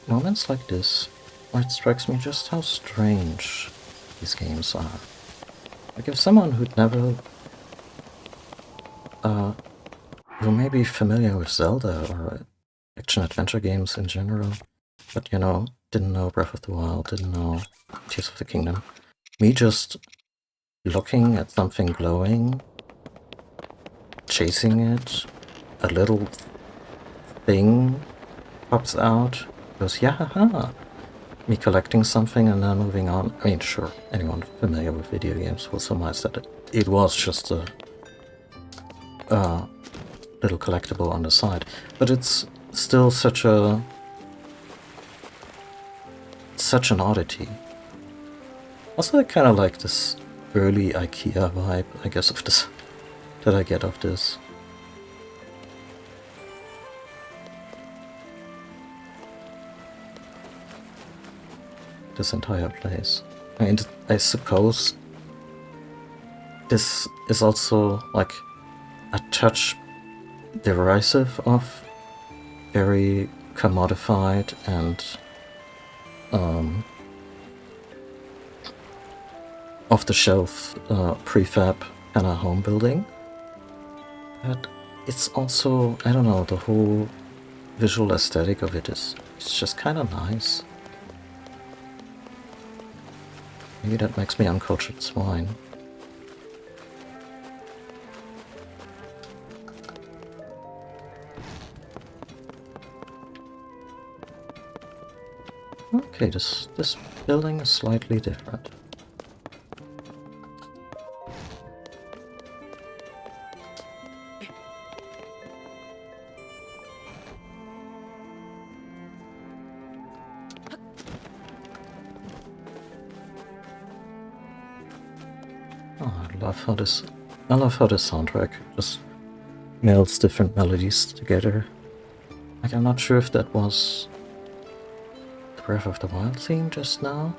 A: Moments like this where it strikes me just how strange these games are. Like if someone who'd never who may be familiar with Zelda or action-adventure games in general, but you know, didn't know Breath of the Wild, didn't know Tears of the Kingdom. Me just looking at something glowing, chasing it, a little thing pops out, goes, yeah, haha. Me collecting something and then moving on. I mean, sure, anyone familiar with video games will surmise that it was just a little collectible on the side, but it's still such an oddity. Also, I kind of like this early IKEA vibe, I guess, of this that I get of this. This entire place. I mean, I suppose this is also like a touch derisive of very commodified and off-the-shelf prefab kind of home building. But it's also, I don't know, the whole visual aesthetic of it is just kind of nice. Maybe that makes me uncultured swine. Okay, this building is slightly different. Oh, I love how this soundtrack just melds different melodies together. Like, I'm not sure if that was the Breath of the Wild theme just now.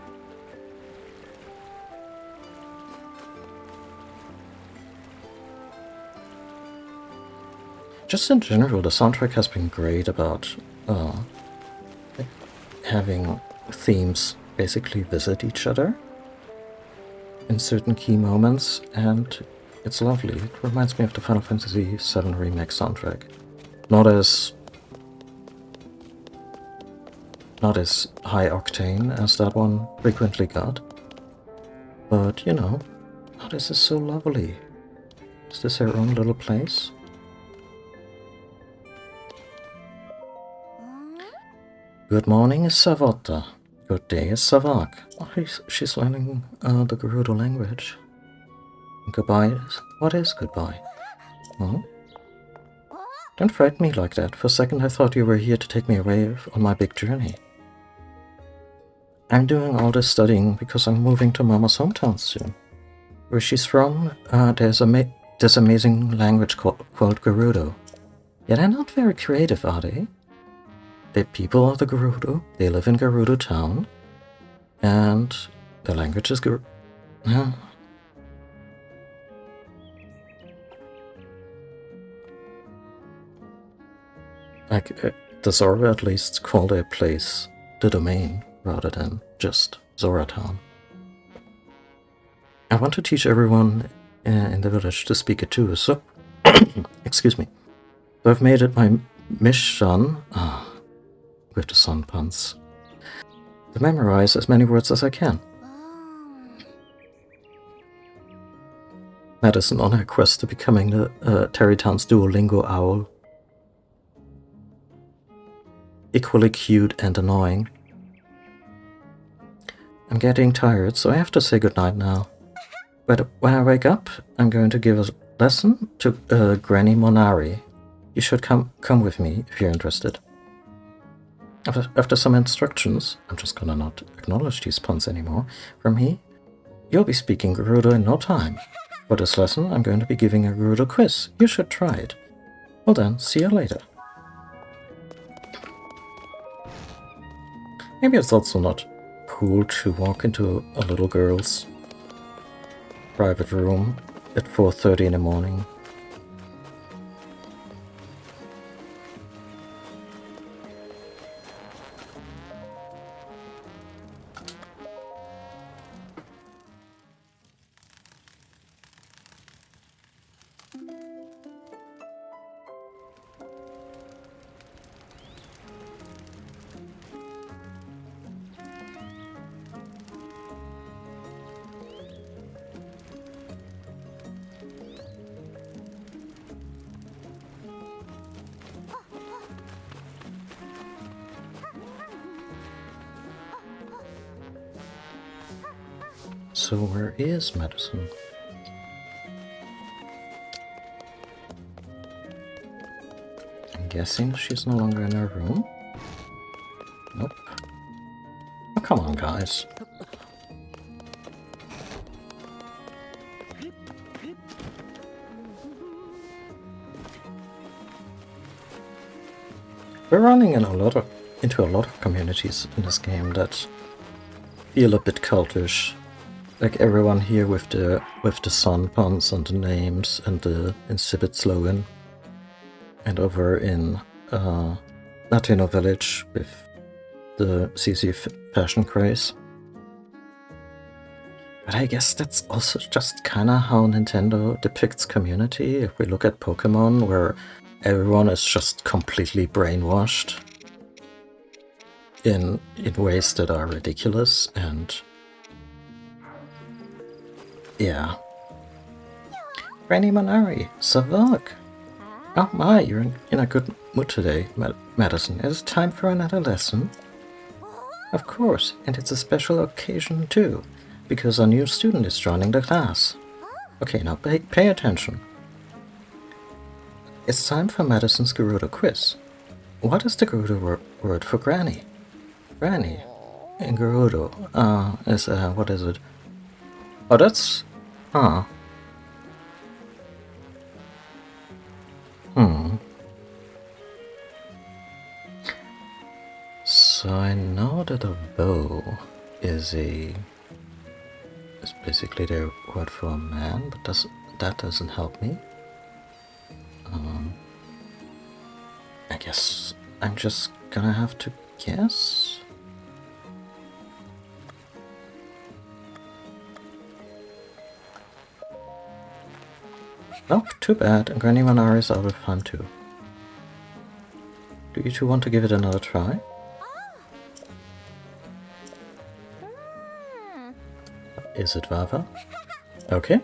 A: Just in general, the soundtrack has been great about having themes basically visit each other in certain key moments, and it's lovely. It reminds me of the Final Fantasy VII Remake soundtrack. Not as high octane as that one frequently got, but you know, oh, this is so lovely. Is this her own little place? Good morning is Savota. Good day is Savak. Oh, she's learning the Gerudo language. Goodbye is... What is goodbye? Oh? Don't frighten me like that. For a second I thought you were here to take me away on my big journey. I'm doing all this studying because I'm moving to Mama's hometown soon. Where she's from, there's this amazing language called Gerudo. Yet they're not very creative, are they? The people of the Gerudo, they live in Gerudo town, and the language is yeah. Like, the Zora at least call their place the domain, rather than just Zora town. I want to teach everyone in the village to speak it too, so... excuse me. So I've made it my mission... with the sun puns. To memorize as many words as I can. Madison on her quest to becoming the Terrytown's Duolingo owl. Equally cute and annoying. I'm getting tired, so I have to say goodnight now. But when I wake up, I'm going to give a lesson to Granny Monari. You should come with me if you're interested. After some instructions, I'm just gonna not acknowledge these puns anymore, from me, you'll be speaking Gerudo in no time. For this lesson, I'm going to be giving a Gerudo quiz. You should try it. Well then, see you later. Maybe it's also not cool to walk into a little girl's private room at 4:30 in the morning. So where is Madison? I'm guessing she's no longer in her room? Nope. Oh, come on, guys. We're running into a lot of communities in this game that feel a bit cultish. Like everyone here with the sun puns and the names and the insipid slogan. And over in Latino Village with the CC fashion craze. But I guess that's also just kinda how Nintendo depicts community. If we look at Pokemon, where everyone is just completely brainwashed in ways that are ridiculous and... yeah. Granny Monari, Savak! Oh my, you're in a good mood today, Madison. Is it time for another lesson? Of course, and it's a special occasion too, because a new student is joining the class. Okay, now pay attention. It's time for Madison's Gerudo quiz. What is the Gerudo word for granny? Granny in Gerudo is what is it? Oh, that's... Hmm. So I know that a bow is basically the word for a man, but that doesn't help me. I guess I'm just gonna have to guess. Nope, too bad. And Granny Manara is out of time too. Do you two want to give it another try? Is it Vava? Okay.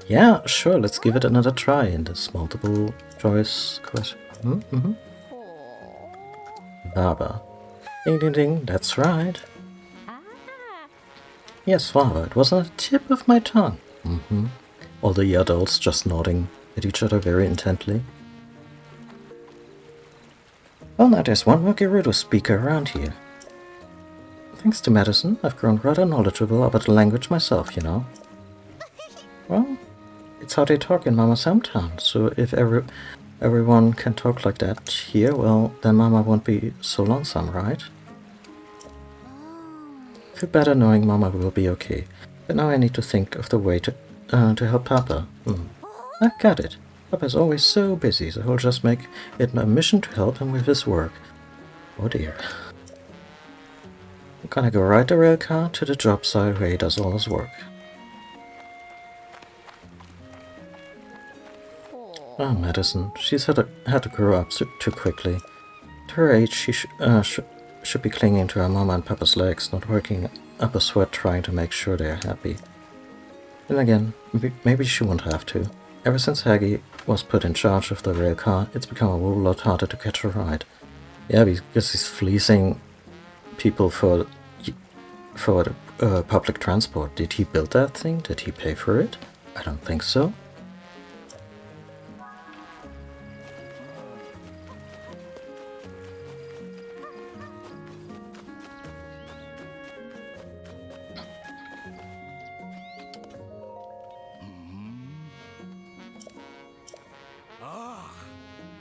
A: Yeah, sure, let's give it another try in this multiple choice question. Mm-hmm. Vava. Ding ding ding, that's right. Yes, Vava, it was on the tip of my tongue. Mm-hmm. All the adults just nodding at each other very intently. Well, now there's one more Gerudo speaker around here. Thanks to medicine, I've grown rather knowledgeable about the language myself, you know. Well, it's how they talk in Mama's hometown, so if everyone can talk like that here, well, then Mama won't be so lonesome, right? I feel better knowing Mama will be okay, but now I need to think of the way to help Papa. I got it. Papa's always so busy, so he'll just make it a mission to help him with his work. Oh dear. I'm gonna go ride the rail car to the job site where he does all his work. Oh, medicine. She's had to grow up too quickly. At her age, she should be clinging to her mama and papa's legs, not working up a sweat trying to make sure they are happy. Then again, maybe she won't have to. Ever since Haggy was put in charge of the rail car, it's become a whole lot harder to catch a ride. Yeah, because he's fleecing people for the public transport. Did he build that thing? Did he pay for it? I don't think so.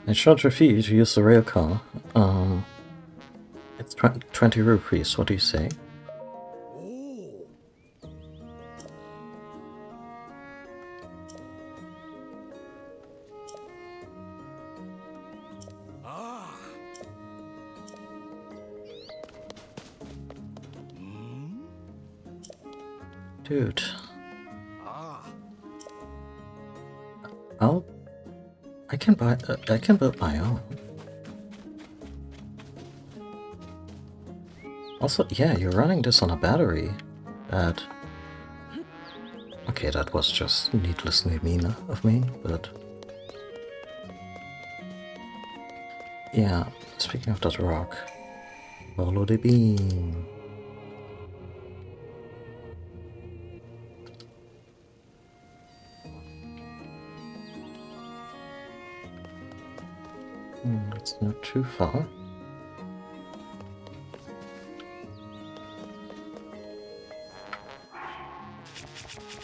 A: I charge a fee to use the rail car. It's 20 rupees. What do you say? Dude. I can build my own. Also, yeah, you're running this on a battery. Okay, that was just needlessly mean of me, but... Yeah, speaking of that rock, follow the beam. It's not too far.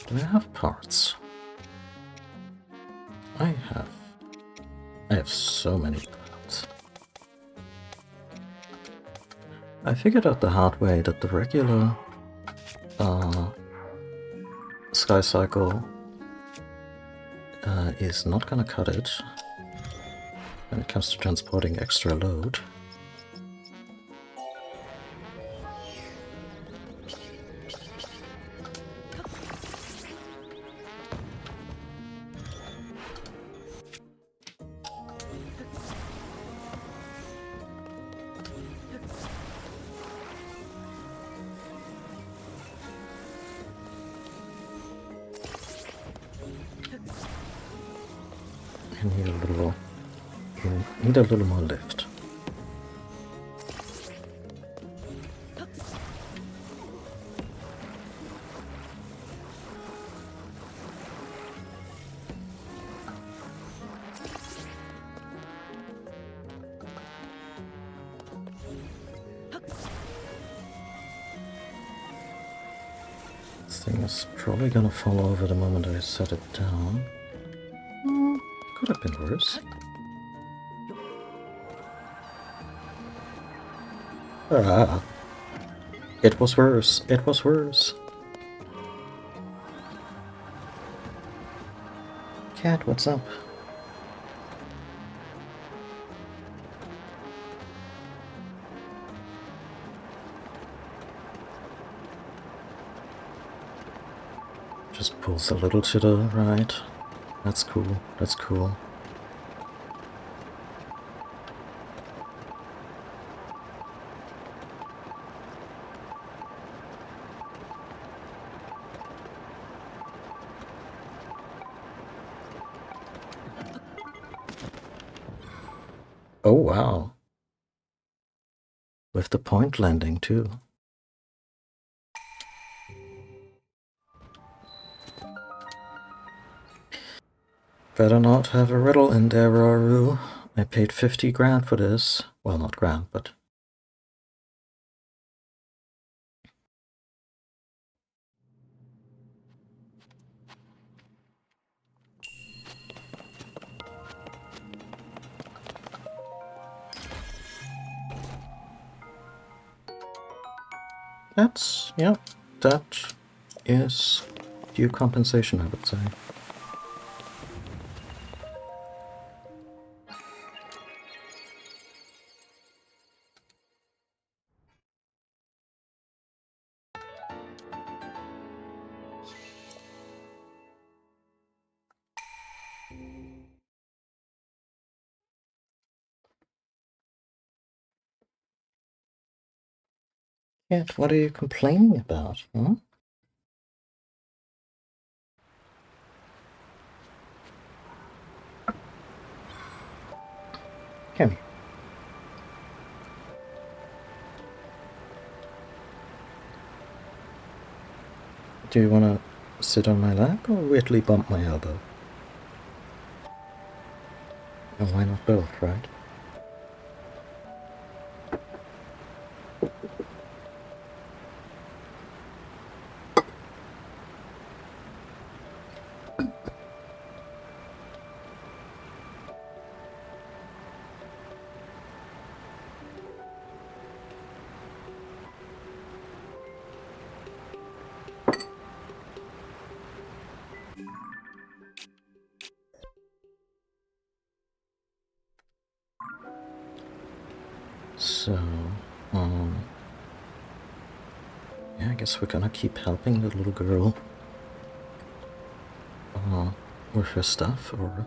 A: Do I have parts? I have so many parts. I figured out the hard way that the regular Sky Cycle is not gonna cut it when it comes to transporting extra load. Need a little more lift. This thing is probably gonna fall over the moment I set it down. Could have been worse. Ah, it was worse. It was worse. Cat, what's up? Just pulls a little to the right. That's cool. That's cool. Oh, wow. With the point landing, too. Better not have a riddle in there, Raru. I paid 50 grand for this. Well, not grand, but... That's... yeah, that is due compensation, I would say. Yeah, what are you complaining about, huh? Come here. Do you want to sit on my lap or weirdly bump my elbow? And why not both, right? So, yeah, I guess we're gonna keep helping the little girl with her stuff, or...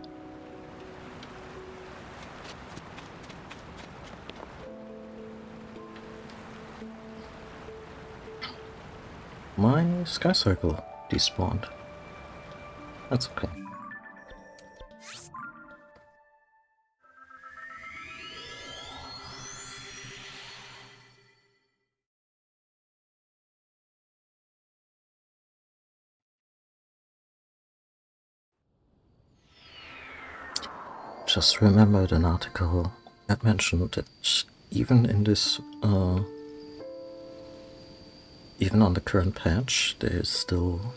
A: My sky circle despawned. That's okay. Just remembered an article that mentioned that even in this, even on the current patch, there is still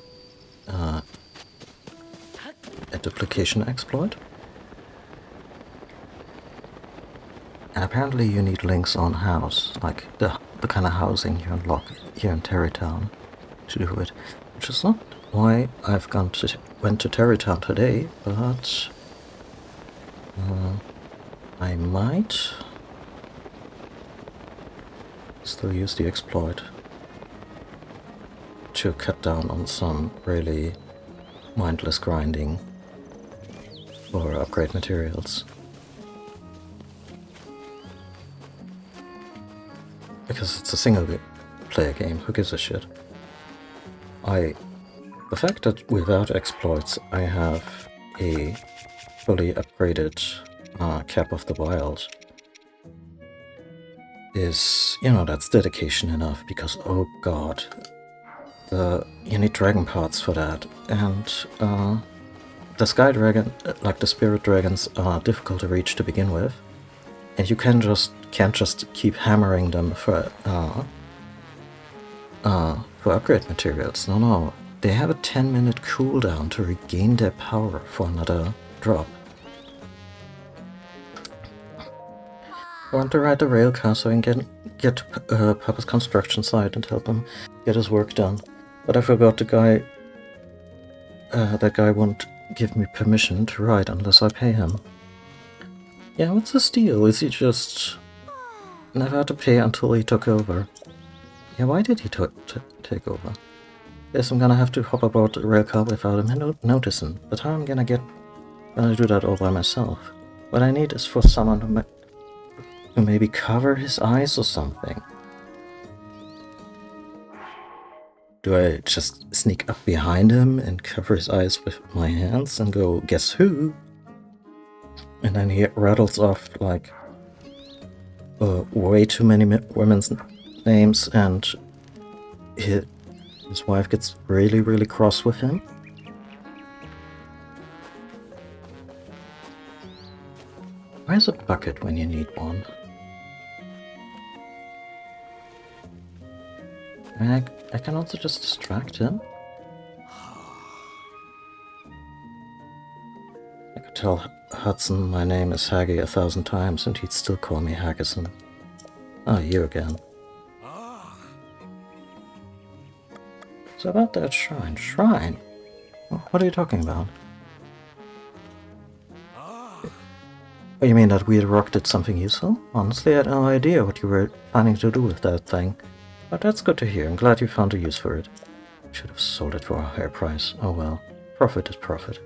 A: a duplication exploit. And apparently you need links on house, like the kind of housing you unlock here in Terrytown to do it. Which is not why I've went to Terrytown today, but I might still use the exploit to cut down on some really mindless grinding for upgrade materials. Because it's a single player game, who gives a shit? The fact that without exploits I have a fully upgraded Cap of the Wild is, you know, that's dedication enough, because oh god, you need dragon parts for that, and the Sky Dragon, like the Spirit Dragons, are difficult to reach to begin with, and you can't just keep hammering them for upgrade materials. No, they have a 10-minute cooldown to regain their power for another drop. I want to ride the railcar so I can get to Papa's construction site and help him get his work done. But I forgot that guy won't give me permission to ride unless I pay him. Yeah, what's his deal? Is he just never had to pay until he took over? Yeah, why did he take over? Guess I'm gonna have to hop aboard the railcar without him noticing. But how I'm gonna do that all by myself? What I need is for someone to maybe cover his eyes or something. Do I just sneak up behind him and cover his eyes with my hands and go, guess who? And then he rattles off like way too many women's names, and his wife gets really, really cross with him. Where's a bucket when you need one? I can also just distract him. I could tell Hudson my name is Haggy 1,000 times and he'd still call me Haggison. Ah, you again. So about that shrine. Shrine? What are you talking about? Oh, you mean that weird rock did something useful? Honestly, I had no idea what you were planning to do with that thing. But that's good to hear. I'm glad you found a use for it. Should have sold it for a higher price. Oh well. Profit is profit.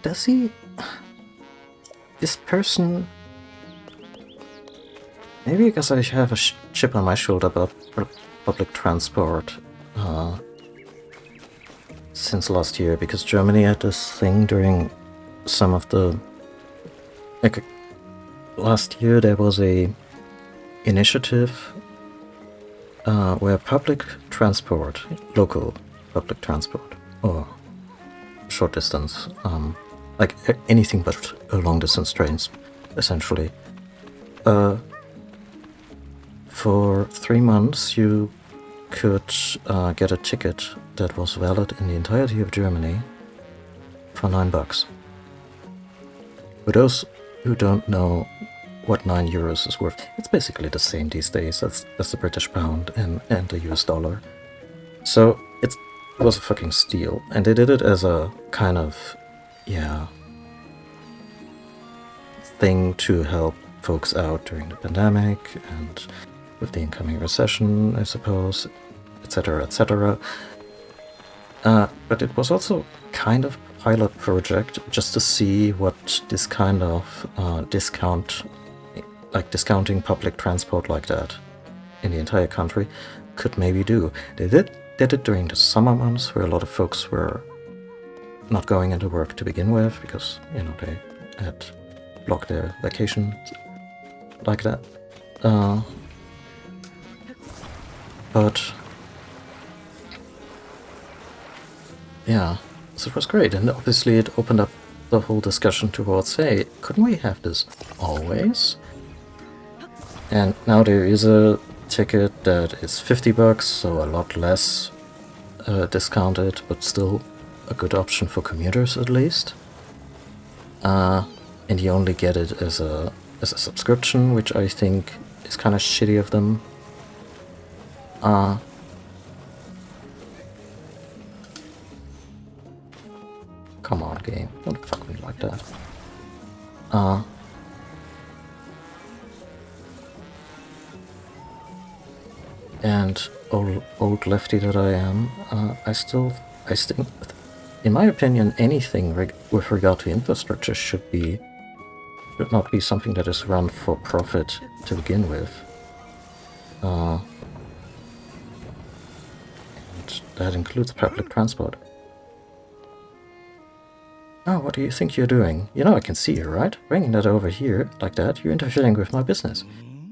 A: Does he... This person... Maybe because I have a chip on my shoulder about public transport since last year, because Germany had this thing during some of the... Like, last year there was a initiative where public transport, local public transport, or short distance, like anything but long distance trains, essentially. For 3 months you could get a ticket that was valid in the entirety of Germany for $9. For those who don't know what €9 is worth, it's basically the same these days as the British pound and the US dollar. So it was a fucking steal, and they did it as a kind of, yeah, thing to help folks out during the pandemic and with the incoming recession, I suppose, etc., etc. But it was also kind of a pilot project just to see what this kind of discounting public transport like that in the entire country could maybe do. They did it during the summer months, where a lot of folks were not going into work to begin with because, you know, they had blocked their vacation like that. But yeah, so it was great, and obviously it opened up the whole discussion towards, hey, couldn't we have this always? And now there is a ticket that is $50, so a lot less discounted, but still a good option for commuters at least. And you only get it as a subscription, which I think is kind of shitty of them. Come on, game. Don't fuck me like that. And old lefty that I am, I think, in my opinion, anything with regard to infrastructure should not be something that is run for profit to begin with. And that includes public transport. Oh, what do you think you're doing? You know I can see you, right? Bringing that over here, like that, you're interfering with my business.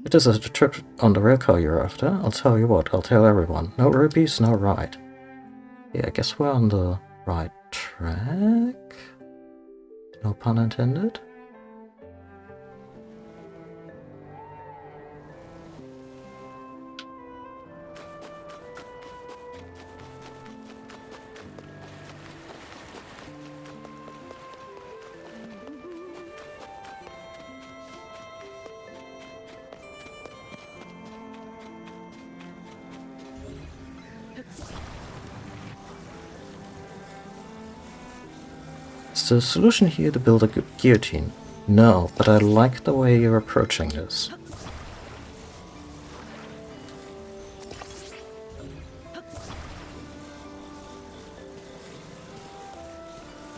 A: If this is a trip on the railcar you're after, I'll tell you what, I'll tell everyone. No rupees, no ride. Yeah, I guess we're on the right track? No pun intended? Is the solution here to build a guillotine? No, but I like the way you're approaching this.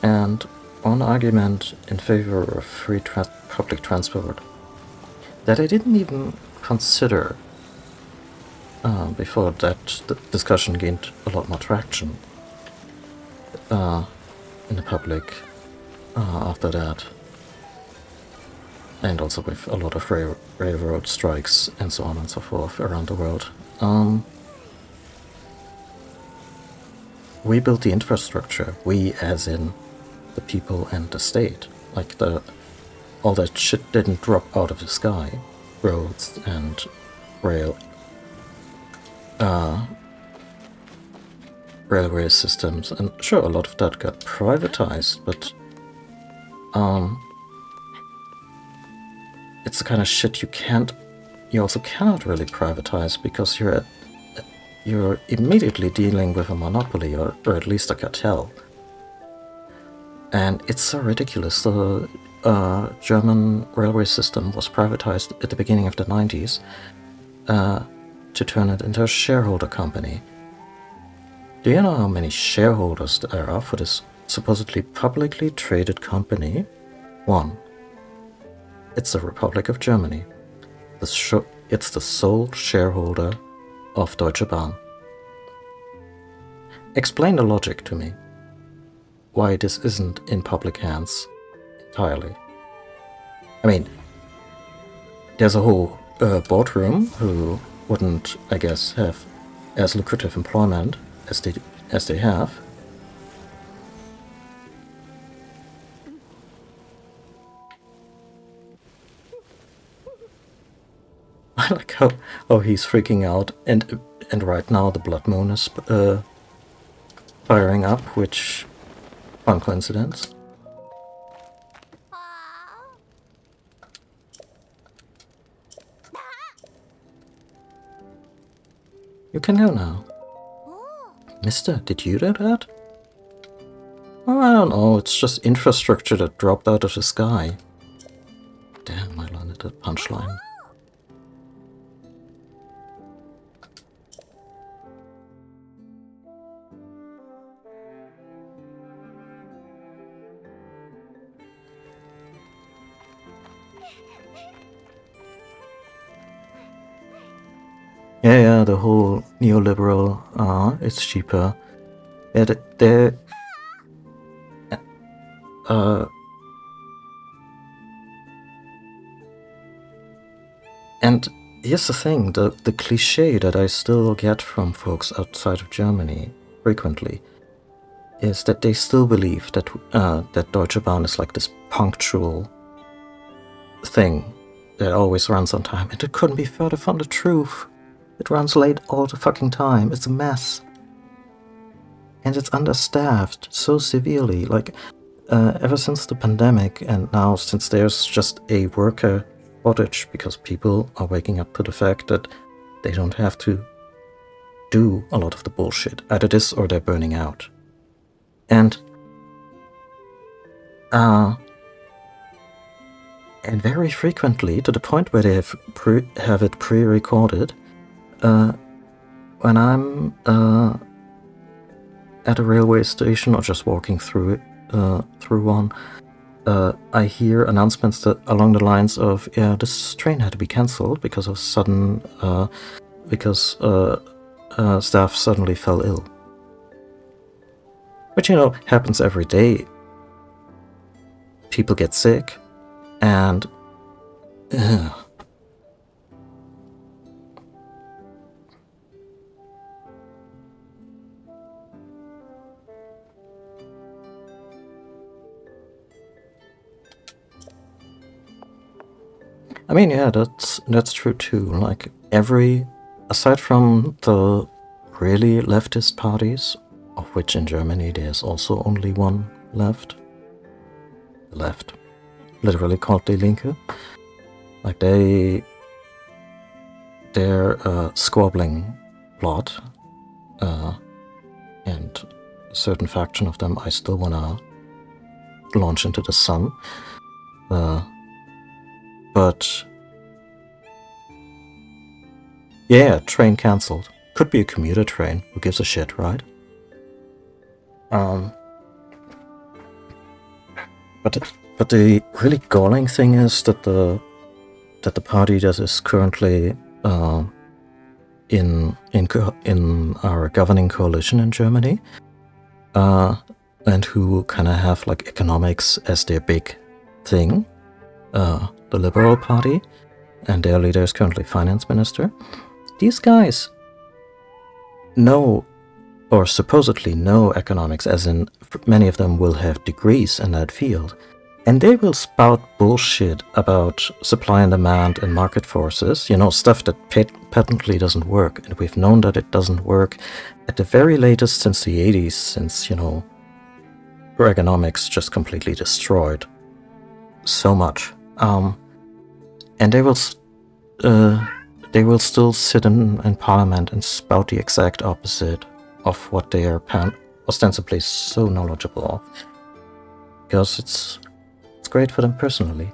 A: And one argument in favor of free public transport that I didn't even consider before that discussion gained a lot more traction in the public after that, and also with a lot of railroad strikes and so on and so forth around the world. We built the infrastructure, we as in the people and the state. Like all that shit didn't drop out of the sky. Roads and railway systems, and sure, a lot of that got privatized, but it's the kind of shit you also cannot really privatize, because you're immediately dealing with a monopoly, or at least a cartel. And it's so ridiculous. The German railway system was privatized at the beginning of the 90s to turn it into a shareholder company. Do you know how many shareholders there are for this supposedly publicly traded company? 1. It's the Republic of Germany. It's the sole shareholder of Deutsche Bahn. Explain the logic to me. Why this isn't in public hands entirely. I mean, there's a whole boardroom who wouldn't, I guess, have as lucrative employment as they have. I like how he's freaking out, and right now the blood moon is firing up, which fun coincidence. You can go now. Mister, did you do that? Oh, I don't know, it's just infrastructure that dropped out of the sky. Damn, I landed that punchline. Yeah, the whole neoliberal, it's cheaper. Yeah, and here's the thing, the cliche that I still get from folks outside of Germany frequently is that they still believe that that Deutsche Bahn is like this punctual thing that always runs on time, and it couldn't be further from the truth. It runs late all the fucking time. It's a mess. And it's understaffed so severely. Like, ever since the pandemic, and now since there's just a worker shortage because people are waking up to the fact that they don't have to do a lot of the bullshit. Either this or they're burning out. And very frequently, to the point where they have it pre-recorded, when I'm at a railway station or just walking through one, I hear announcements that along the lines of, yeah, this train had to be cancelled because of staff suddenly fell ill. Which, happens every day. People get sick, and I mean, yeah, that's true too. Like, aside from the really leftist parties, of which in Germany there's also only one left, literally called Die Linke, like they're a squabbling plot, and a certain faction of them I still wanna launch into the sun. But yeah, train cancelled. Could be a commuter train. Who gives a shit, right? But the really galling thing is that the party that is currently in our governing coalition in Germany, and who kind of have like economics as their big thing, the Liberal Party, and their leader is currently finance minister. These guys know, or supposedly know, economics, as in many of them will have degrees in that field, and they will spout bullshit about supply and demand and market forces, stuff that patently doesn't work, and we've known that it doesn't work at the very latest since the 80s, since, Reaganomics just completely destroyed so much. And they will still sit in Parliament and spout the exact opposite of what they are ostensibly so knowledgeable of, because it's great for them personally.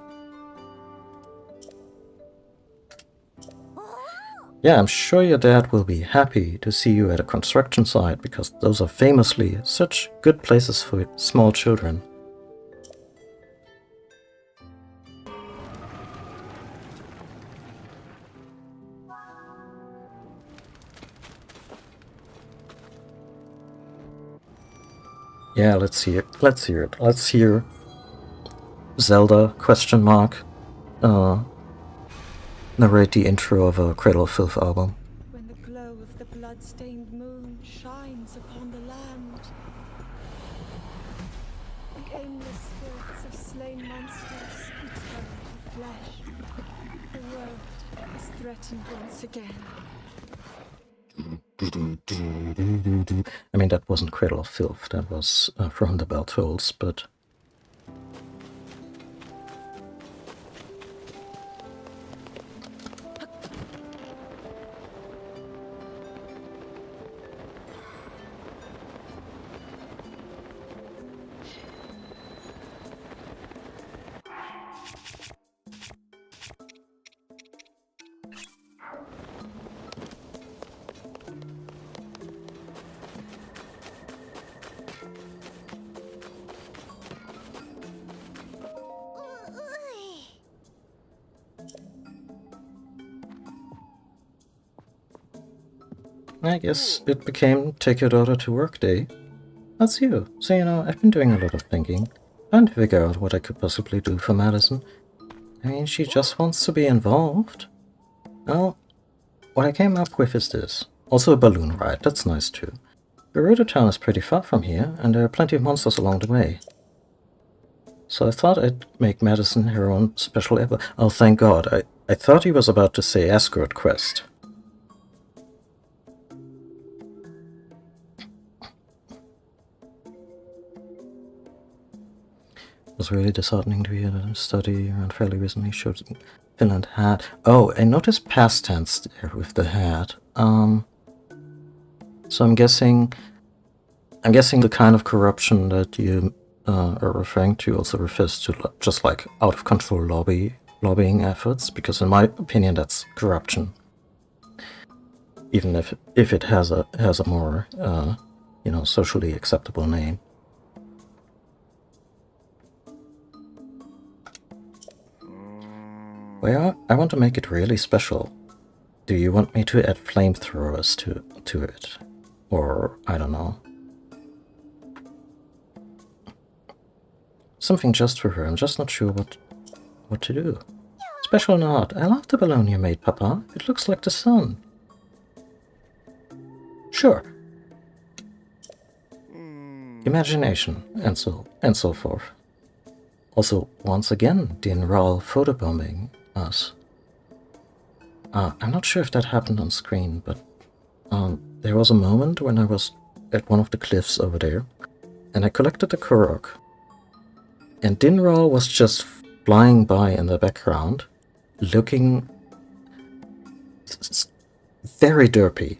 A: Yeah, I'm sure your dad will be happy to see you at a construction site, because those are famously such good places for small children. Yeah, let's hear it. Let's hear Zelda ? Narrate the intro of a Cradle of Filth album.
B: When the glow of the blood-stained moon shines upon the land, the aimless spirits of slain monsters return to flesh. The world is threatened once again.
A: I mean, that wasn't Cradle of Filth, that was From the Bell Tolls, but... I guess it became take your daughter to work day. That's you. So, I've been doing a lot of thinking, trying to figure out what I could possibly do for Madison. I mean, she just wants to be involved. Well, what I came up with is this. Also a balloon ride, that's nice too. Gerudo Town is pretty far from here, and there are plenty of monsters along the way. So I thought I'd make Madison her own special airport. Oh, thank God. I thought he was about to say escort quest. It was really disheartening to hear that a study around fairly recently showed Finland had... Oh, I noticed past tense there with the had. So I'm guessing the kind of corruption that you are referring to also refers to just like out of control lobbying efforts, because in my opinion that's corruption. Even if it has a more socially acceptable name. Well, I want to make it really special. Do you want me to add flamethrowers to it? Or, I don't know. Something just for her. I'm just not sure what to do. Special nod. I love the balloon you made, Papa. It looks like the sun. Sure. Imagination, and so forth. Also, once again, the Enral photobombing us. I'm not sure if that happened on screen, but there was a moment when I was at one of the cliffs over there, and I collected the Korok, and Dinral was just flying by in the background, looking very derpy,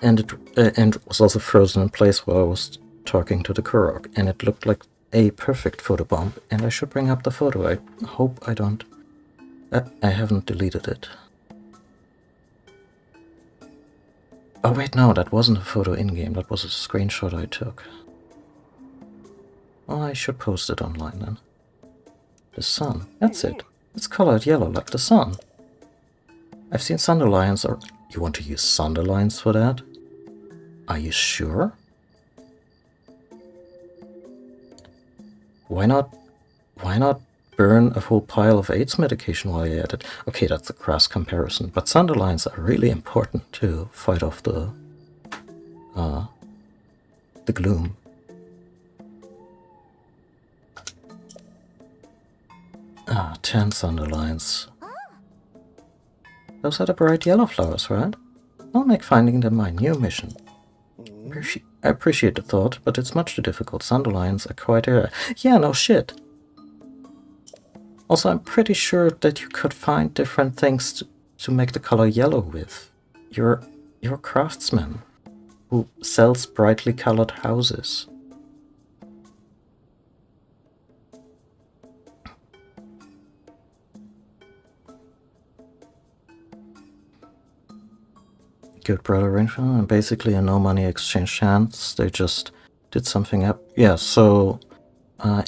A: and it was also frozen in place while I was talking to the Korok, and it looked like a perfect photobomb, and I should bring up the photo. I hope I don't... I haven't deleted it. Oh wait, no, that wasn't a photo in-game, that was a screenshot I took. Oh, I should post it online then. The sun, that's it. It's colored yellow like the sun. I've seen Sunderlines, or... You want to use Sunderlines for that? Are you sure? Why not burn a whole pile of AIDS medication while you're at it? Okay, that's a crass comparison, but Sunderlines are really important to fight off the gloom. Ah, 10 Sunderlines. Those are the bright yellow flowers, right? I'll make finding them my new mission. I appreciate the thought, but it's much too difficult. Sunderlines are quite rare. Yeah, no shit. Also, I'm pretty sure that you could find different things to make the color yellow with. You're a craftsman who sells brightly colored houses. Good brother arrangement, and basically a no money exchange chance. They just did something up. Yeah, so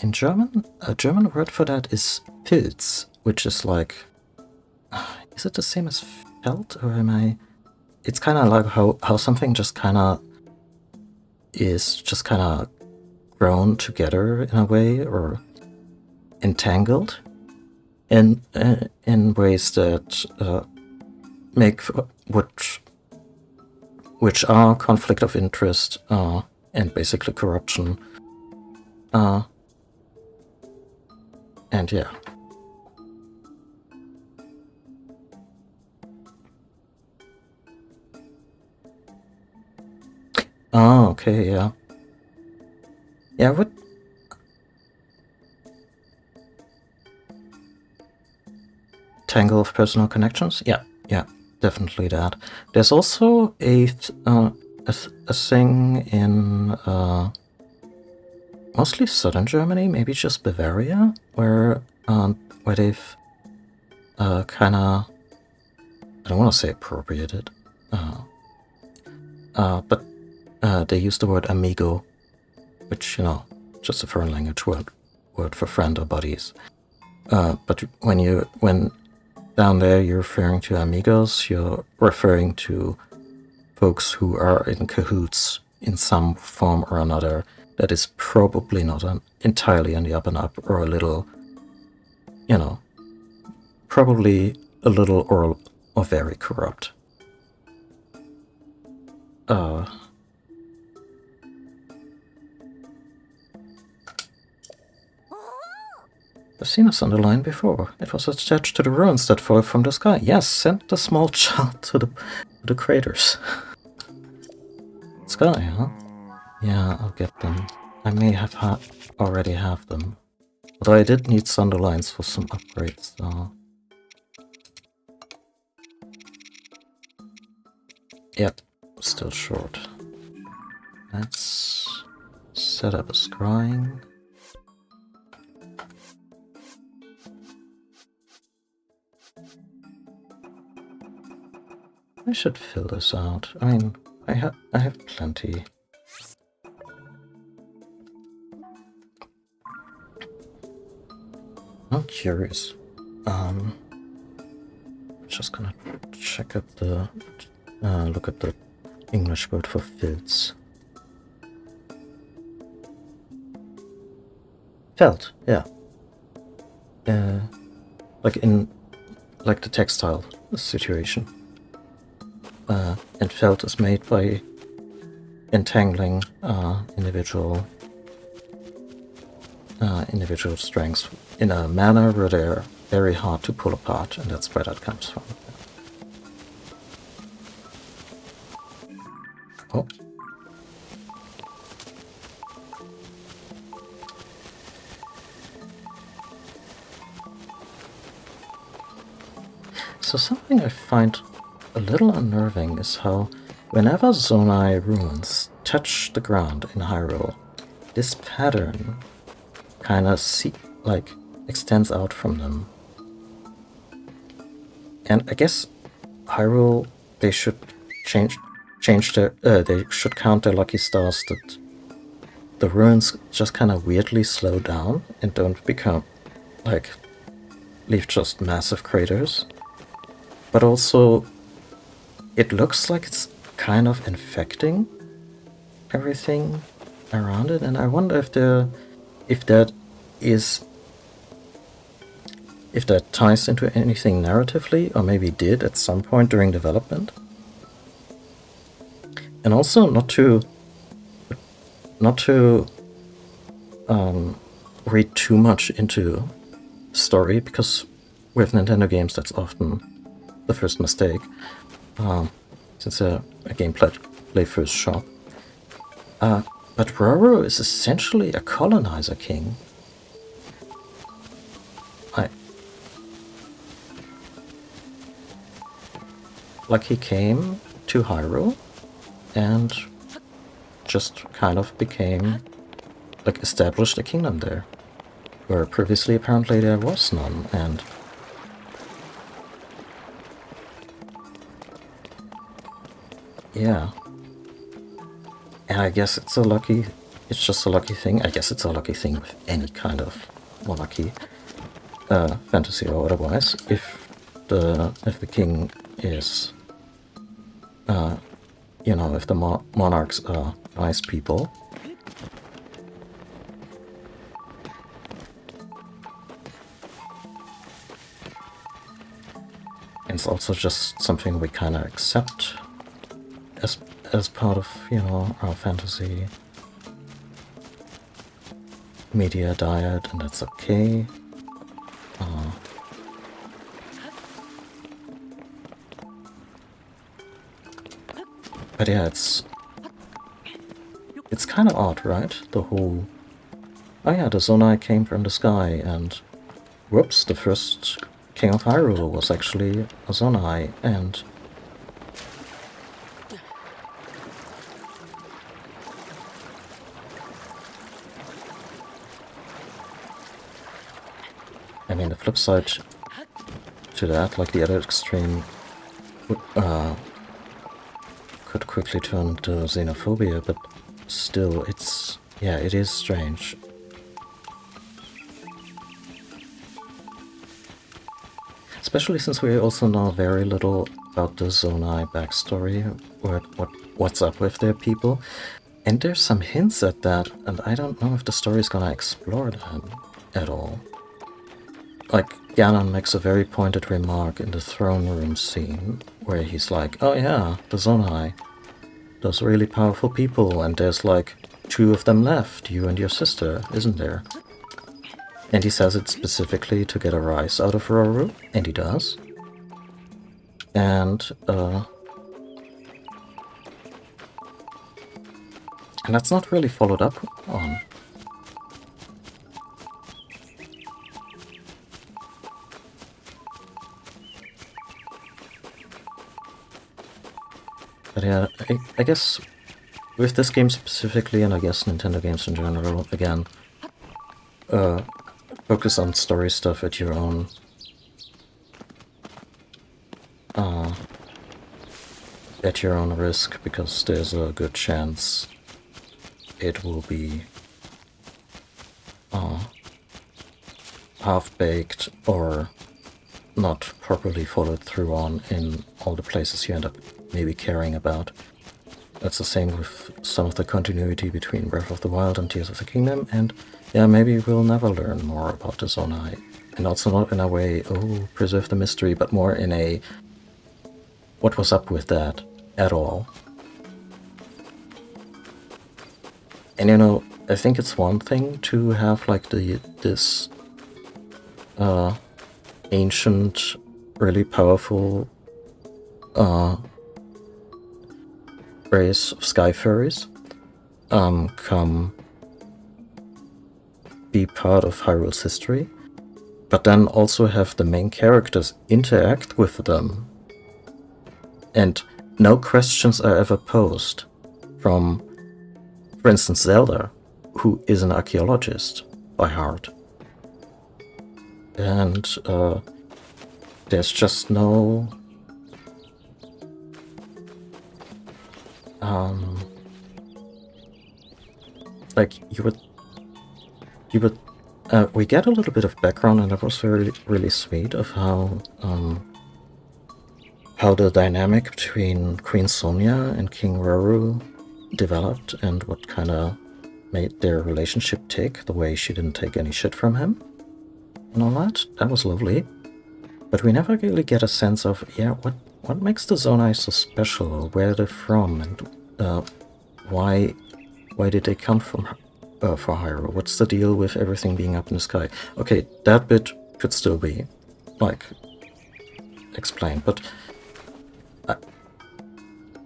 A: in German, a German word for that is Filz, which is like, is it the same as felt, or am I? It's kind of like how something just kind of is just kind of grown together in a way, or entangled in ways that make which are conflict of interest and basically corruption. And yeah. Oh, okay, yeah. Yeah, what? Tangle of personal connections? Yeah, yeah. Definitely that. There's also a thing in mostly southern Germany, maybe just Bavaria, where they've kind of, I don't want to say appropriated, but they use the word amigo, which, you know, just a foreign language word for friend or buddies. But when down there you're referring to amigos, you're referring to folks who are in cahoots in some form or another that is probably not entirely on the up and up, or a little, you know, probably a little or very corrupt. I've seen a Sunderline before. It was attached to the ruins that fell from the sky. Yes, send the small child to the craters. Sky, huh? Yeah, I'll get them. I may have already have them. Although I did need Sunderlines for some upgrades, so... Yep, still short. Let's set up a scrying. I should fill this out. I mean, I have plenty. I'm curious. Just gonna check up the look at the English word for filz. Felt, yeah. Like the textile situation. And felt is made by entangling individual strengths in a manner where they're very hard to pull apart, and that's where that comes from. Oh. So something I find a little unnerving is how whenever Zonai ruins touch the ground in Hyrule, this pattern kind of extends out from them. And I guess Hyrule, they should change their, they should count their lucky stars that the ruins just kind of weirdly slow down and don't become, leave just massive craters. But also, it looks like it's kind of infecting everything around it, and I wonder if that ties into anything narratively, or maybe did at some point during development. And also not to read too much into story, because with Nintendo games that's often the first mistake, since a gameplay first shop. But Roro is essentially a colonizer king. He came to Hyrule and just kind of became, established a kingdom there, where previously apparently there was none, and yeah. And I guess it's just a lucky thing. I guess it's a lucky thing with any kind of monarchy, fantasy or otherwise, if the king is, if the monarchs are nice people. And it's also just something we kind of accept as part of, our fantasy media diet, and that's okay. But yeah, it's kind of odd, right? The whole, oh yeah, the Zonai came from the sky, and whoops, the first king of Hyrule was actually a Zonai, and I mean, the flip side to that, the other extreme, could quickly turn to xenophobia, but still, it is strange. Especially since we also know very little about the Zonai backstory, or what's up with their people. And there's some hints at that, and I don't know if the story's gonna explore that at all. Ganon makes a very pointed remark in the throne room scene, where he's like, oh yeah, the Zonai, those really powerful people, and there's 2 of them left, you and your sister, isn't there? And he says it specifically to get a rise out of Roro, and he does. And that's not really followed up on. But yeah, I guess with this game specifically, and I guess Nintendo games in general, again, focus on story stuff at your own risk, because there's a good chance it will be half-baked or not properly followed through on in all the places you end up maybe caring about. That's the same with some of the continuity between Breath of the Wild and Tears of the Kingdom, and yeah, maybe we'll never learn more about the Zonai. And also not in a way, oh, preserve the mystery, but more in a, what was up with that at all. And I think it's one thing to have this ancient, really powerful race of sky fairies come be part of Hyrule's history, but then also have the main characters interact with them, and no questions are ever posed from, for instance, Zelda, who is an archaeologist by heart. And there's just no like you would we get a little bit of background, and that was really sweet, of how the dynamic between Queen Sonia and King Ruru developed, and what kind of made their relationship tick, the way she didn't take any shit from him and all that. That was lovely. But we never really get a sense of, yeah, what makes the Zonai so special, or where they're from, and why did they come from for Hyrule? What's the deal with everything being up in the sky? Okay, that bit could still be, like, explained, but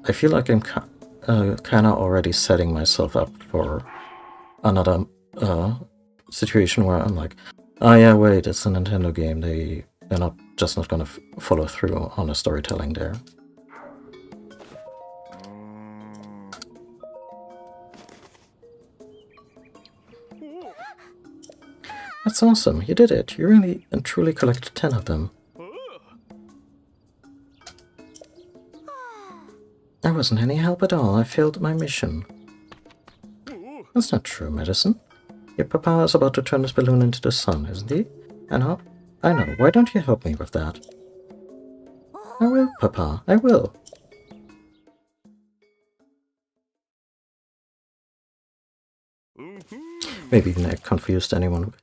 A: I feel like I'm kind of already setting myself up for another situation where I'm like, oh yeah, wait, it's a Nintendo game. They're not just not gonna follow through on the storytelling there. That's awesome. You did it. You really and truly collected 10 of them. There wasn't any help at all. I failed my mission. That's not true, Medicine. Your papa is about to turn this balloon into the sun, isn't he? I know. Why don't you help me with that? I will, Papa. I will. Maybe even I confused anyone.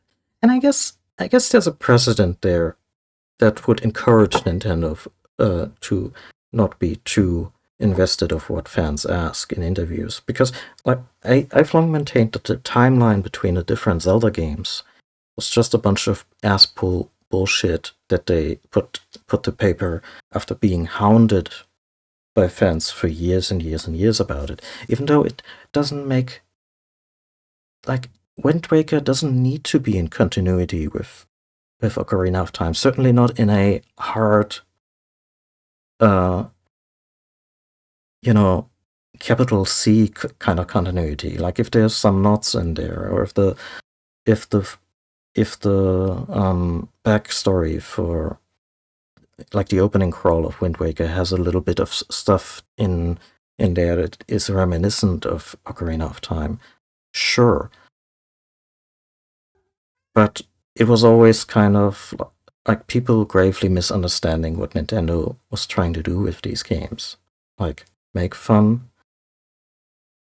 A: And I guess there's a precedent there that would encourage Nintendo to not be too invested of what fans ask in interviews, because like I've long maintained that the timeline between the different Zelda games was just a bunch of ass-pull bullshit that they put to paper after being hounded by fans for years and years and years about it. Even though it doesn't make, like, Wind Waker doesn't need to be in continuity with Ocarina of Time. Certainly not in a hard, capital C kind of continuity. Like if there's some knots in there, or if the backstory for, like, the opening crawl of Wind Waker has a little bit of stuff in there that is reminiscent of Ocarina of Time, sure. But it was always kind of like people gravely misunderstanding what Nintendo was trying to do with these games. Like, make fun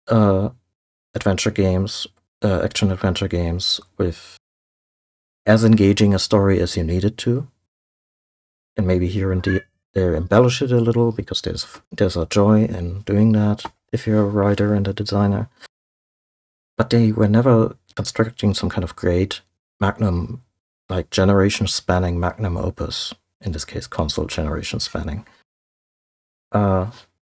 A: adventure games, action-adventure games with as engaging a story as you needed to. And maybe here and there embellish it a little, because there's a joy in doing that if you're a writer and a designer. But they were never constructing some kind of great magnum, like generation-spanning magnum opus, in this case console generation-spanning.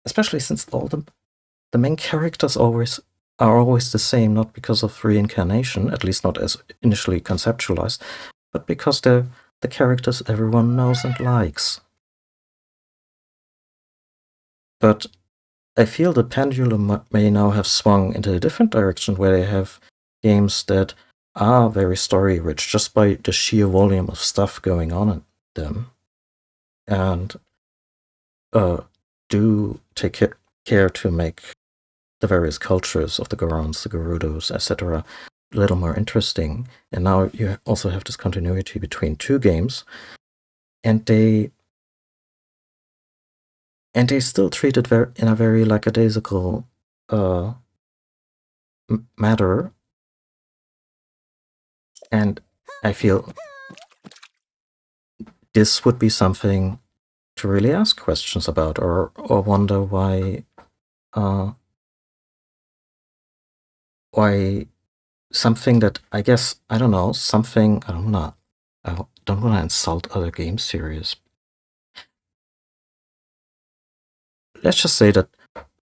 A: Especially since all the main characters are always the same, not because of reincarnation, at least not as initially conceptualized, but because they're the characters everyone knows and likes. But I feel the pendulum may now have swung into a different direction, where they have games that are very story-rich just by the sheer volume of stuff going on in them, and do take care to make the various cultures of the Gorons, the Gerudos, etc. a little more interesting. And now you also have this continuity between two games, and they still treat it in a very lackadaisical matter. And I feel this would be something to really ask questions about, or wonder why something that I don't want to insult other game series. Let's just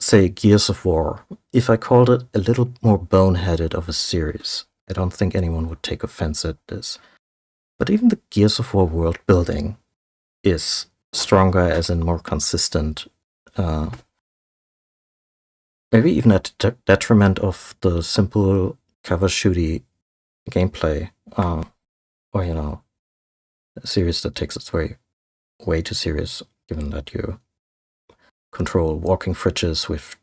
A: say Gears of War, if I called it a little more boneheaded of a series, I don't think anyone would take offense at this. But even the Gears of War world building is stronger, as in more consistent, maybe even at detriment of the simple cover shooty gameplay, or a series that takes its way too serious, given that you control walking fridges with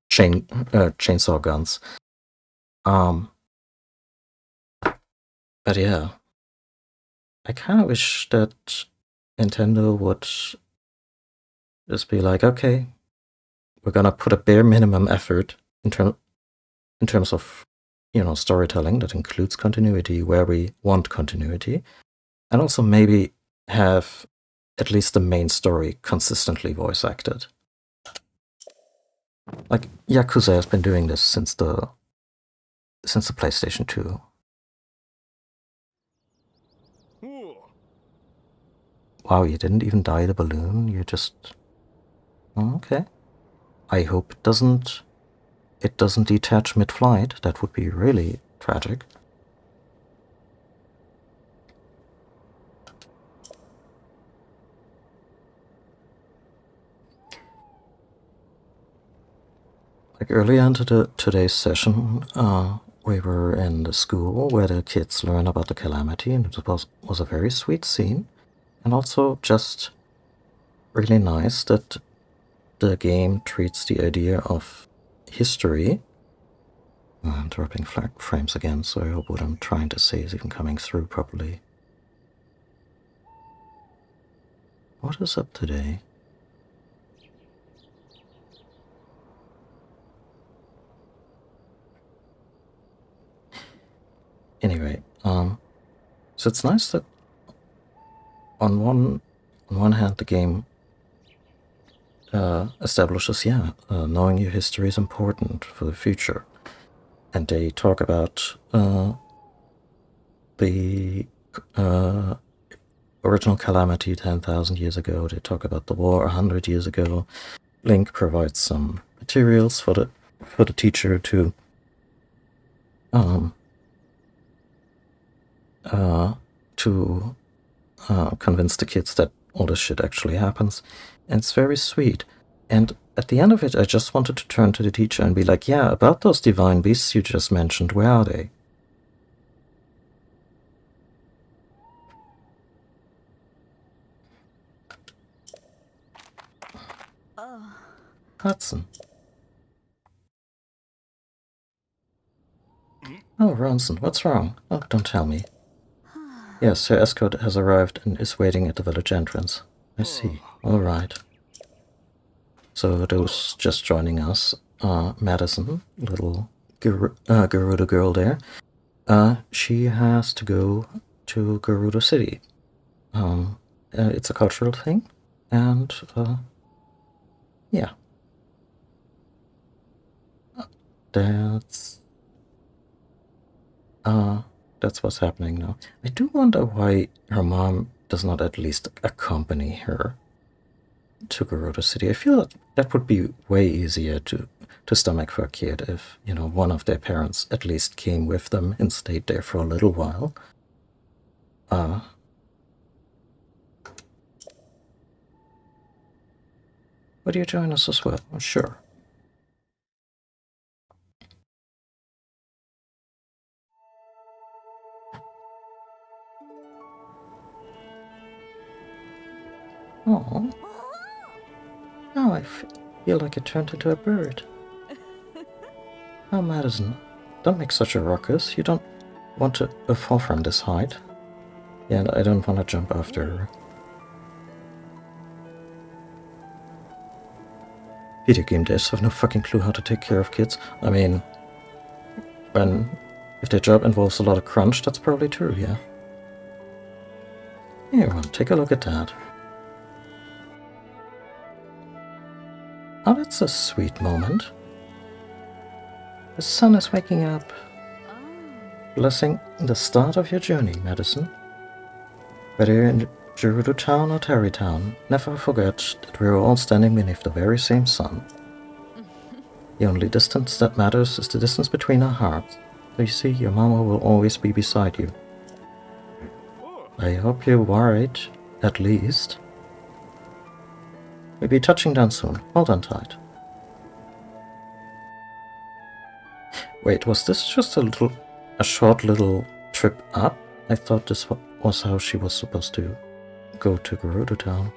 A: chainsaw guns. But yeah, I kind of wish that Nintendo would just be like, okay, we're gonna put a bare minimum effort in terms of storytelling that includes continuity where we want continuity, and also maybe have at least the main story consistently voice acted. Like Yakuza has been doing this since the PlayStation 2. Wow, you didn't even dye the balloon, you just... Oh, okay. I hope it doesn't detach mid-flight. That would be really tragic. Like earlier into today's session, we were in the school where the kids learn about the calamity, and it was a very sweet scene, and also just really nice that the game treats the idea of history. I'm dropping frames again, so I hope what I'm trying to say is even coming through properly. What is up today? Anyway, so it's nice that on one hand the game establishes, knowing your history is important for the future, and they talk about the original calamity 10,000 years ago. They talk about the war 100 years ago. Link provides some materials for the teacher to convince the kids that all this shit actually happens. And it's very sweet. And at the end of it, I just wanted to turn to the teacher and be like, yeah, about those divine beasts you just mentioned, where are they? Hudson. Oh, Ronson, what's wrong? Oh, don't tell me. Yes, her escort has arrived and is waiting at the village entrance. I see. All right. So those just joining us, Madison, little Gerudo girl there, she has to go to Gerudo City. It's a cultural thing, and yeah. That's what's happening now. I do wonder why her mom does not at least accompany her to Gerudo City. I feel that would be way easier to stomach for a kid if, one of their parents at least came with them and stayed there for a little while. Would you join us as well? Sure. Oh. Now I feel like I turned into a bird. Oh, Madison, don't make such a ruckus. You don't want to fall from this height. Yeah, I don't want to jump after her. Video game devs have no fucking clue how to take care of kids. I mean, if their job involves a lot of crunch, that's probably true, yeah. Here, well, take a look at that. Oh, that's a sweet moment. The sun is waking up. Blessing the start of your journey, Madison. Whether you're in Gerudo Town or Terry Town, never forget that we're all standing beneath the very same sun. The only distance that matters is the distance between our hearts. So you see, your mama will always be beside you. I hope you're worried, at least. We'll be touching down soon. Hold on tight. Wait, was this just a short little trip up? I thought this was how she was supposed to go to Gerudo Town.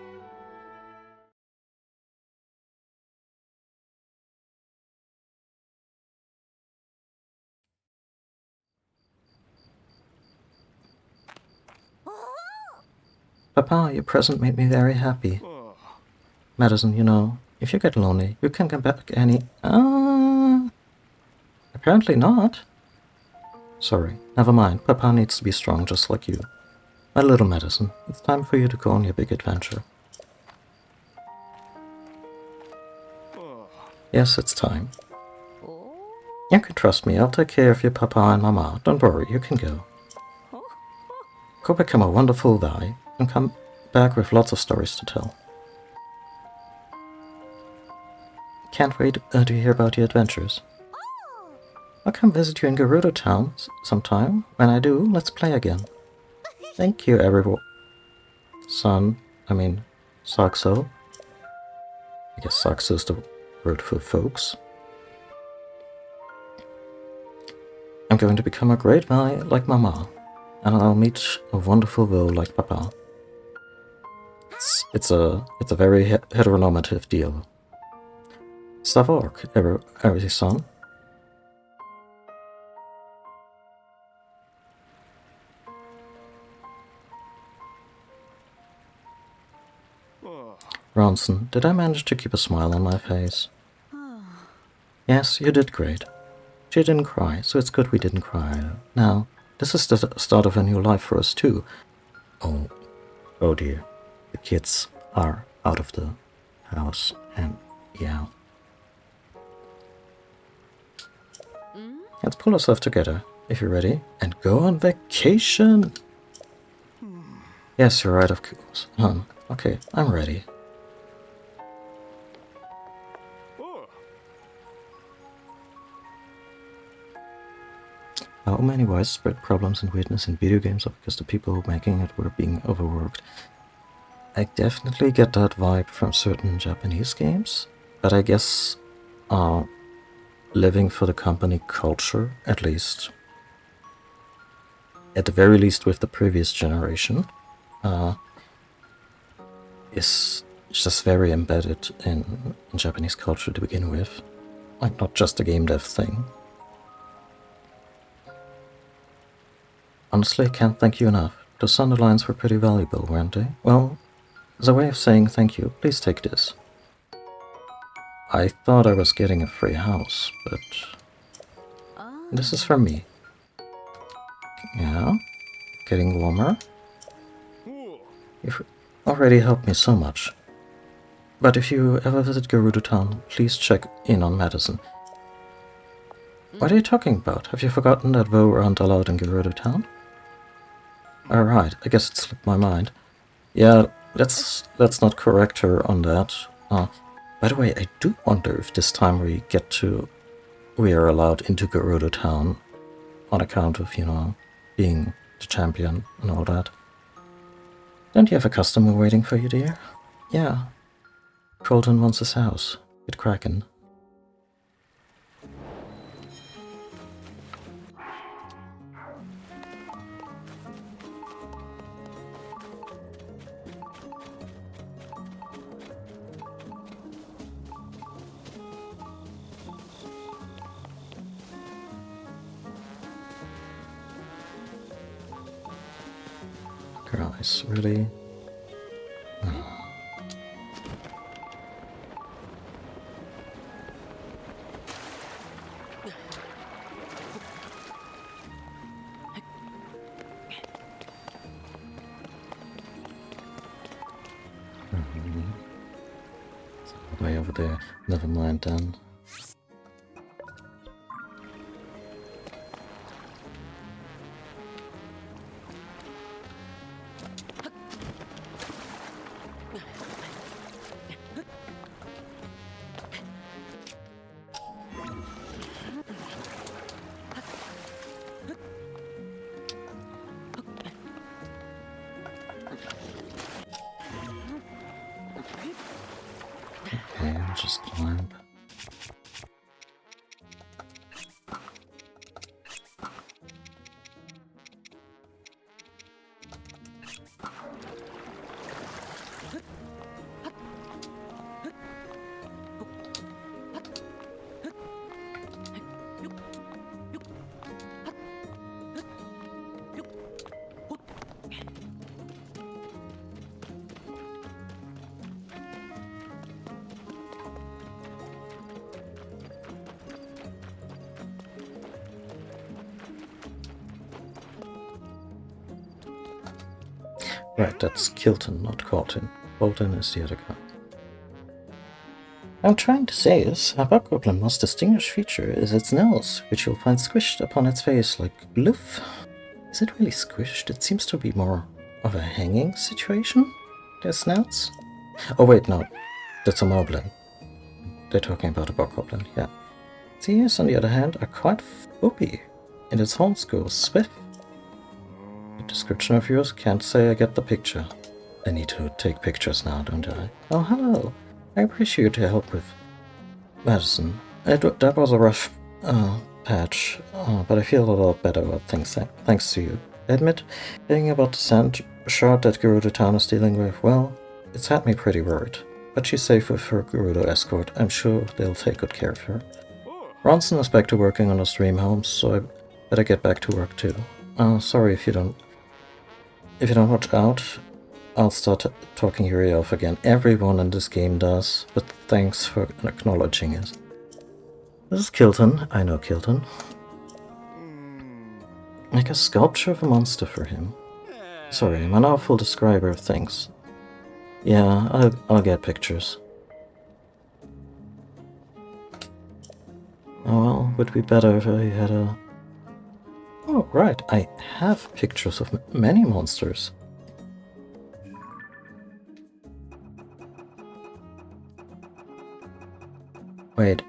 A: Papa, your present made me very happy. Madison, you know, if you get lonely, you can come back apparently not. Sorry, never mind. Papa needs to be strong just like you. My little Madison, it's time for you to go on your big adventure. Yes, it's time. You can trust me, I'll take care of your papa and mama. Don't worry, you can go. Go become a wonderful guy and come back with lots of stories to tell. Can't wait to hear about your adventures. I'll come visit you in Gerudo Town sometime. When I do, let's play again. Thank you, everyone. Saxo. I guess Saxo is the word for folks. I'm going to become a great guy like Mama, and I'll meet a wonderful girl like Papa. It's a very heteronormative deal. Savork, every son. Ronson, did I manage to keep a smile on my face? Yes, you did great. She didn't cry, so it's good we didn't cry. Now, this is the start of a new life for us too. Oh dear. The kids are out of the house, and yeah. Let's pull ourselves together, if you're ready, and go on vacation! Yes, you're right, of course. Okay, I'm ready. How many widespread problems and weirdness in video games are because the people making it were being overworked? I definitely get that vibe from certain Japanese games, but I guess living for the company culture, at the very least with the previous generation, is just very embedded in Japanese culture to begin with. Like, not just a game dev thing. Honestly, I can't thank you enough. Those underlines were pretty valuable, weren't they? Well, as a way of saying thank you, please take this. I thought I was getting a free house, but this is from me. Yeah, getting warmer. You've already helped me so much. But if you ever visit Gerudo Town, please check in on Madison. What are you talking about? Have you forgotten that Vo aren't allowed in Gerudo Town? Alright, I guess it slipped my mind. Yeah, let's not correct her on that. By the way, I do wonder if this time we are allowed into Gerudo Town on account of, you know, being the champion and all that. Don't you have a customer waiting for you, dear? Yeah. Colton wants his house. Get crackin'. Guys, really? Way over there. Never mind then. Okay, I'll just climb. Right, that's Kilton, not Colton. Colton is the other guy. I'm trying to say is, a Bokoblin most distinguished feature is its nose, which you'll find squished upon its face like gloof. Is it really squished? It seems to be more of a hanging situation, their snouts. Oh wait, no, that's a Moblin. They're talking about a Bokoblin, yeah. The ears, on the other hand, are quite floppy. In its home school, Swift. The description of yours, can't say I get the picture. I need to take pictures now, don't I? Oh, hello. I appreciate your help with Madison. That was a rough patch, but I feel a lot better about things thanks to you. I admit, hearing about the sand shard that Gerudo Town is dealing with, well, it's had me pretty worried. But she's safe with her Gerudo escort. I'm sure they'll take good care of her. Ronson is back to working on his dream home, so I better get back to work too. Sorry if you don't watch out, I'll start talking your ear off again. Everyone in this game does, but thanks for acknowledging it. This is Kilton. I know Kilton. Make a sculpture of a monster for him. Sorry, I'm an awful describer of things. Yeah, I'll get pictures. Oh well, would be better if I had a... Oh, right, I have pictures of many monsters. Wait.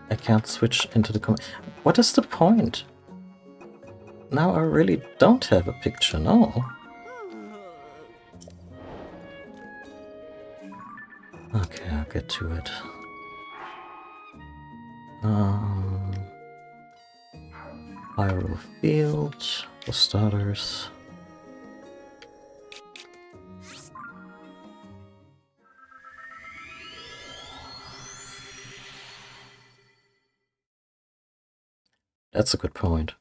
A: I can't switch into the What is the point? Now I really don't have a picture, no. Okay, I'll get to it. Hyrule Field, for starters. That's a good point.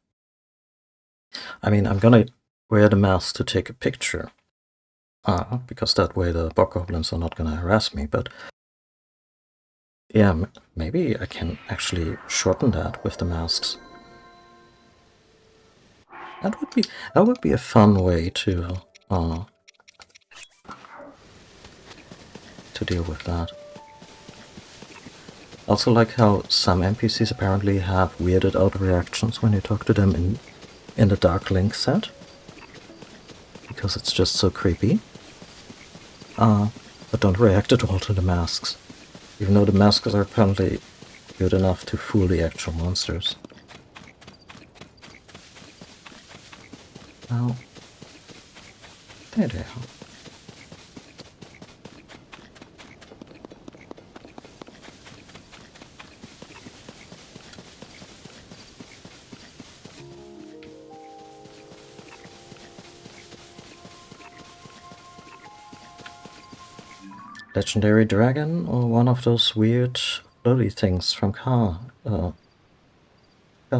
A: I mean, I'm gonna wear the mask to take a picture. Because that way the Bokoblins are not gonna harass me, but... Yeah, maybe I can actually shorten that with the masks. That would be a fun way to deal with that. Also like how some NPCs apparently have weirded out reactions when you talk to them in the Dark Link set. Because it's just so creepy. But don't react at all to the masks. Even though the masks are apparently good enough to fool the actual monsters. Oh. There they are. Legendary dragon or one of those weird floaty things from car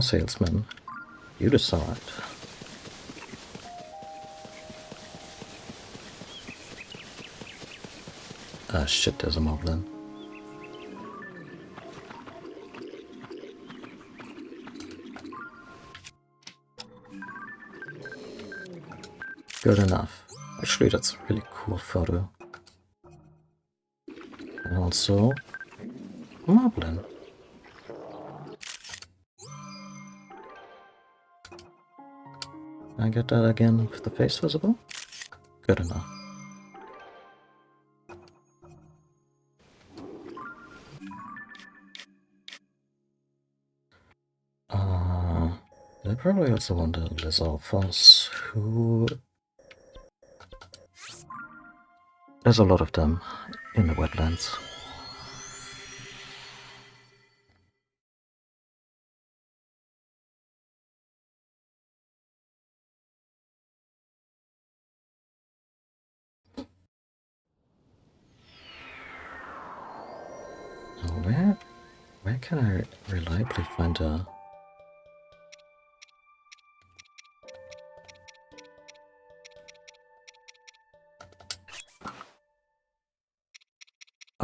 A: salesman? You decide. Ah shit, there's a moblin. Good enough. Actually, that's a really cool photo. And also, a moblin. Can I get that again with the face visible? Good enough. I probably also want a Lizalfos, who... There's a lot of them in the wetlands. Now where can I reliably find a...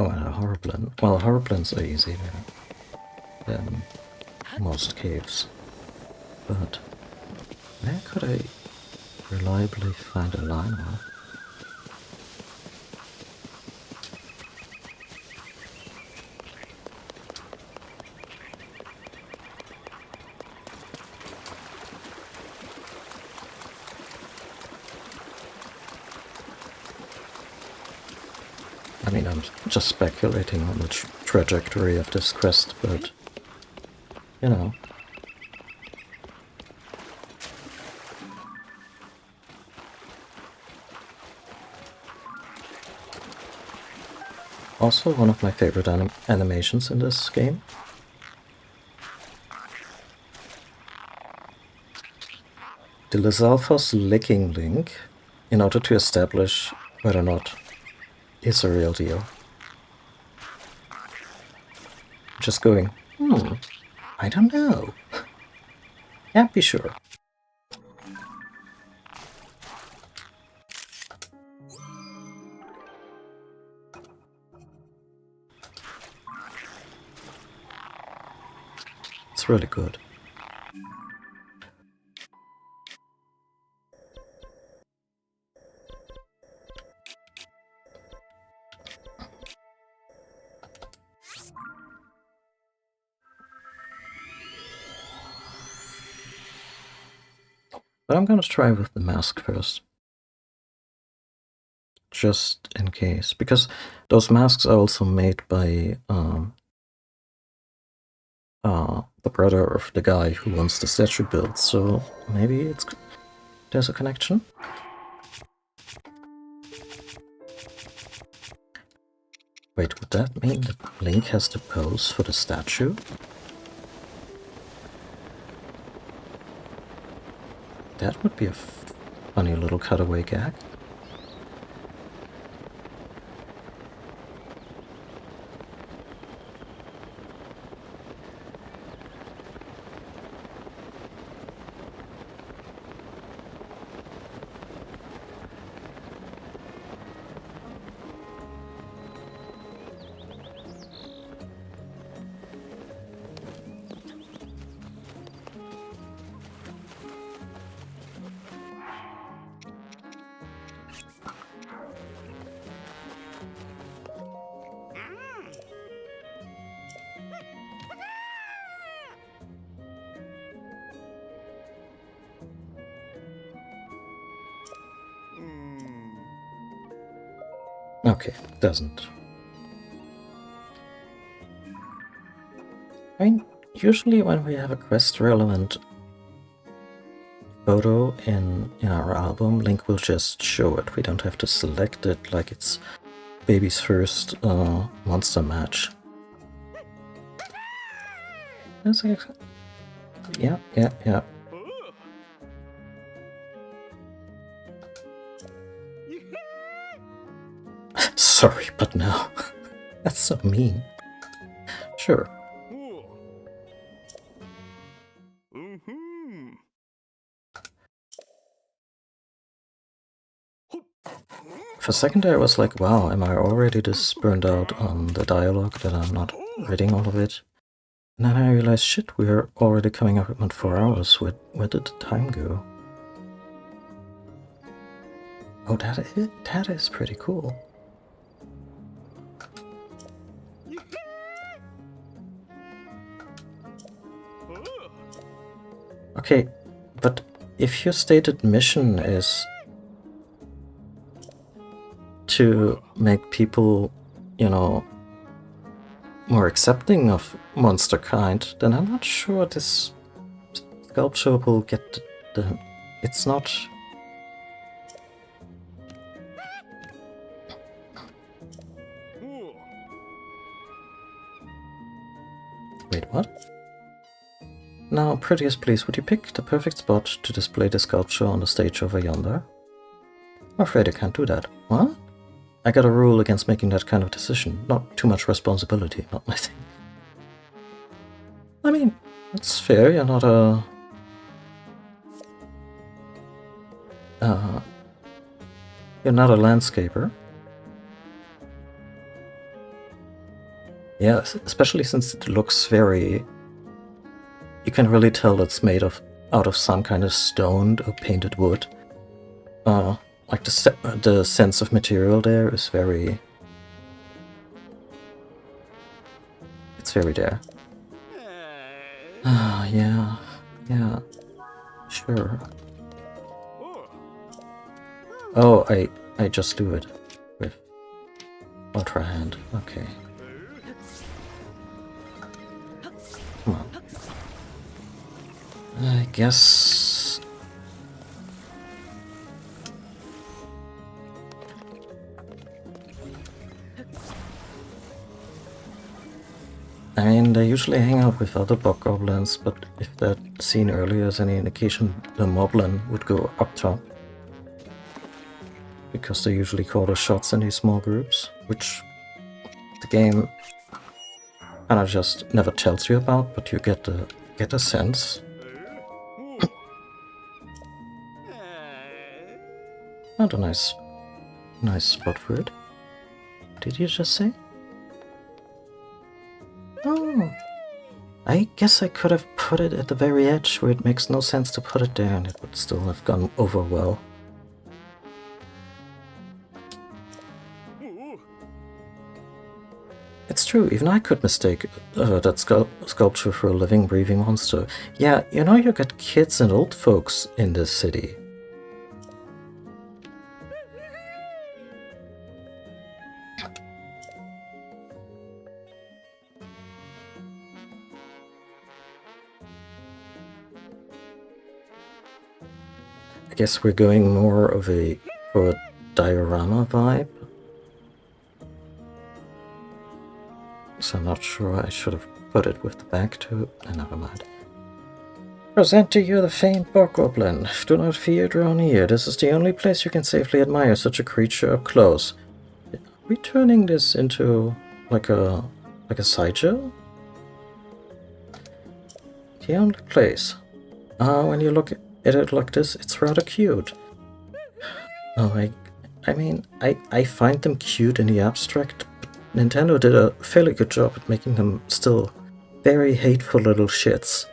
A: Oh, and a Horriblin. Well, Horriblins are easier than most caves. But where could I reliably find a line on. I mean, I'm just speculating on the trajectory of this quest, but, you know. Also, one of my favorite animations in this game. The Lizalfos licking Link in order to establish whether or not it's a real deal. Just going, I don't know. Can't be sure. It's really good. But I'm gonna try with the mask first. Just in case. Because those masks are also made by the brother of the guy who wants the statue built, so maybe there's a connection? Wait, would that mean that Link has to pose for the statue? That would be a funny little cutaway gag. Okay, doesn't. I mean, usually when we have a quest-relevant photo in our album, Link will just show it. We don't have to select it like it's baby's first monster match. That's like, yeah. Sorry, but no. That's so mean. Sure. For a second there I was like, wow, am I already this burned out on the dialogue that I'm not reading all of it? And then I realized, shit, we're already coming up on 4 hours. Where did the time go? Oh, that is pretty cool. Okay, but if your stated mission is to make people, you know, more accepting of monster kind, then I'm not sure this sculpture will get the... It's not... Wait, what? Now, Prettiest, please, would you pick the perfect spot to display the sculpture on the stage over yonder? I'm afraid I can't do that. What? I got a rule against making that kind of decision. Not too much responsibility, not my thing. I mean, that's fair, you're not a... you're not a landscaper. Yeah, especially since it looks very... You can really tell it's made out of some kind of stoned or painted wood. like the sense of material there is very... It's very there. Yeah, sure. Oh, I just do it with Ultra Hand. Okay. Come on. I guess... I mean, they usually hang out with other Bokoblins, but if that scene earlier is any indication, the Moblin would go up top. Because they usually call the shots in these small groups, which the game kinda just never tells you about, but you get a sense. Not a nice spot for it. Did you just say? Oh, I guess I could have put it at the very edge where it makes no sense to put it there and it would still have gone over well. It's true, even I could mistake that sculpture for a living, breathing monster. Yeah, you know you got kids and old folks in this city. I guess we're going more of a diorama vibe. So I'm not sure I should have put it with the back to it. Never mind. Present to you the famed Bokoblin. Do not fear, draw near. This is the only place you can safely admire such a creature up close. Are we turning this into like a sideshow? The only place. When you look at it like this, it's rather cute. Oh, I mean, I find them cute in the abstract, but Nintendo did a fairly good job at making them still very hateful little shits.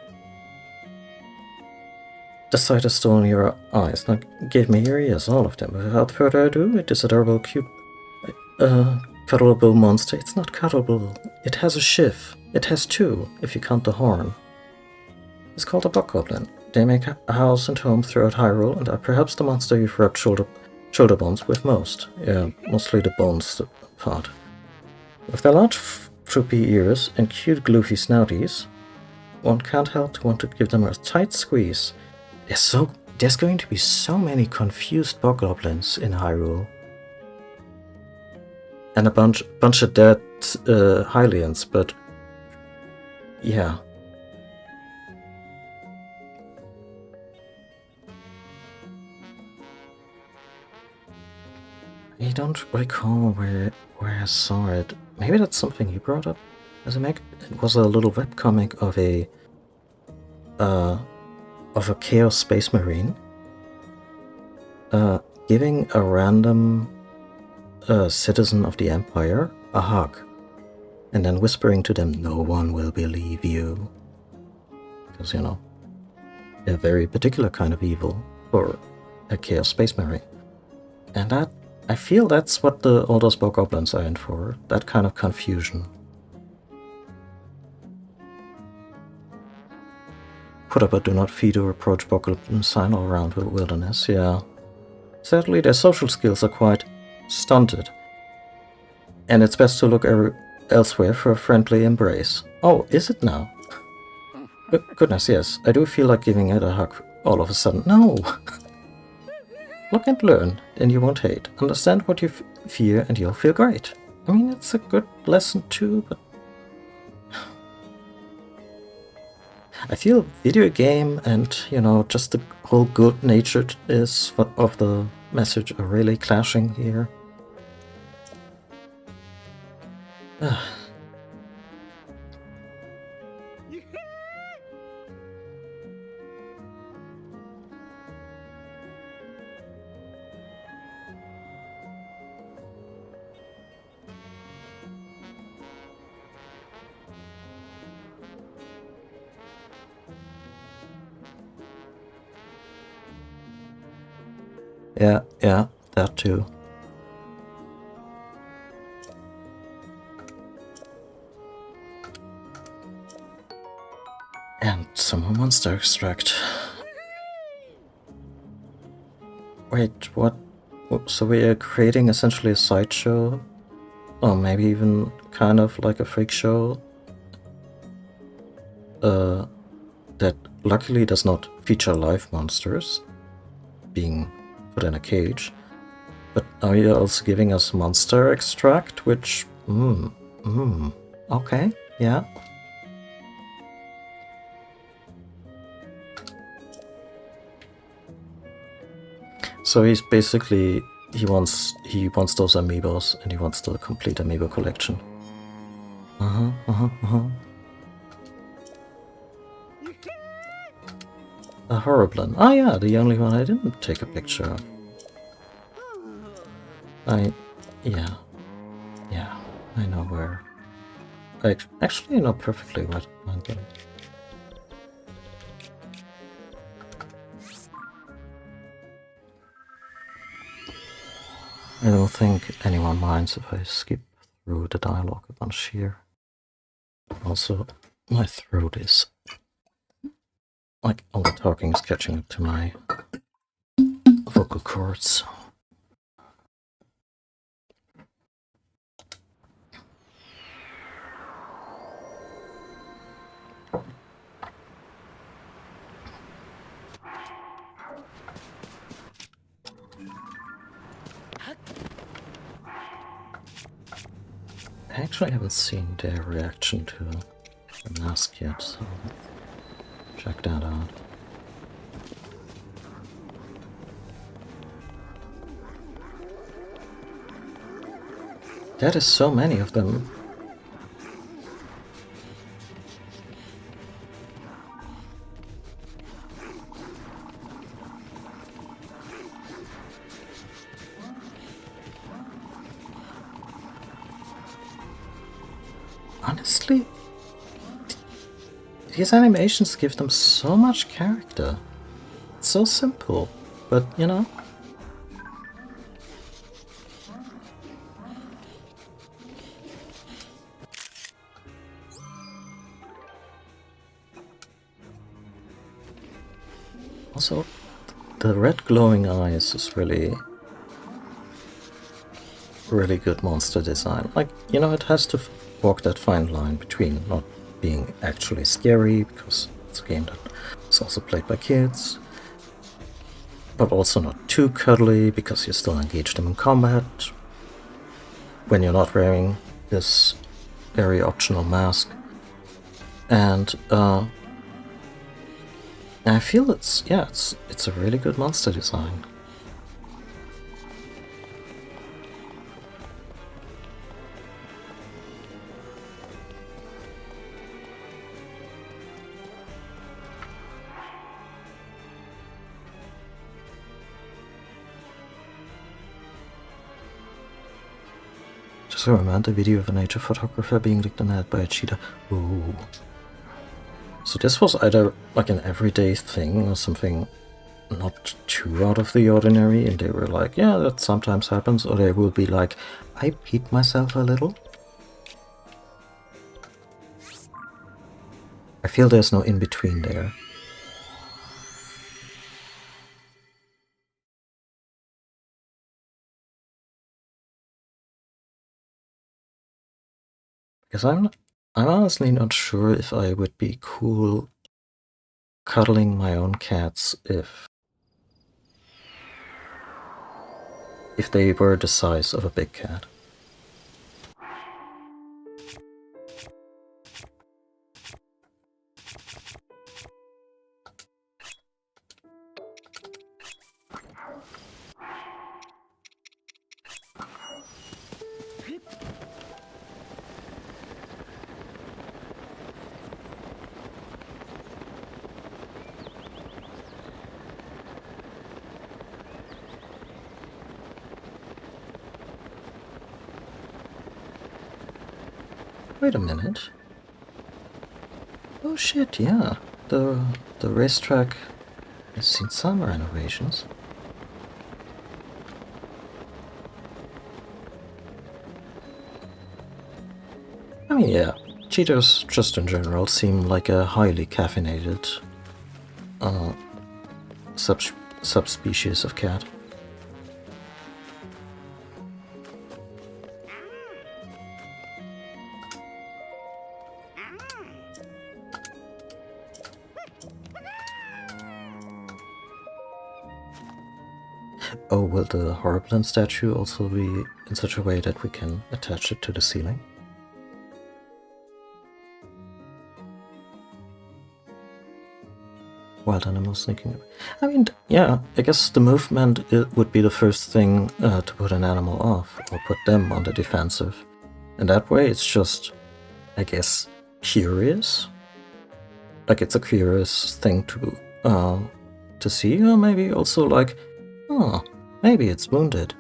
A: The sight is still in your eyes. Now give me your ears, all of them. Without further ado, it is adorable, cute, cuddleable monster. It's not cuddleable. It has a shiv. It has two, if you count the horn. It's called a Bokoblin. They make a house and home throughout Hyrule, and are perhaps the monster you've rubbed shoulder bones with most. Yeah, mostly the bones part. With their large droopy ears and cute gloofy snouties, one can't help to want to give them a tight squeeze. There's going to be so many confused Bokoblins in Hyrule. And a bunch of dead Hylians, but yeah. I don't recall where I saw it. Maybe that's something you brought up as a Meg. It was a little webcomic of a Chaos Space Marine giving a random citizen of the Empire a hug, and then whispering to them, "No one will believe you," because you know, a very particular kind of evil for a Chaos Space Marine, and that. I feel that's what all those Bokoblins are in for, that kind of confusion. Put up a do not feed or approach Bokoblin sign all around the wilderness, yeah. Sadly, their social skills are quite stunted. And it's best to look elsewhere for a friendly embrace. Oh, is it now? Goodness, yes. I do feel like giving it a hug all of a sudden. No! Look and learn, then you won't hate. Understand what you fear and you'll feel great. I mean, it's a good lesson too, but... I feel video game and, you know, just the whole good naturedness of the message are really clashing here. Yeah, that too. And some more monster extract. Wait, what? So we are creating essentially a sideshow? Or maybe even kind of like a freak show? That luckily does not feature live monsters being put in a cage. But are you also giving us monster extract? Which, okay, yeah. So he's basically, he wants those amiibos and he wants the complete amiibo collection. A Horriblin. Ah yeah, the only one I didn't take a picture of. Yeah, I know where. I actually know perfectly what I'm getting. I don't think anyone minds if I skip through the dialogue a bunch here. Also, my throat is... like, all the talking is catching up to my vocal cords. I actually haven't seen their reaction to the mask yet, so check that out. That is so many of them. Honestly, these animations give them so much character. It's so simple, but you know. Also, the red glowing eyes is really good monster design. Like, you know, it has to walk that fine line between not being actually scary, because it's a game that is also played by kids, but also not too cuddly, because you still engage them in combat when you're not wearing this very optional mask. And I feel it's a really good monster design. Just remember a video of a nature photographer being licked in the head by a cheetah. Ooh. So this was either like an everyday thing or something not too out of the ordinary, and they were like, yeah, that sometimes happens, or they will be like, I peed myself a little. I feel there's no in-between there. Because I'm honestly not sure if I would be cool cuddling my own cats if they were the size of a big cat. Wait a minute. Oh shit, yeah. The racetrack has seen some renovations. I mean, yeah, cheetahs just in general seem like a highly caffeinated sub subspecies of cat. Oh, will the Horriblin statue also be in such a way that we can attach it to the ceiling? Wild animal sneaking away. I mean, yeah, I guess the movement would be the first thing to put an animal off, or put them on the defensive. And that way it's just, I guess, curious. Like, it's a curious thing to see, or maybe also like, oh, maybe it's wounded.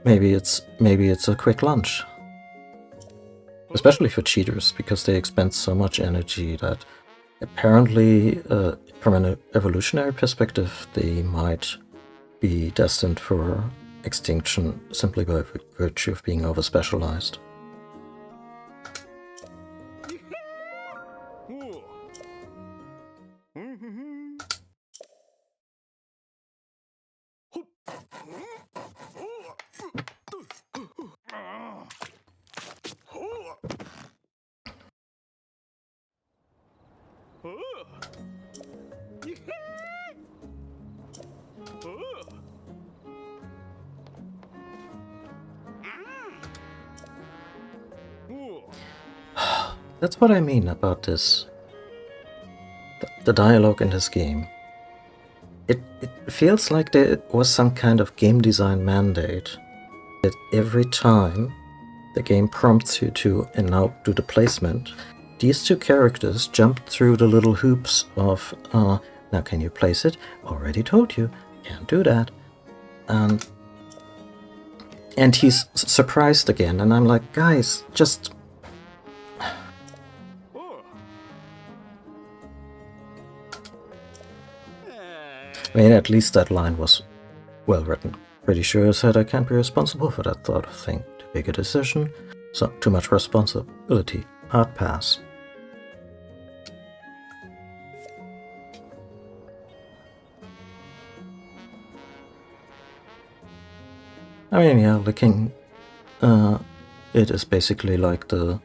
A: Maybe it's a quick lunch. Especially for cheaters, because they expend so much energy that apparently, from an evolutionary perspective, they might be destined for extinction simply by virtue of being over-specialized. That's what I mean about this. The dialogue in this game. It feels like there was some kind of game design mandate that every time the game prompts you to, and now do the placement, these two characters jump through the little hoops of, now can you place it? Already told you, can't do that. And he's surprised again, and I'm like, guys, just... I mean, at least that line was well written. Pretty sure I said I can't be responsible for that sort of thing. Too big a decision, so too much responsibility. Hard pass. I mean, yeah, licking it is basically like the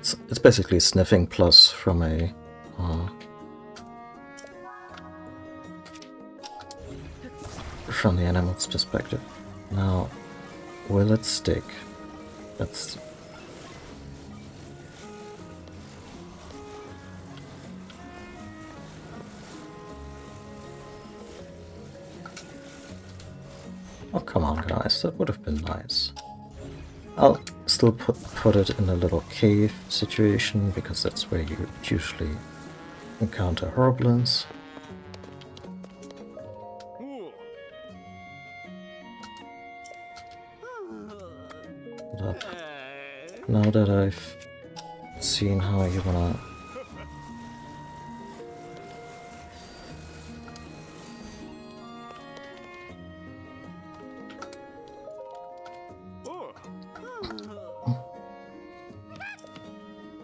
A: it's basically sniffing plus from a from the animal's perspective. Now, will it stick? That's... Oh, come on, guys, that would have been nice. I'll still put it in a little cave situation, because that's where you usually encounter Horriblins. Now that I've seen how you wanna...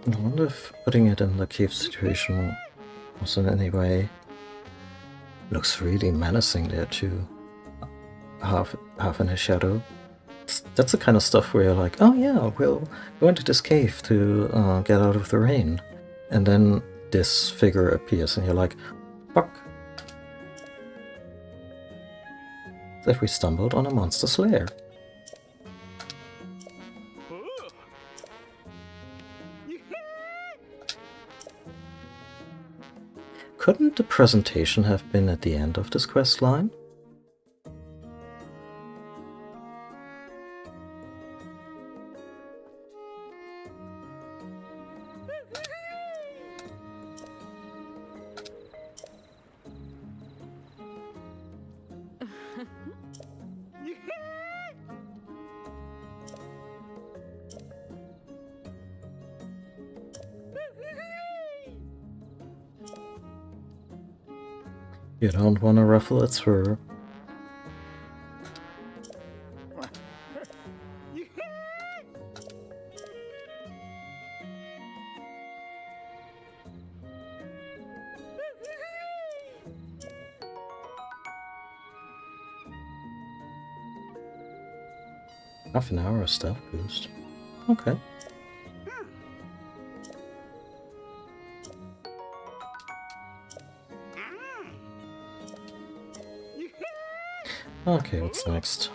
A: I wonder if putting it in the cave situation was in any way... Looks really menacing there too. Half in a shadow. That's the kind of stuff where you're like, oh yeah, we'll go into this cave to get out of the rain. And then this figure appears and you're like, fuck. That we stumbled on a monster's lair. Couldn't the presentation have been at the end of this quest line? You don't want to ruffle its fur. Half an hour of stealth boost. Okay. Okay, what's next?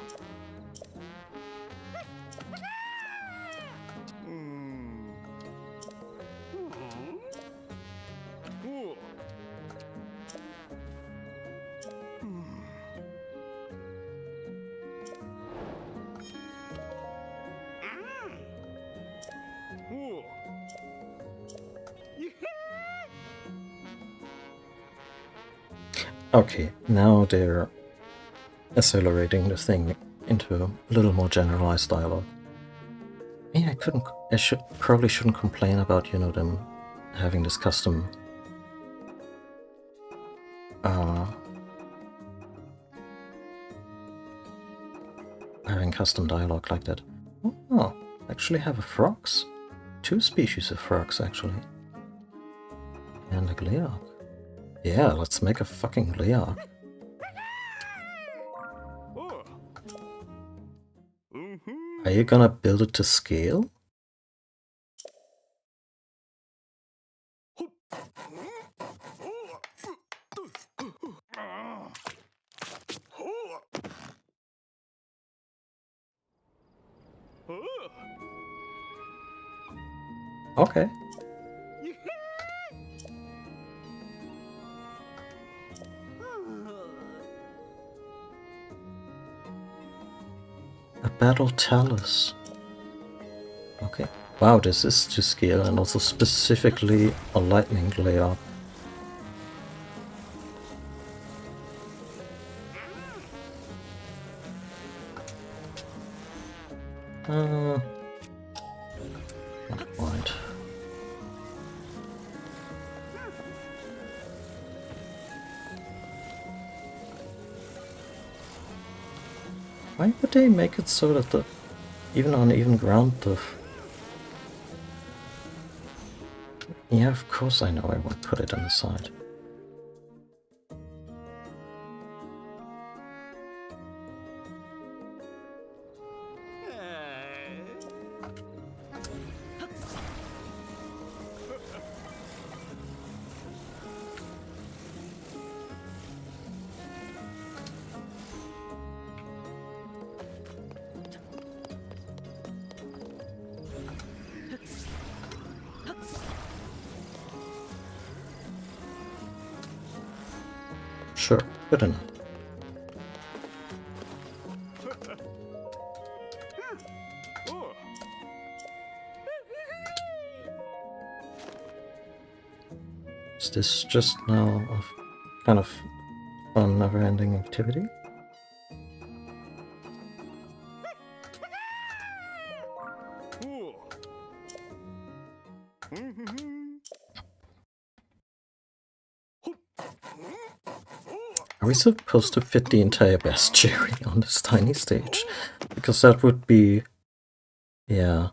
A: Okay, now they're accelerating the thing into a little more generalized dialogue. Yeah, probably shouldn't complain about, you know, them having this custom having custom dialogue like that. Oh, actually have a frogs. 2 species of frogs, actually. And a Gleeok. Yeah, let's make a fucking Gleeok. Are you gonna build it to scale? Okay. A battle talus. Okay. Wow, this is to scale and also specifically a lightning Gleeok. Not quite. Why would they make it so that the even on even ground the... Yeah, of course I know I would put it on the side. Sure, good enough. Is this just now a kind of fun, never-ending activity? Are we supposed to fit the entire bestiary on this tiny stage? Because that would be... yeah.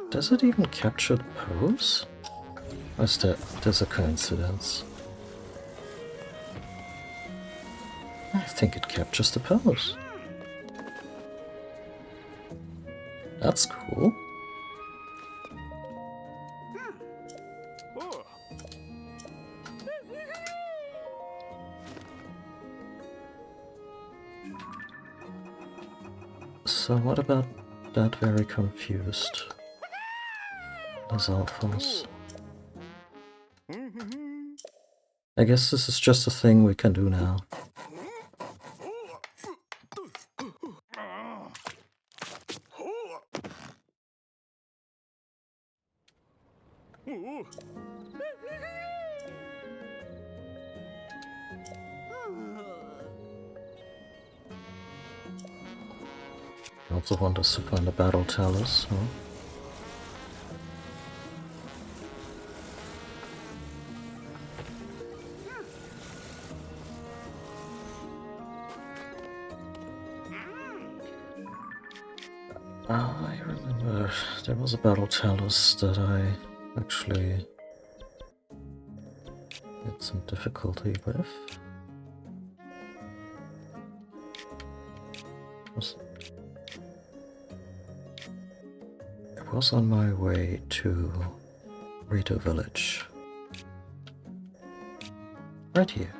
A: Does it even capture the pose? Or is there's a coincidence? I think it captures the pose. That's cool. So what about that very confused? These outfalls. I guess this is just a thing we can do now. I also want us to find the battle towers, huh? I remember there was a battle chalice that I actually had some difficulty with. It was on my way to Rito Village. Right here.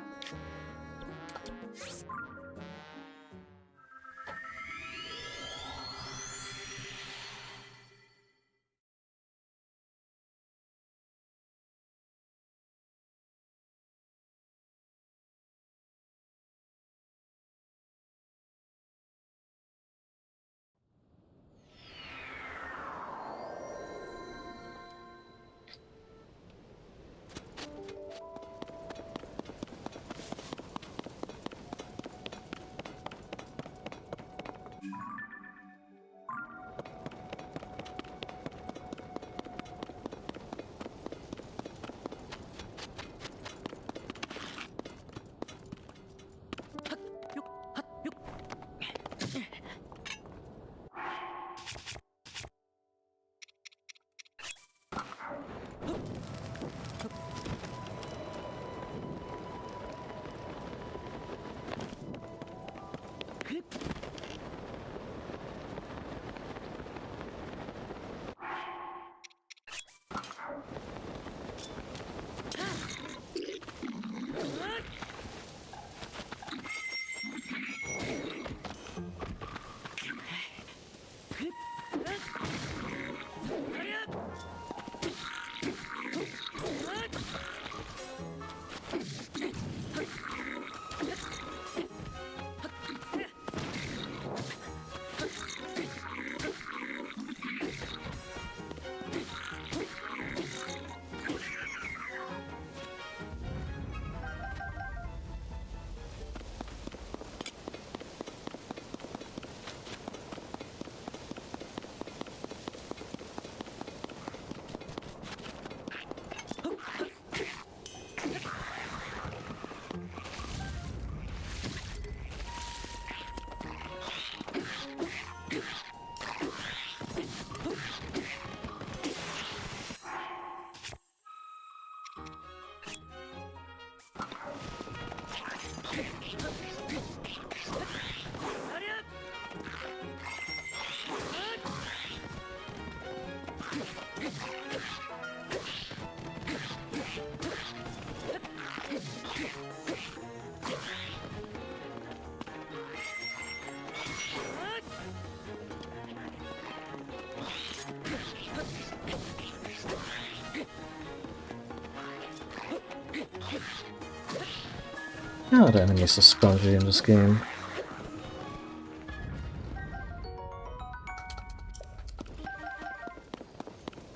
A: Yeah, the enemies are spongy in this game.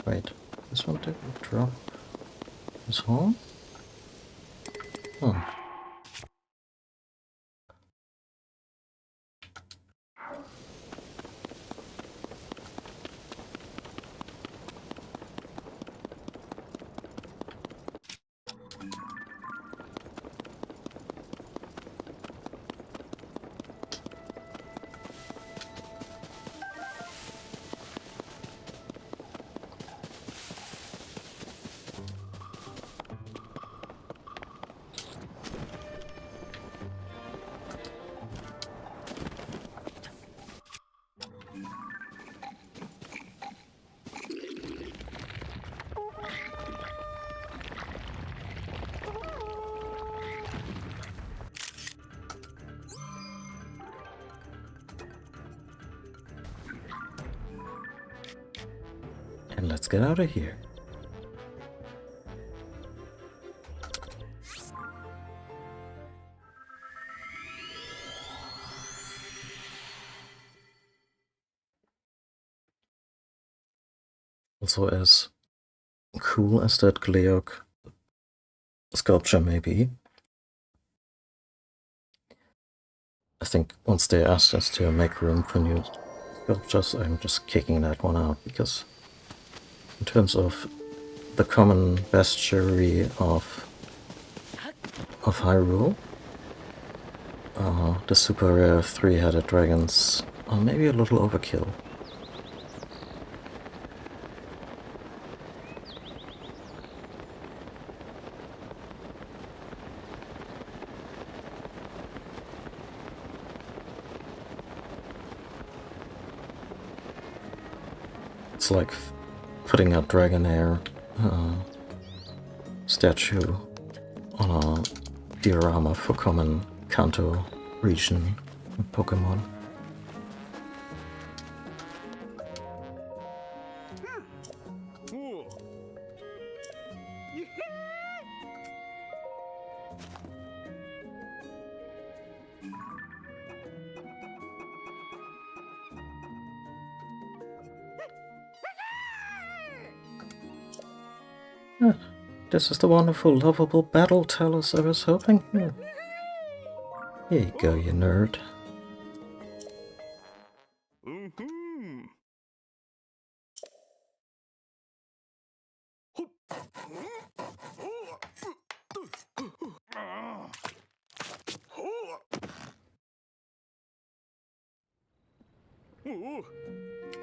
A: Wait, this one didn't drop his horn? Oh. And let's get out of here. Also, as cool as that Gleog sculpture may be, I think once they asked us to make room for new sculptures, I'm just kicking that one out, because in terms of the common bestiary of Hyrule, the super rare three-headed dragons are maybe a little overkill. It's like putting a Dragonair statue on a diorama for common Kanto region of Pokemon. This is the wonderful, lovable battle talus I was hoping for. Here you go, you nerd.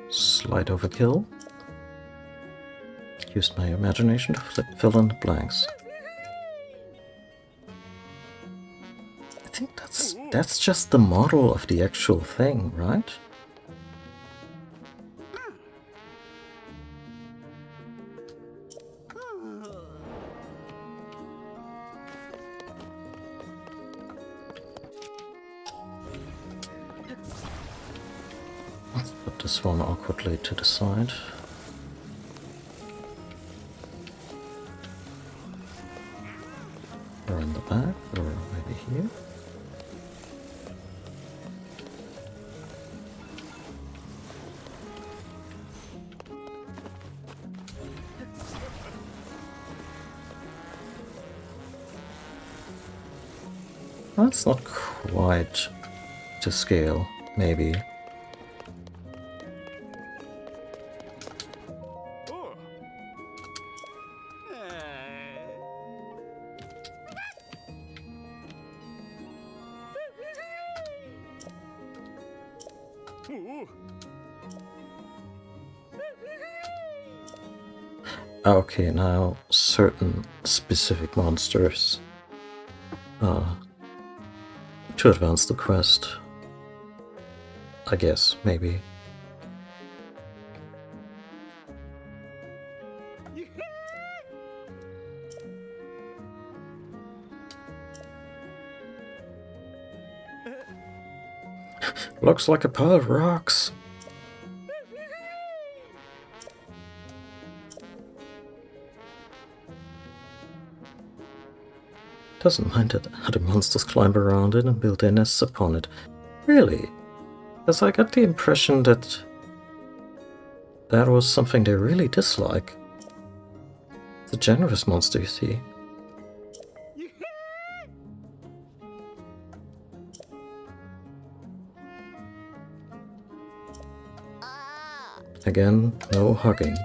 A: Slight overkill. Used my imagination to fill in the blanks. I think that's just the model of the actual thing, right? Let's put this one awkwardly to the side. Or in the back, or maybe here. That's not quite to scale, maybe. Okay, now certain specific monsters to advance the quest. I guess, maybe. Looks like a pile of rocks. Doesn't mind that other monsters climb around it and build their nests upon it. Really? Because I got the impression that that was something they really dislike. It's a generous monster, you see. Again, no hugging.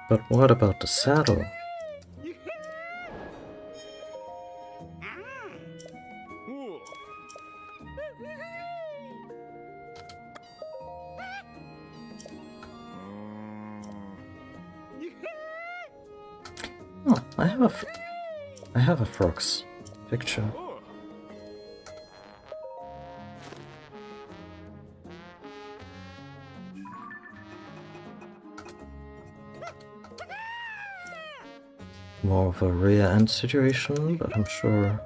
A: But what about the saddle? Oh, I have a frog's picture. More of a rear end situation, but I'm sure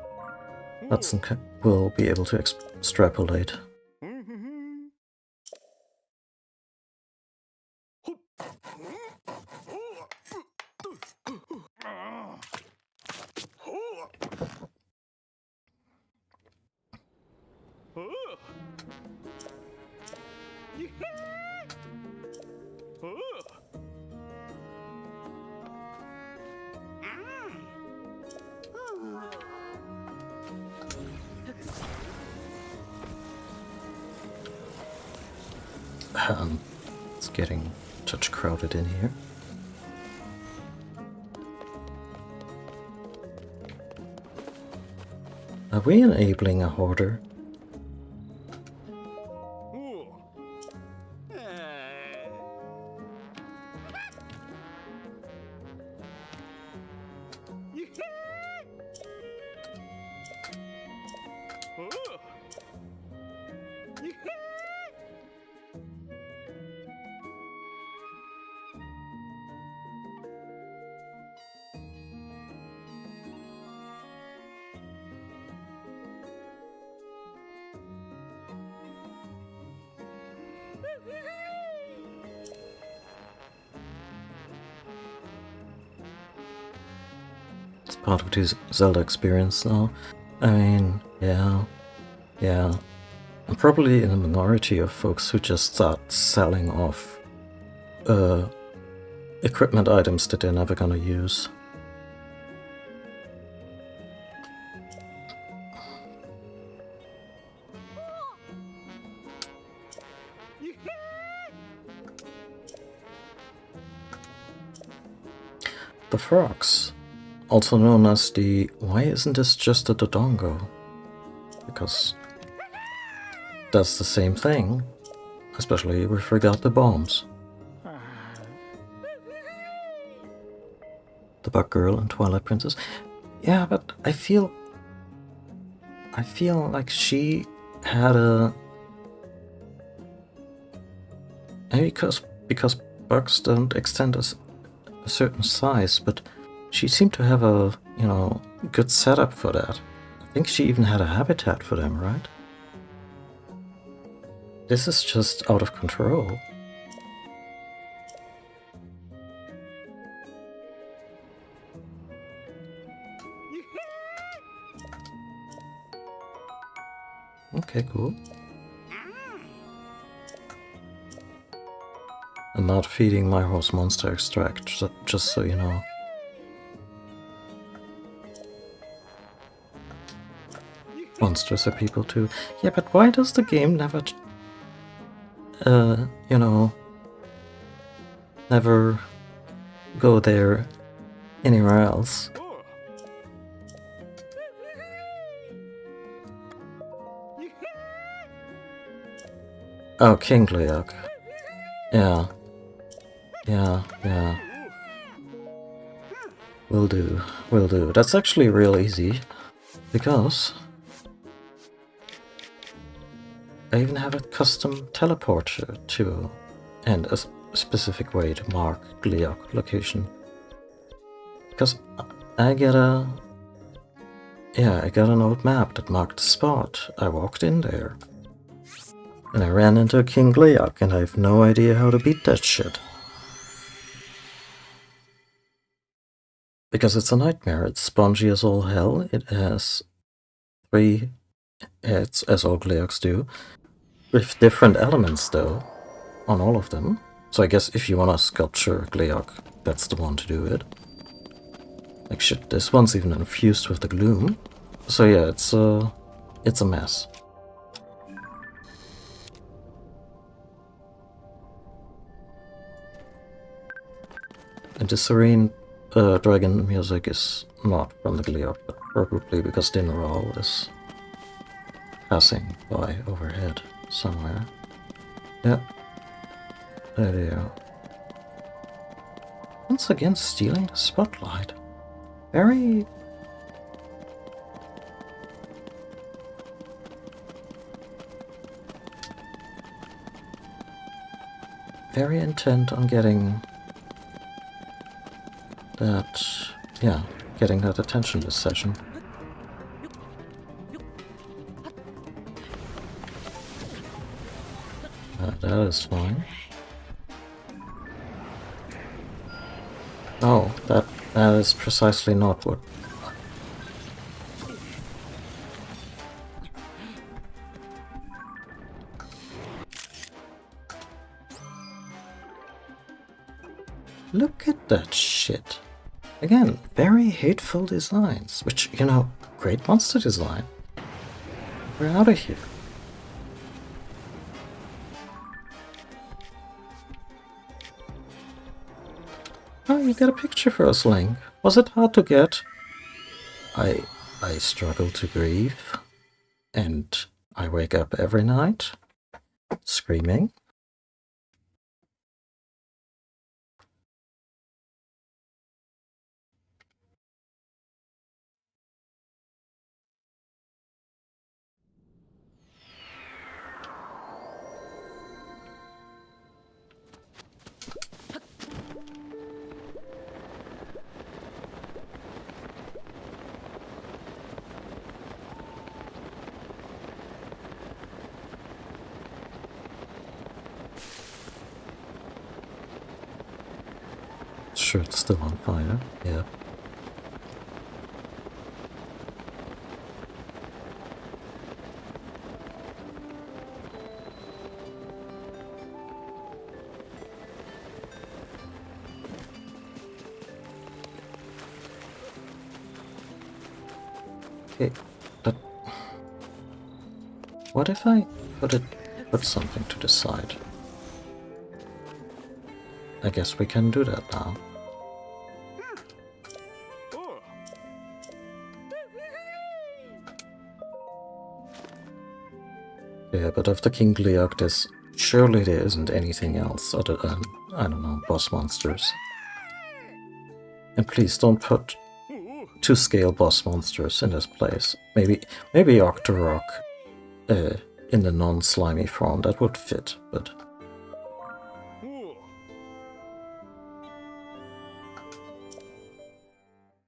A: Hudson will be able to extrapolate. It's getting such crowded in here. Are we enabling a hoarder? It's part of the Zelda experience now. I mean, yeah. I'm probably in a minority of folks who just start selling off equipment items that they're never gonna use. The frogs, also known as the why isn't this just a Dodongo? Because that's the same thing, especially with regard to bombs. The Bug Girl and Twilight Princess. Yeah, but I feel like she had a maybe because bugs don't extend a certain size, but she seemed to have a, you know, good setup for that. I think she even had a habitat for them, right? This is just out of control. Okay, cool. I'm not feeding my horse monster extract, just so you know. Monsters are people too. Yeah, but why does the game never, you know, never go there anywhere else? Oh, King Gleeok. Yeah. Will do. That's actually real easy, because I even have a custom teleporter to, and a specific way to mark Gleeok location. Because I got an old map that marked the spot. I walked in there. And I ran into King Gleeok, and I have no idea how to beat that shit. Because it's a nightmare. It's spongy as all hell. It has 3 heads, as all Gleeoks do, with different elements though, on all of them. So I guess if you want to sculpture Gleeok, that's the one to do it. Like shit, this one's even infused with the gloom. So yeah, it's a mess. And the serene dragon music is not from the Gleeok, but probably because Dinral is passing by overhead somewhere. Yeah. There they are. Once again stealing the spotlight. Very... very intent on getting that, yeah, getting that attention this session. That is fine. Oh, that is precisely not what... Look at that shit. Again, very hateful designs, which, you know, great monster design. We're out of here. Oh, you got a picture for us, Link. Was it hard to get? I struggle to grieve, and I wake up every night screaming. Sure, it's still on fire. Yeah. Okay, but what if I put something to the side? I guess we can do that now. Yeah, but after King Leok, surely there isn't anything else other than, I don't know, boss monsters. And please don't put 2-scale boss monsters in this place. Maybe Octorok in the non-slimy form, that would fit, but...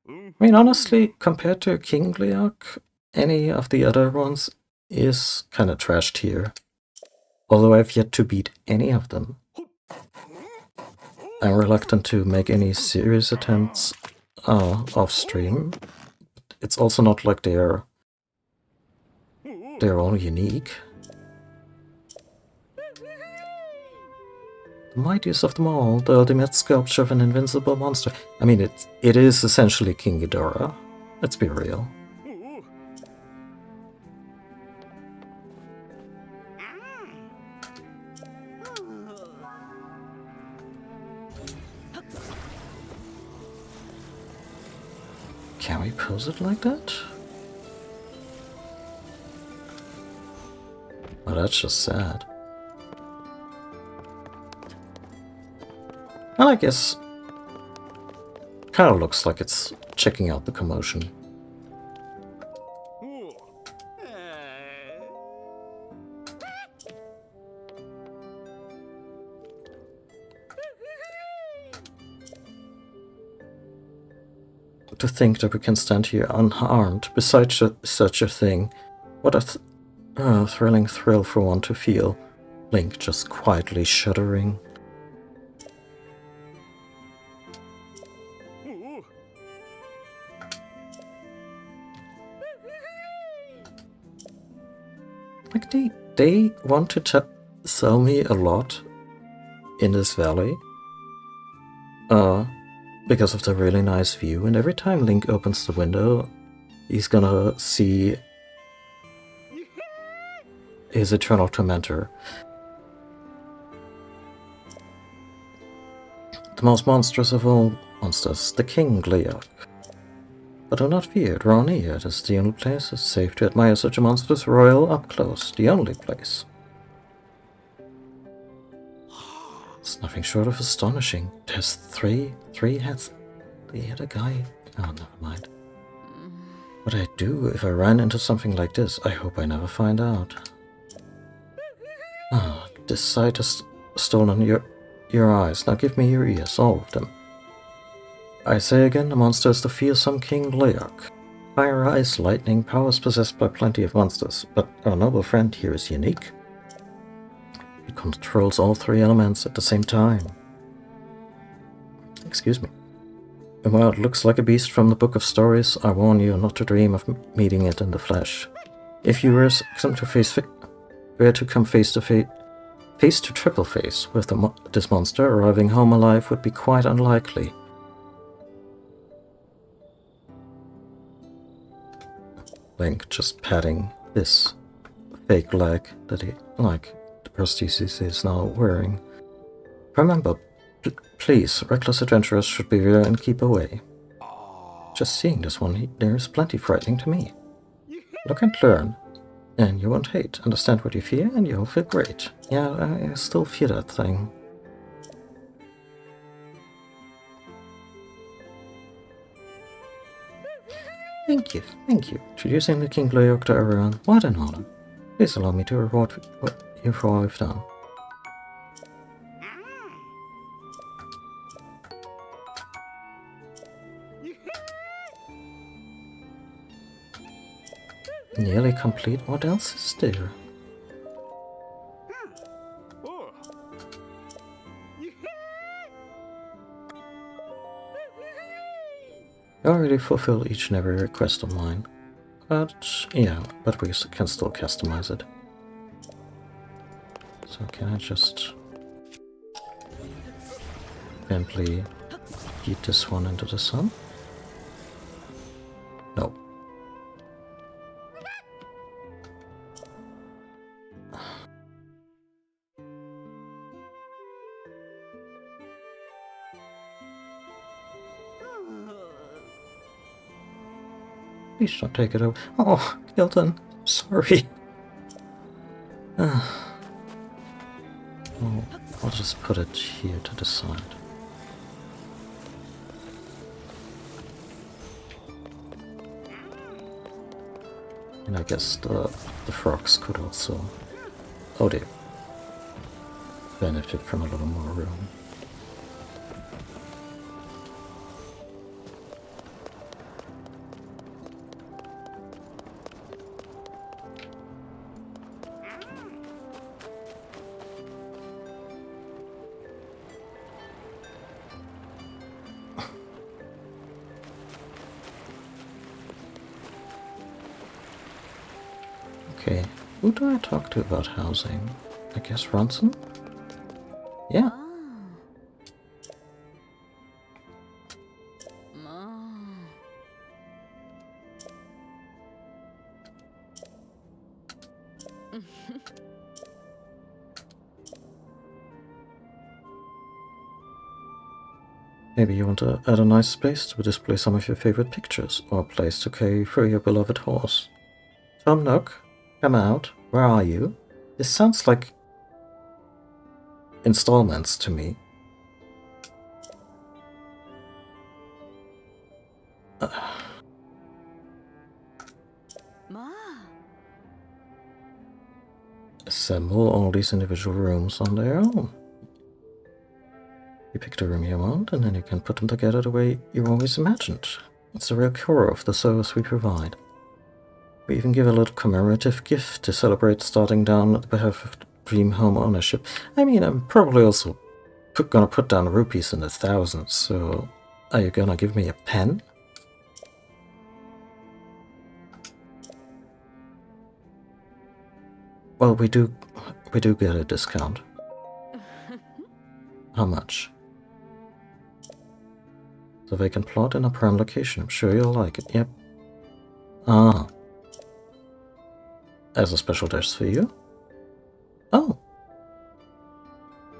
A: I mean, honestly, compared to King Leok, any of the other ones is kind of trashed here. Although I've yet to beat any of them. I'm reluctant to make any serious attempts off stream. It's also not like they're all unique. The mightiest of them all, the ultimate sculpture of an invincible monster. I mean, it is essentially King Ghidorah. Let's be real. Can we pose it like that? Well, that's just sad. Well, I guess kind of looks like it's checking out the commotion. To think that we can stand here unharmed beside such a thing. What a thrilling thrill for one to feel. Link just quietly shuddering. Like they want to sell me a lot in this valley. Because of the really nice view, and every time Link opens the window, he's gonna see his eternal tormentor. The most monstrous of all monsters, the King Leok. But do not fear, draw near. It is the only place it's safe to admire such a monstrous royal up close. The only place. It's nothing short of astonishing. There's three heads. The other guy... Oh, never mind. What I do if I ran into something like this, I hope I never find out. Ah, this sight has stolen your eyes. Now give me your ears, all of them. I say again, the monster is the fearsome King Leok. Fire, ice, lightning, powers possessed by plenty of monsters, but our noble friend here is unique. It controls all 3 elements at the same time. Excuse me. And while it looks like a beast from the Book of Stories, I warn you not to dream of meeting it in the flesh. If you were to come face to face face to triple face with this monster arriving home alive would be quite unlikely. Link just patting this fake leg that he, like the prosthesis is now wearing. Remember, please, reckless adventurers should beware and keep away. Just seeing this one, there's plenty frightening to me. Look and learn, and you won't hate. Understand what you fear, and you'll feel great. Yeah, I still fear that thing. Thank you. Introducing the King Gleeok to everyone. What an honor. Please allow me to reward you for all I've done. Nearly complete. What else is there? I already fulfilled each and every request of mine. But, yeah, but we can still customize it. So can I just gently feed this one into the sun? No. Please don't take it over. Oh, Gildan, sorry. Oh, I'll just put it here to the side. And I guess the frogs could also, oh dear, benefit from a little more room. Okay, who do I talk to about housing? I guess Ronson? Yeah. Maybe you want to add a nice space to display some of your favorite pictures, or a place to carry for your beloved horse. Tom Nook, come out. Where are you? This sounds like installments to me. Assemble all these individual rooms on their own. You pick the room you want, and then you can put them together the way you always imagined. It's the real core of the service we provide. We even give a little commemorative gift to celebrate starting down at the behalf of dream home ownership. I mean, I'm probably also gonna put down rupees in the thousands, so are you gonna give me a pen? Well, we do get a discount. How much? The vacant plot in a prime location. I'm sure you'll like it. Yep. Ah. As a special dish for you? Oh.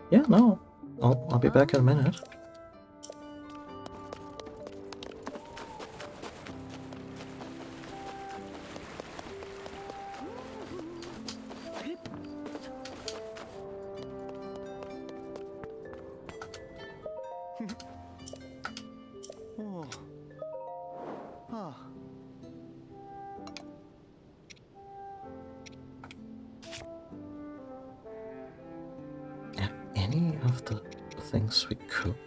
A: Yeah, no. I'll be back in a minute. Any of the things we cook?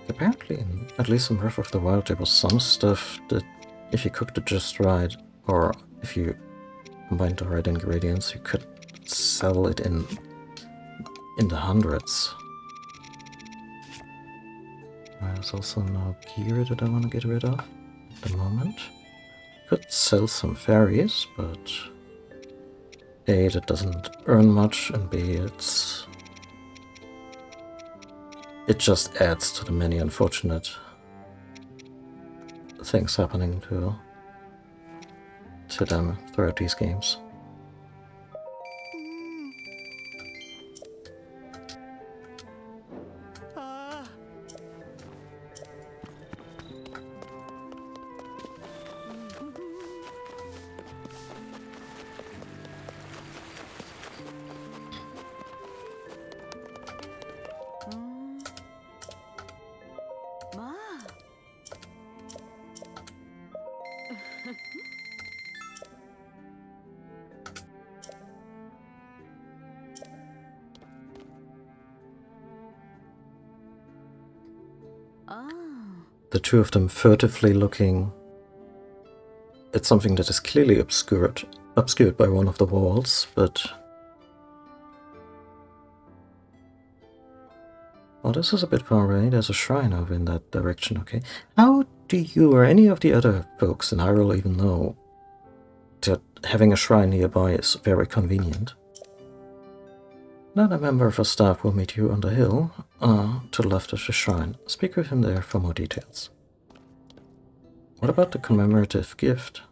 A: Apparently, at least in Breath of the Wild, there was some stuff that if you cooked it just right, or if you combined the right ingredients, you could sell it in the hundreds. There's also no gear that I want to get rid of at the moment. Could sell some fairies, but A, that doesn't earn much, and B, it just adds to the many unfortunate things happening to them throughout these games. The two of them furtively looking at something that is clearly obscured by one of the walls, but... Well, this is a bit far away. There's a shrine over in that direction, okay. How do you or any of the other folks in Hyrule even know that having a shrine nearby is very convenient? Another member of our staff will meet you on the hill to the left of the shrine. Speak with him there for more details. What about the commemorative gift?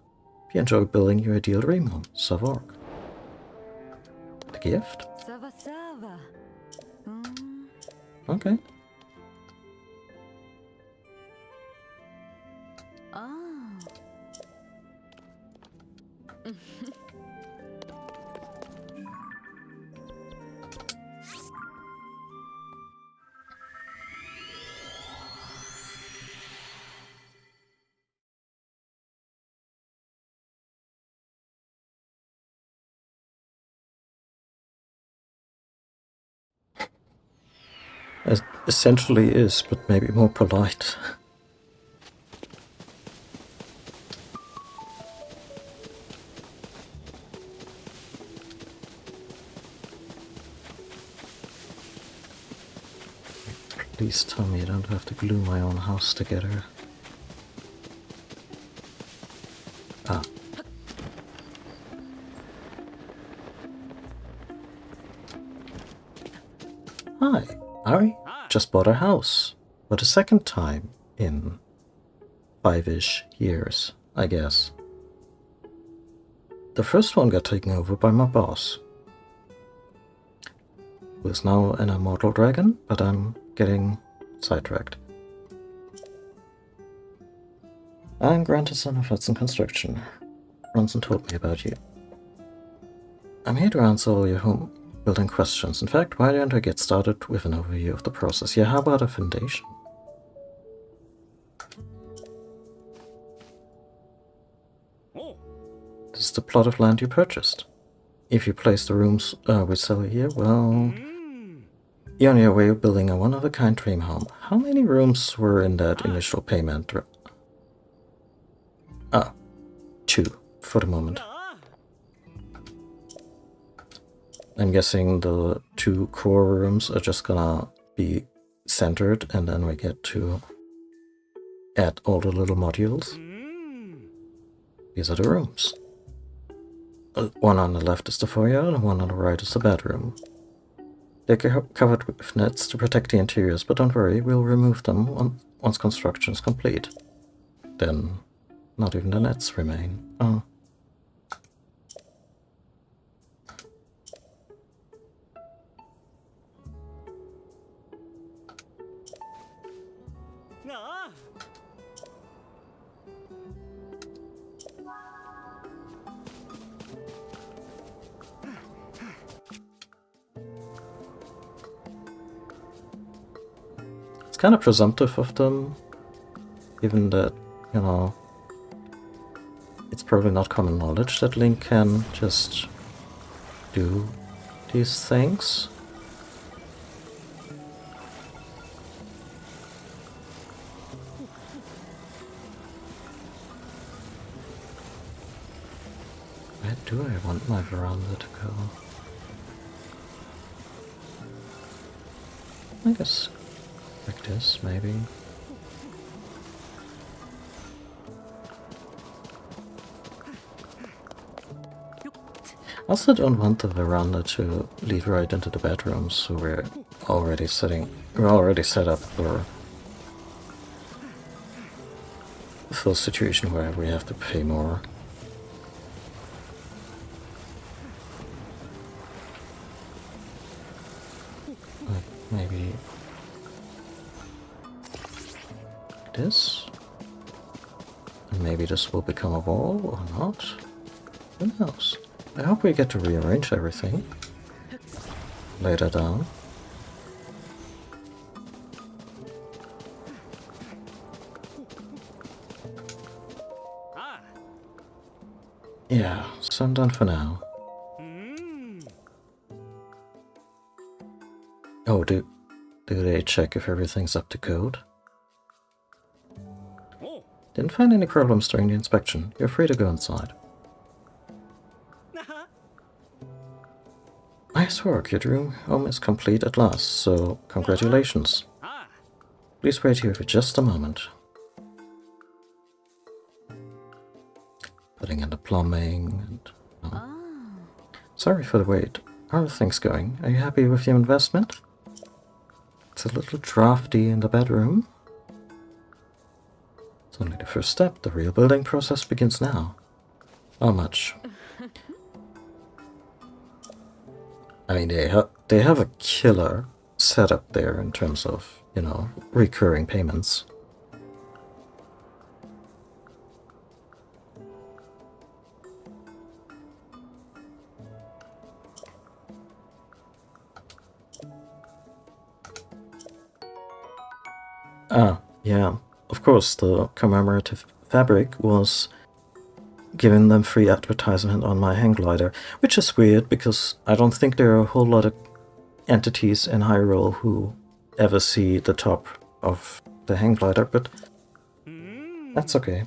A: If you enjoy building your ideal dream home, Savork. The gift? Okay. Essentially is, but maybe more polite. Please tell me I don't have to glue my own house together. Ah. Hi, Ari. Just bought a house. For the second time in 5-ish years, I guess. The first one got taken over by my boss, who is now an immortal dragon, but I'm getting sidetracked. I'm grandson of Hudson Construction. Ronson told me about you. I'm here to answer all your home building questions. In fact, why don't I get started with an overview of the process? Yeah, how about a foundation? This is the plot of land you purchased. If you place the rooms we sell here, well... You're on your way of building a one-of-a-kind dream home. How many rooms were in that initial payment? 2 for the moment. I'm guessing the 2 core rooms are just gonna be centered, and then we get to add all the little modules. These are the rooms. One on the left is the foyer, and one on the right is the bedroom. They're covered with nets to protect the interiors, but don't worry, we'll remove them once construction is complete. Then, not even the nets remain. Oh. Kind of presumptive of them, given that, you know, it's probably not common knowledge that Link can just do these things. Where do I want my veranda to go? I guess like this, maybe. also don't want the veranda to lead right into the bedrooms, so we're already set up for a situation where we have to pay more. Like maybe this? And maybe this will become a wall or not? Who knows? I hope we get to rearrange everything later down. Yeah, so I'm done for now. Oh, do they check if everything's up to code? Didn't find any problems during the inspection. You're free to go inside. Nice work, your dream home is complete at last, so congratulations. Please wait here for just a moment. Putting in the plumbing and... Sorry for the wait. How are things going? Are you happy with your investment? It's a little drafty in the bedroom. It's only the first step. The real building process begins now. How much? I mean, they have a killer setup there in terms of, you know, recurring payments. Ah, yeah. Of course, the commemorative fabric was giving them free advertisement on my hang glider, which is weird because I don't think there are a whole lot of entities in Hyrule who ever see the top of the hang glider, but that's okay.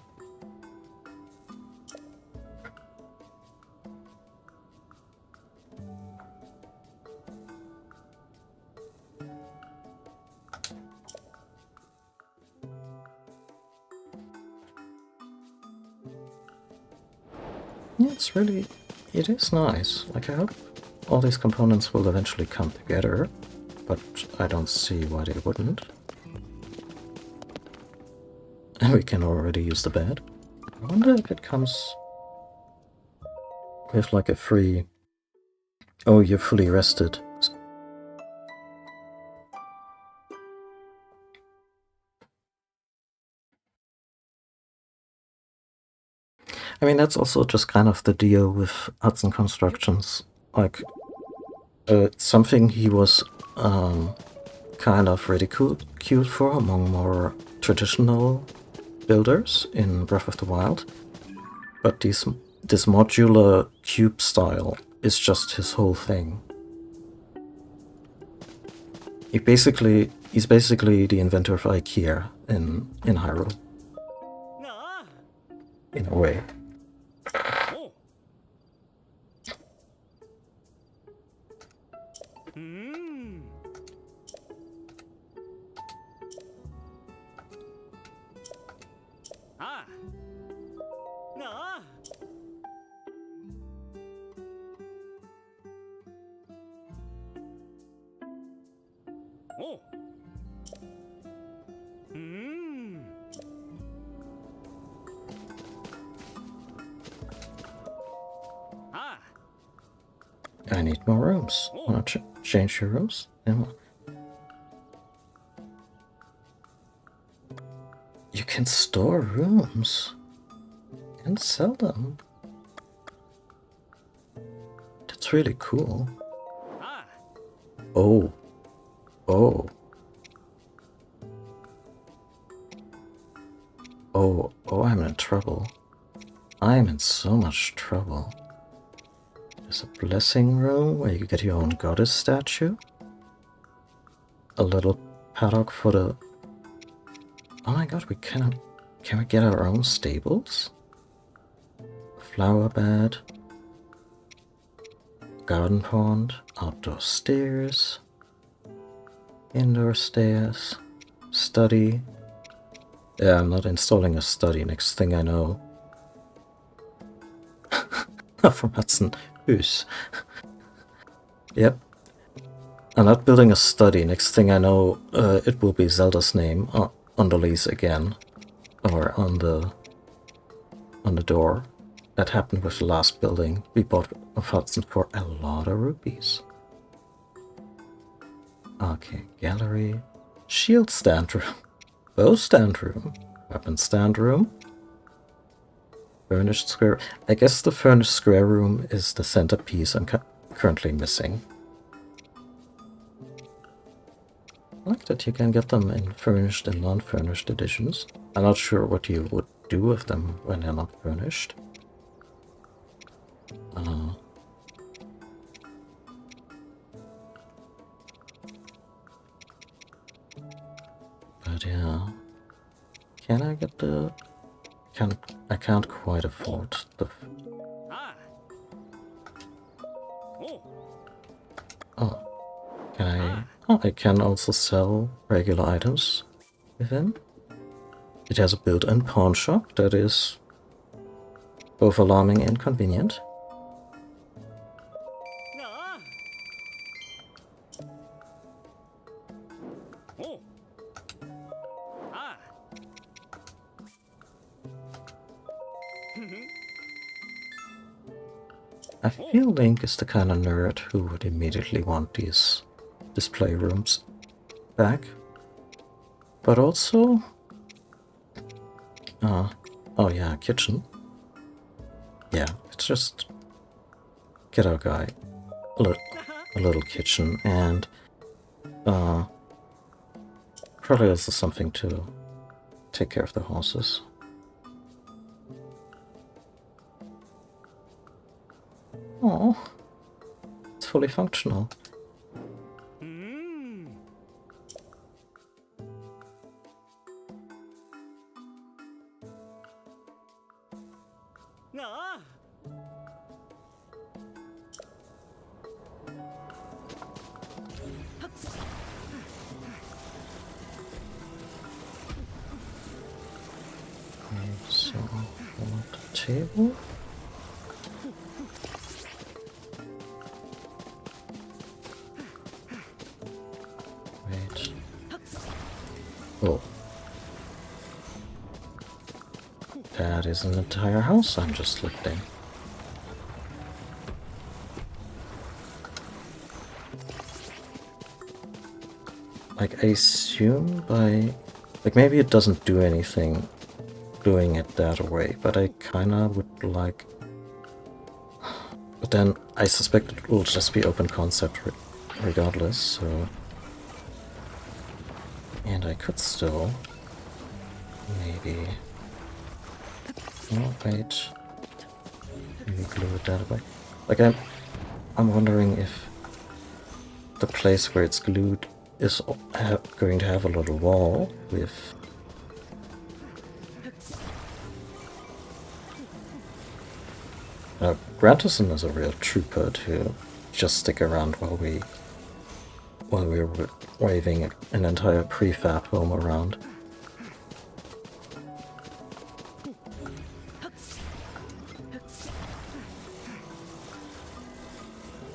A: Yeah, it is nice. Like, I hope all these components will eventually come together, but I don't see why they wouldn't. And we can already use the bed. I wonder if it comes with like a free... Oh, you're fully rested. I mean, that's also just kind of the deal with Hudson Constructions. Like, something he was kind of ridiculed for among more traditional builders in Breath of the Wild. But this modular cube style is just his whole thing. He's basically the inventor of IKEA in Hyrule. In a way. I need more rooms. Wanna change your rooms? Yeah. You can store rooms and sell them. That's really cool. Oh. Oh. Oh, I'm in trouble. I'm in so much trouble. There's a blessing room where you get your own goddess statue. A little paddock for the... Oh my god, can we get our own stables? Flower bed. Garden pond. Outdoor stairs. Indoor stairs. Study. Yeah, I'm not installing a study, next thing I know. From Hudson. Hus. Yep. I'm not building a study. Next thing I know, it will be Zelda's name on the lease again, or on the door. That happened with the last building we bought of Hudson for a lot of rupees. Okay, gallery, shield stand room, bow stand room, weapon stand room, furnished square. I guess the furnished square room is the centerpiece I'm currently missing. I like that you can get them in furnished and non-furnished editions. I'm not sure what you would do with them when they're not furnished. But yeah, can I get the? I can't quite afford the. Oh, can I? Oh, I can also sell regular items within. It has a built-in pawn shop that is both alarming and convenient. I feel Link is the kind of nerd who would immediately want these display rooms back. But also... oh yeah, kitchen. Yeah, it's just... get our guy a little kitchen and... probably also something to take care of the horses. Oh, it's fully functional. So, on the table. Wait. Oh. That is an entire house I'm just lifting. Like, I assume by... like, maybe it doesn't do anything doing it that way, but I kinda would like... But then I suspect it will just be open concept regardless, so... And I could still... maybe... oh, wait... maybe glue it that way. Like, I'm wondering if the place where it's glued is going to have a little wall with... Grantison is a real trooper to just stick around while we're waving an entire prefab home around.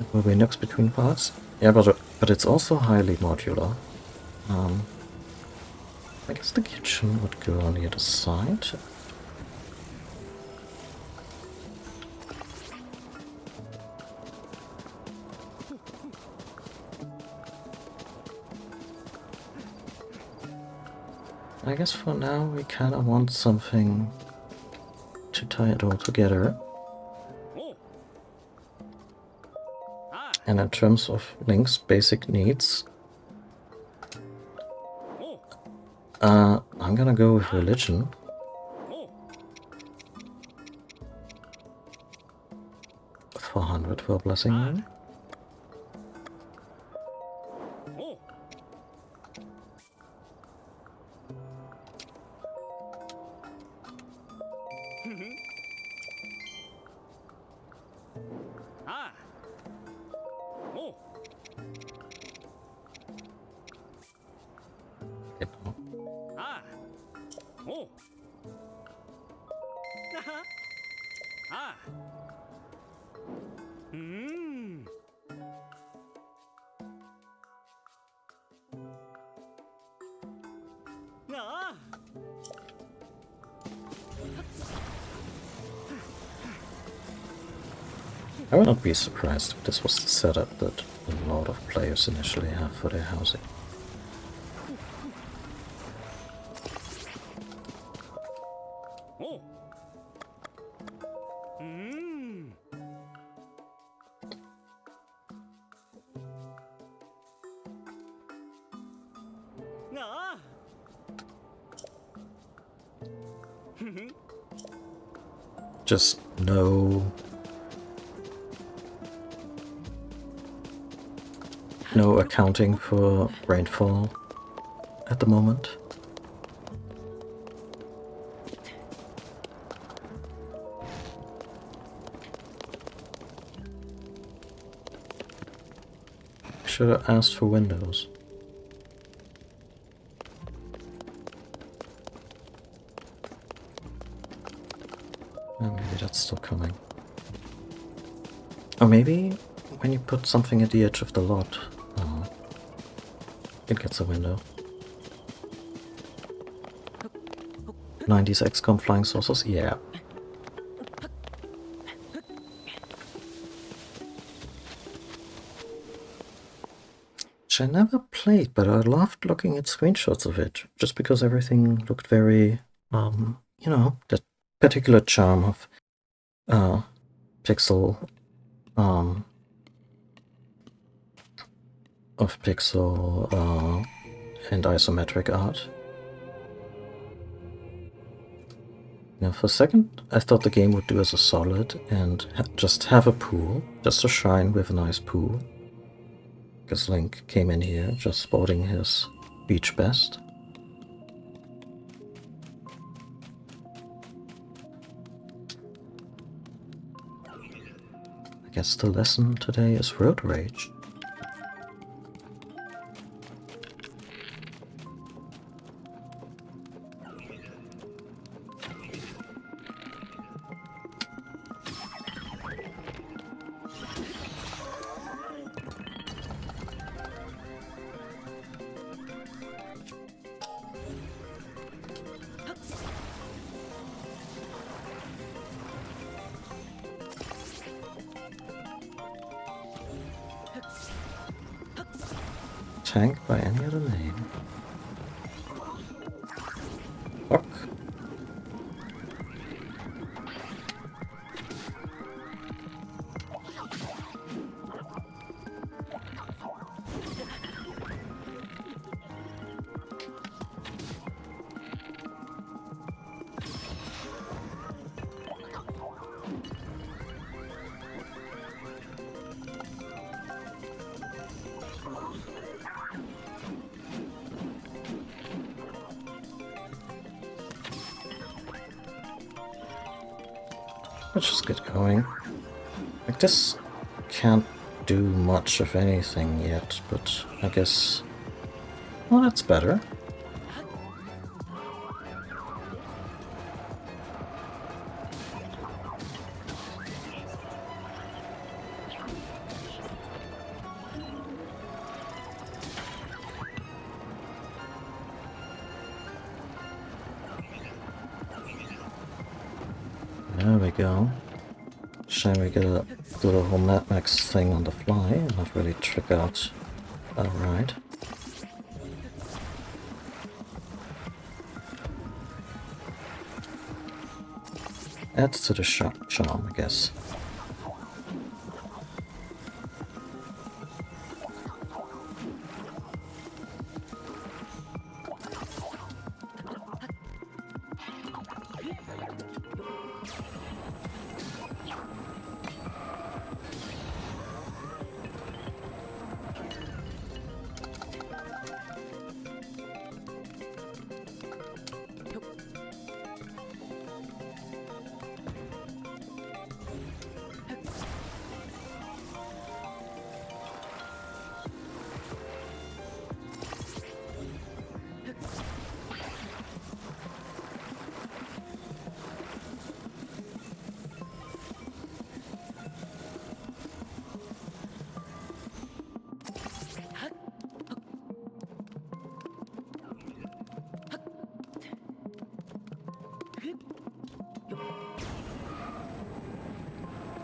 A: It will be nooks between parts. Yeah, but it's also highly modular. I guess the kitchen would go on the other side. I guess for now we kind of want something to tie it all together. And in terms of Link's basic needs, I'm gonna go with religion. $400 for a blessing ring. I would not be surprised if this was the setup that a lot of players initially have for their housing.
C: Oh. Mm. Ah.
A: Just no accounting for rainfall at the moment. Should have asked for windows. Oh, maybe that's still coming. Or maybe when you put something at the edge of the lot, it gets a window. 90s XCOM flying saucers? Yeah. Which I never played, but I loved looking at screenshots of it, just because everything looked very, you know, that particular charm of pixel and isometric art. Now, for a second, I thought the game would do us a solid and just have a pool, just a shrine with a nice pool. Because Link came in here just sporting his beach best. I guess the lesson today is road rage. Tank by any other name. Fuck. Let's just get going. Like, this can't do much of anything yet, but I guess... well, that's better. There we go. Shame we get to do the whole Mad Max thing on the fly and not really trick out outright. Adds to the charm, I guess.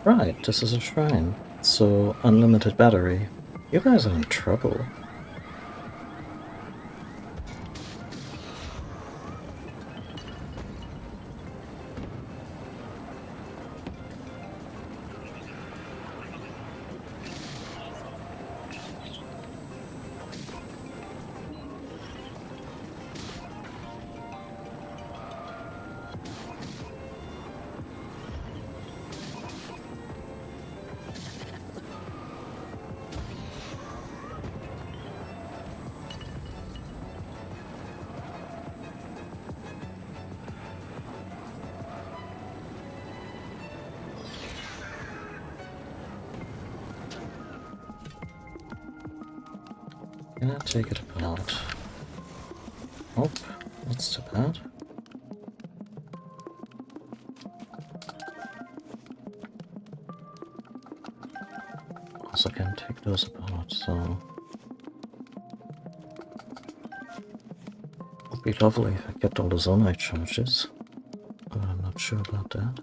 A: Right, this is a shrine. So, unlimited battery. You guys are in trouble. Can I take it apart? Nope, that's too bad. Also can't take those apart, so... Would be lovely if I get all the zonite charges, but I'm not sure about that.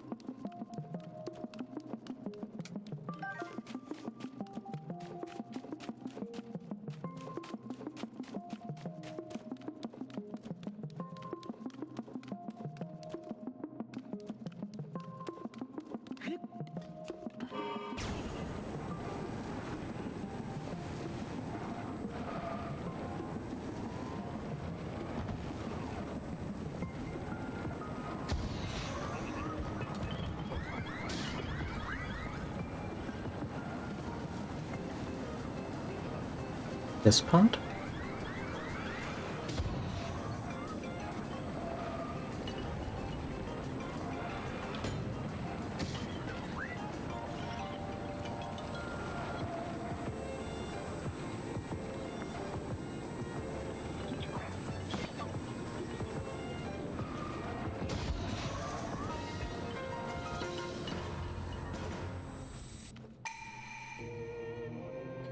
A: This part?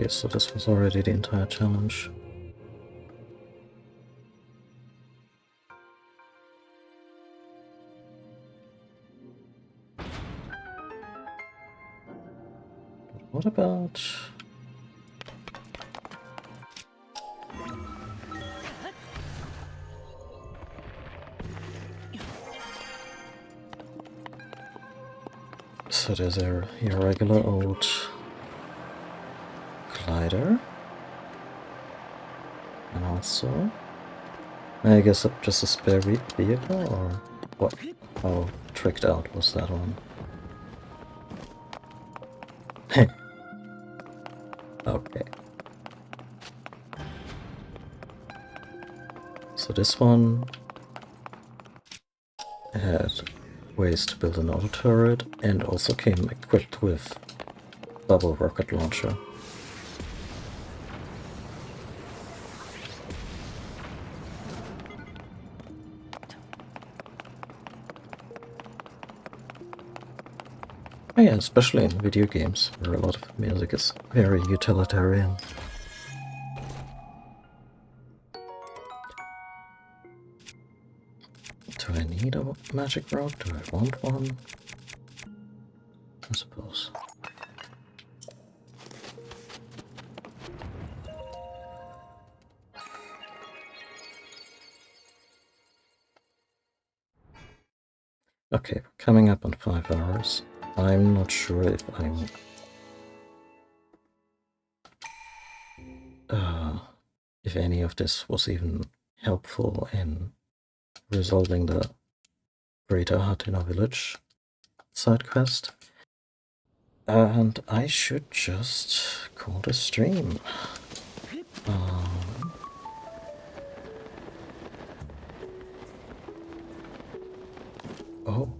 A: Okay, so this was already the entire challenge. What about... So there's your regular old glider. And also... I guess just a spare vehicle, or what? How tricked out was that one? Okay. So this one had ways to build an auto turret and also came equipped with double rocket launcher. Oh yeah, especially in video games where a lot of music is very utilitarian. Do I need a magic rock? Do I want one? I suppose. Okay, coming up on 5 hours. I'm not sure if I'm... if any of this was even helpful in resolving the Greater Hateno Village side quest. And I should just call the stream. Oh,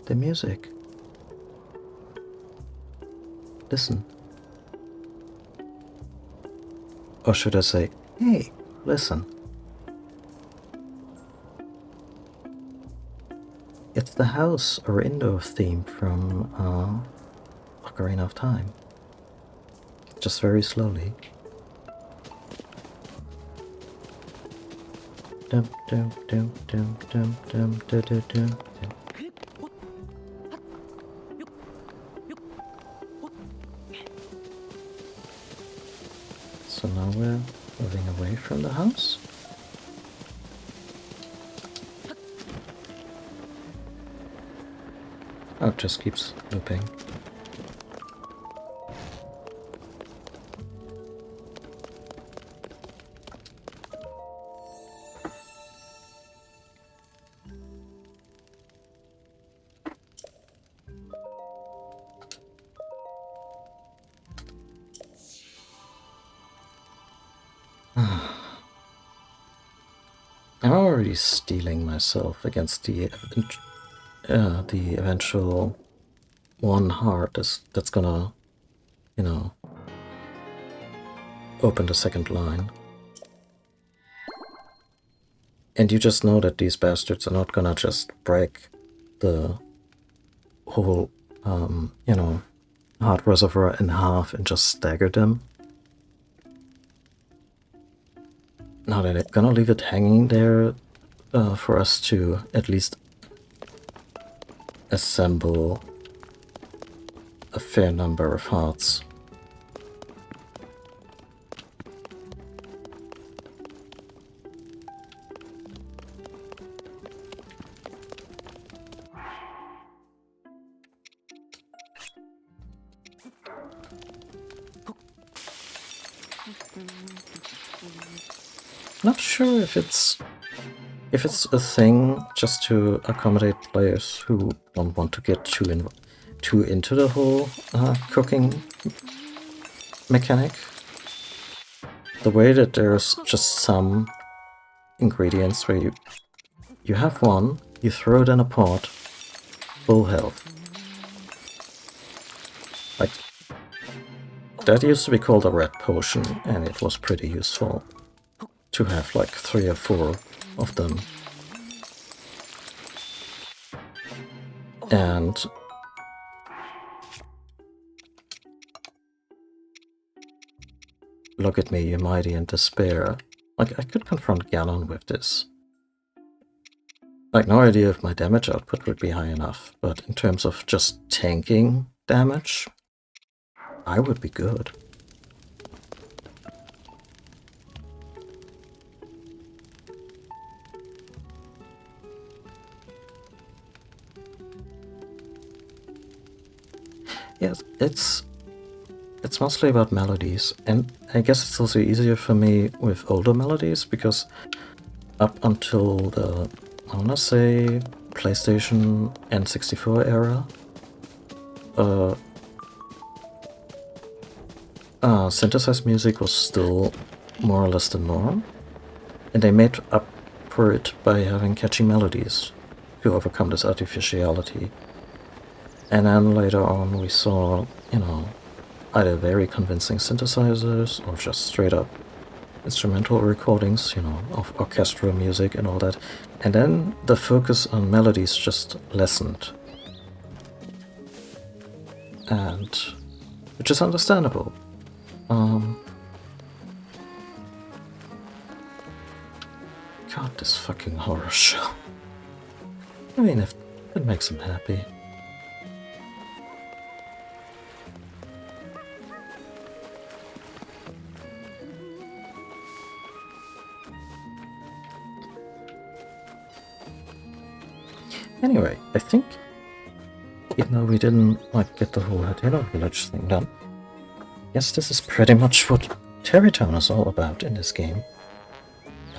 A: the music. Listen. Or should I say, hey, listen. It's the house or indoor theme from Ocarina of Time. Just very slowly. Dum dum dum dum dum dum dum dum dum. away from the house? Oh, it just keeps looping. I'm already steeling myself against the eventual one heart that's gonna, you know, open the second line. And you just know that these bastards are not gonna just break the whole, you know, heart reservoir in half and just stagger them. No, they're gonna leave it hanging there for us to at least assemble a fair number of hearts. Not sure if it's a thing just to accommodate players who don't want to get too into the whole cooking mechanic. The way that there's just some ingredients where you have one, you throw it in a pot, full health. Like, that used to be called a red potion, and it was pretty useful to have like 3 or 4 of them. And look at me, you mighty in despair. Like, I could confront Ganon with this. Like, no idea if my damage output would be high enough, but in terms of just tanking damage, I would be good. Yes, it's mostly about melodies, and I guess it's also easier for me with older melodies, because up until the, I wanna say, PlayStation N64 era, synthesized music was still more or less the norm, and they made up for it by having catchy melodies to overcome this artificiality. And then later on we saw, you know, either very convincing synthesizers or just straight up instrumental recordings, you know, of orchestral music and all that. And then the focus on melodies just lessened. And which is understandable. God, this fucking horror show. I mean, if it makes him happy. Anyway, I think, even though we didn't like get the whole Hateno Village thing done, yes, this is pretty much what Tarrey Town is all about in this game,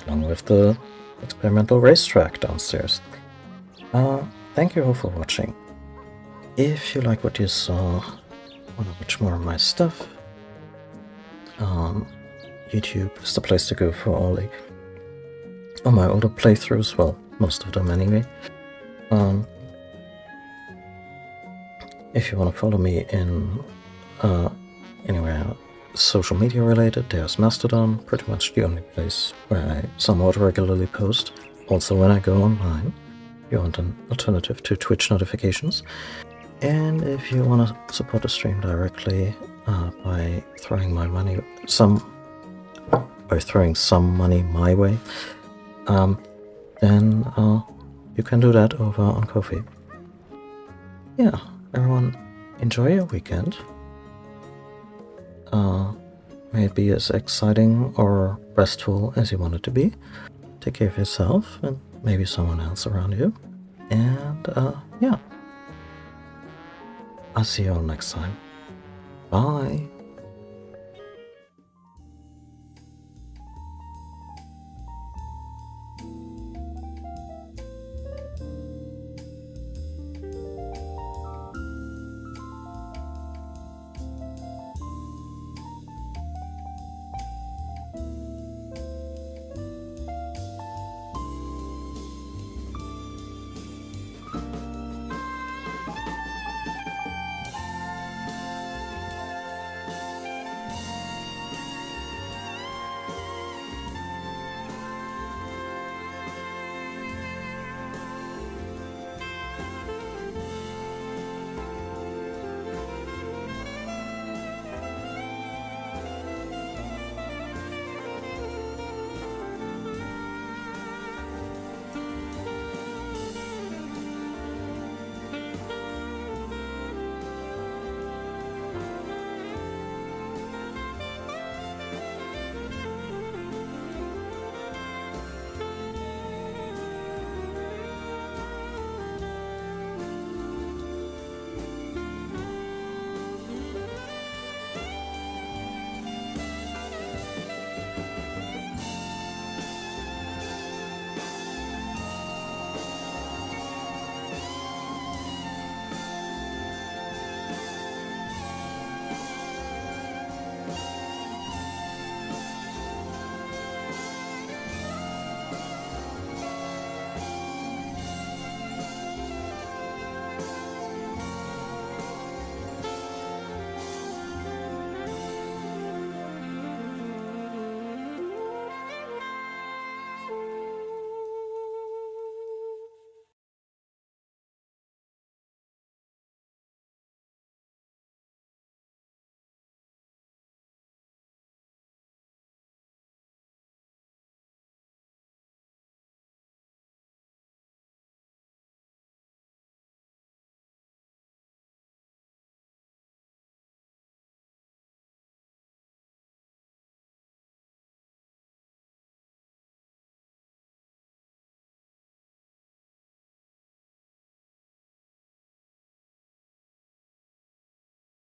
A: along with the experimental racetrack downstairs. Thank you all for watching. If you like what you saw, want to watch more of my stuff, YouTube is the place to go for all my older playthroughs, well, most of them anyway. If you want to follow me in anywhere social media related, there's Mastodon, pretty much the only place where I somewhat regularly post. Also, when I go online, you want an alternative to Twitch notifications. And if you want to support the stream directly by throwing some money my way, then you can do that over on Ko-fi. Yeah, everyone, enjoy your weekend. may it be as exciting or restful as you want it to be. Take care of yourself and maybe someone else around you. And, yeah. I'll see you all next time. Bye.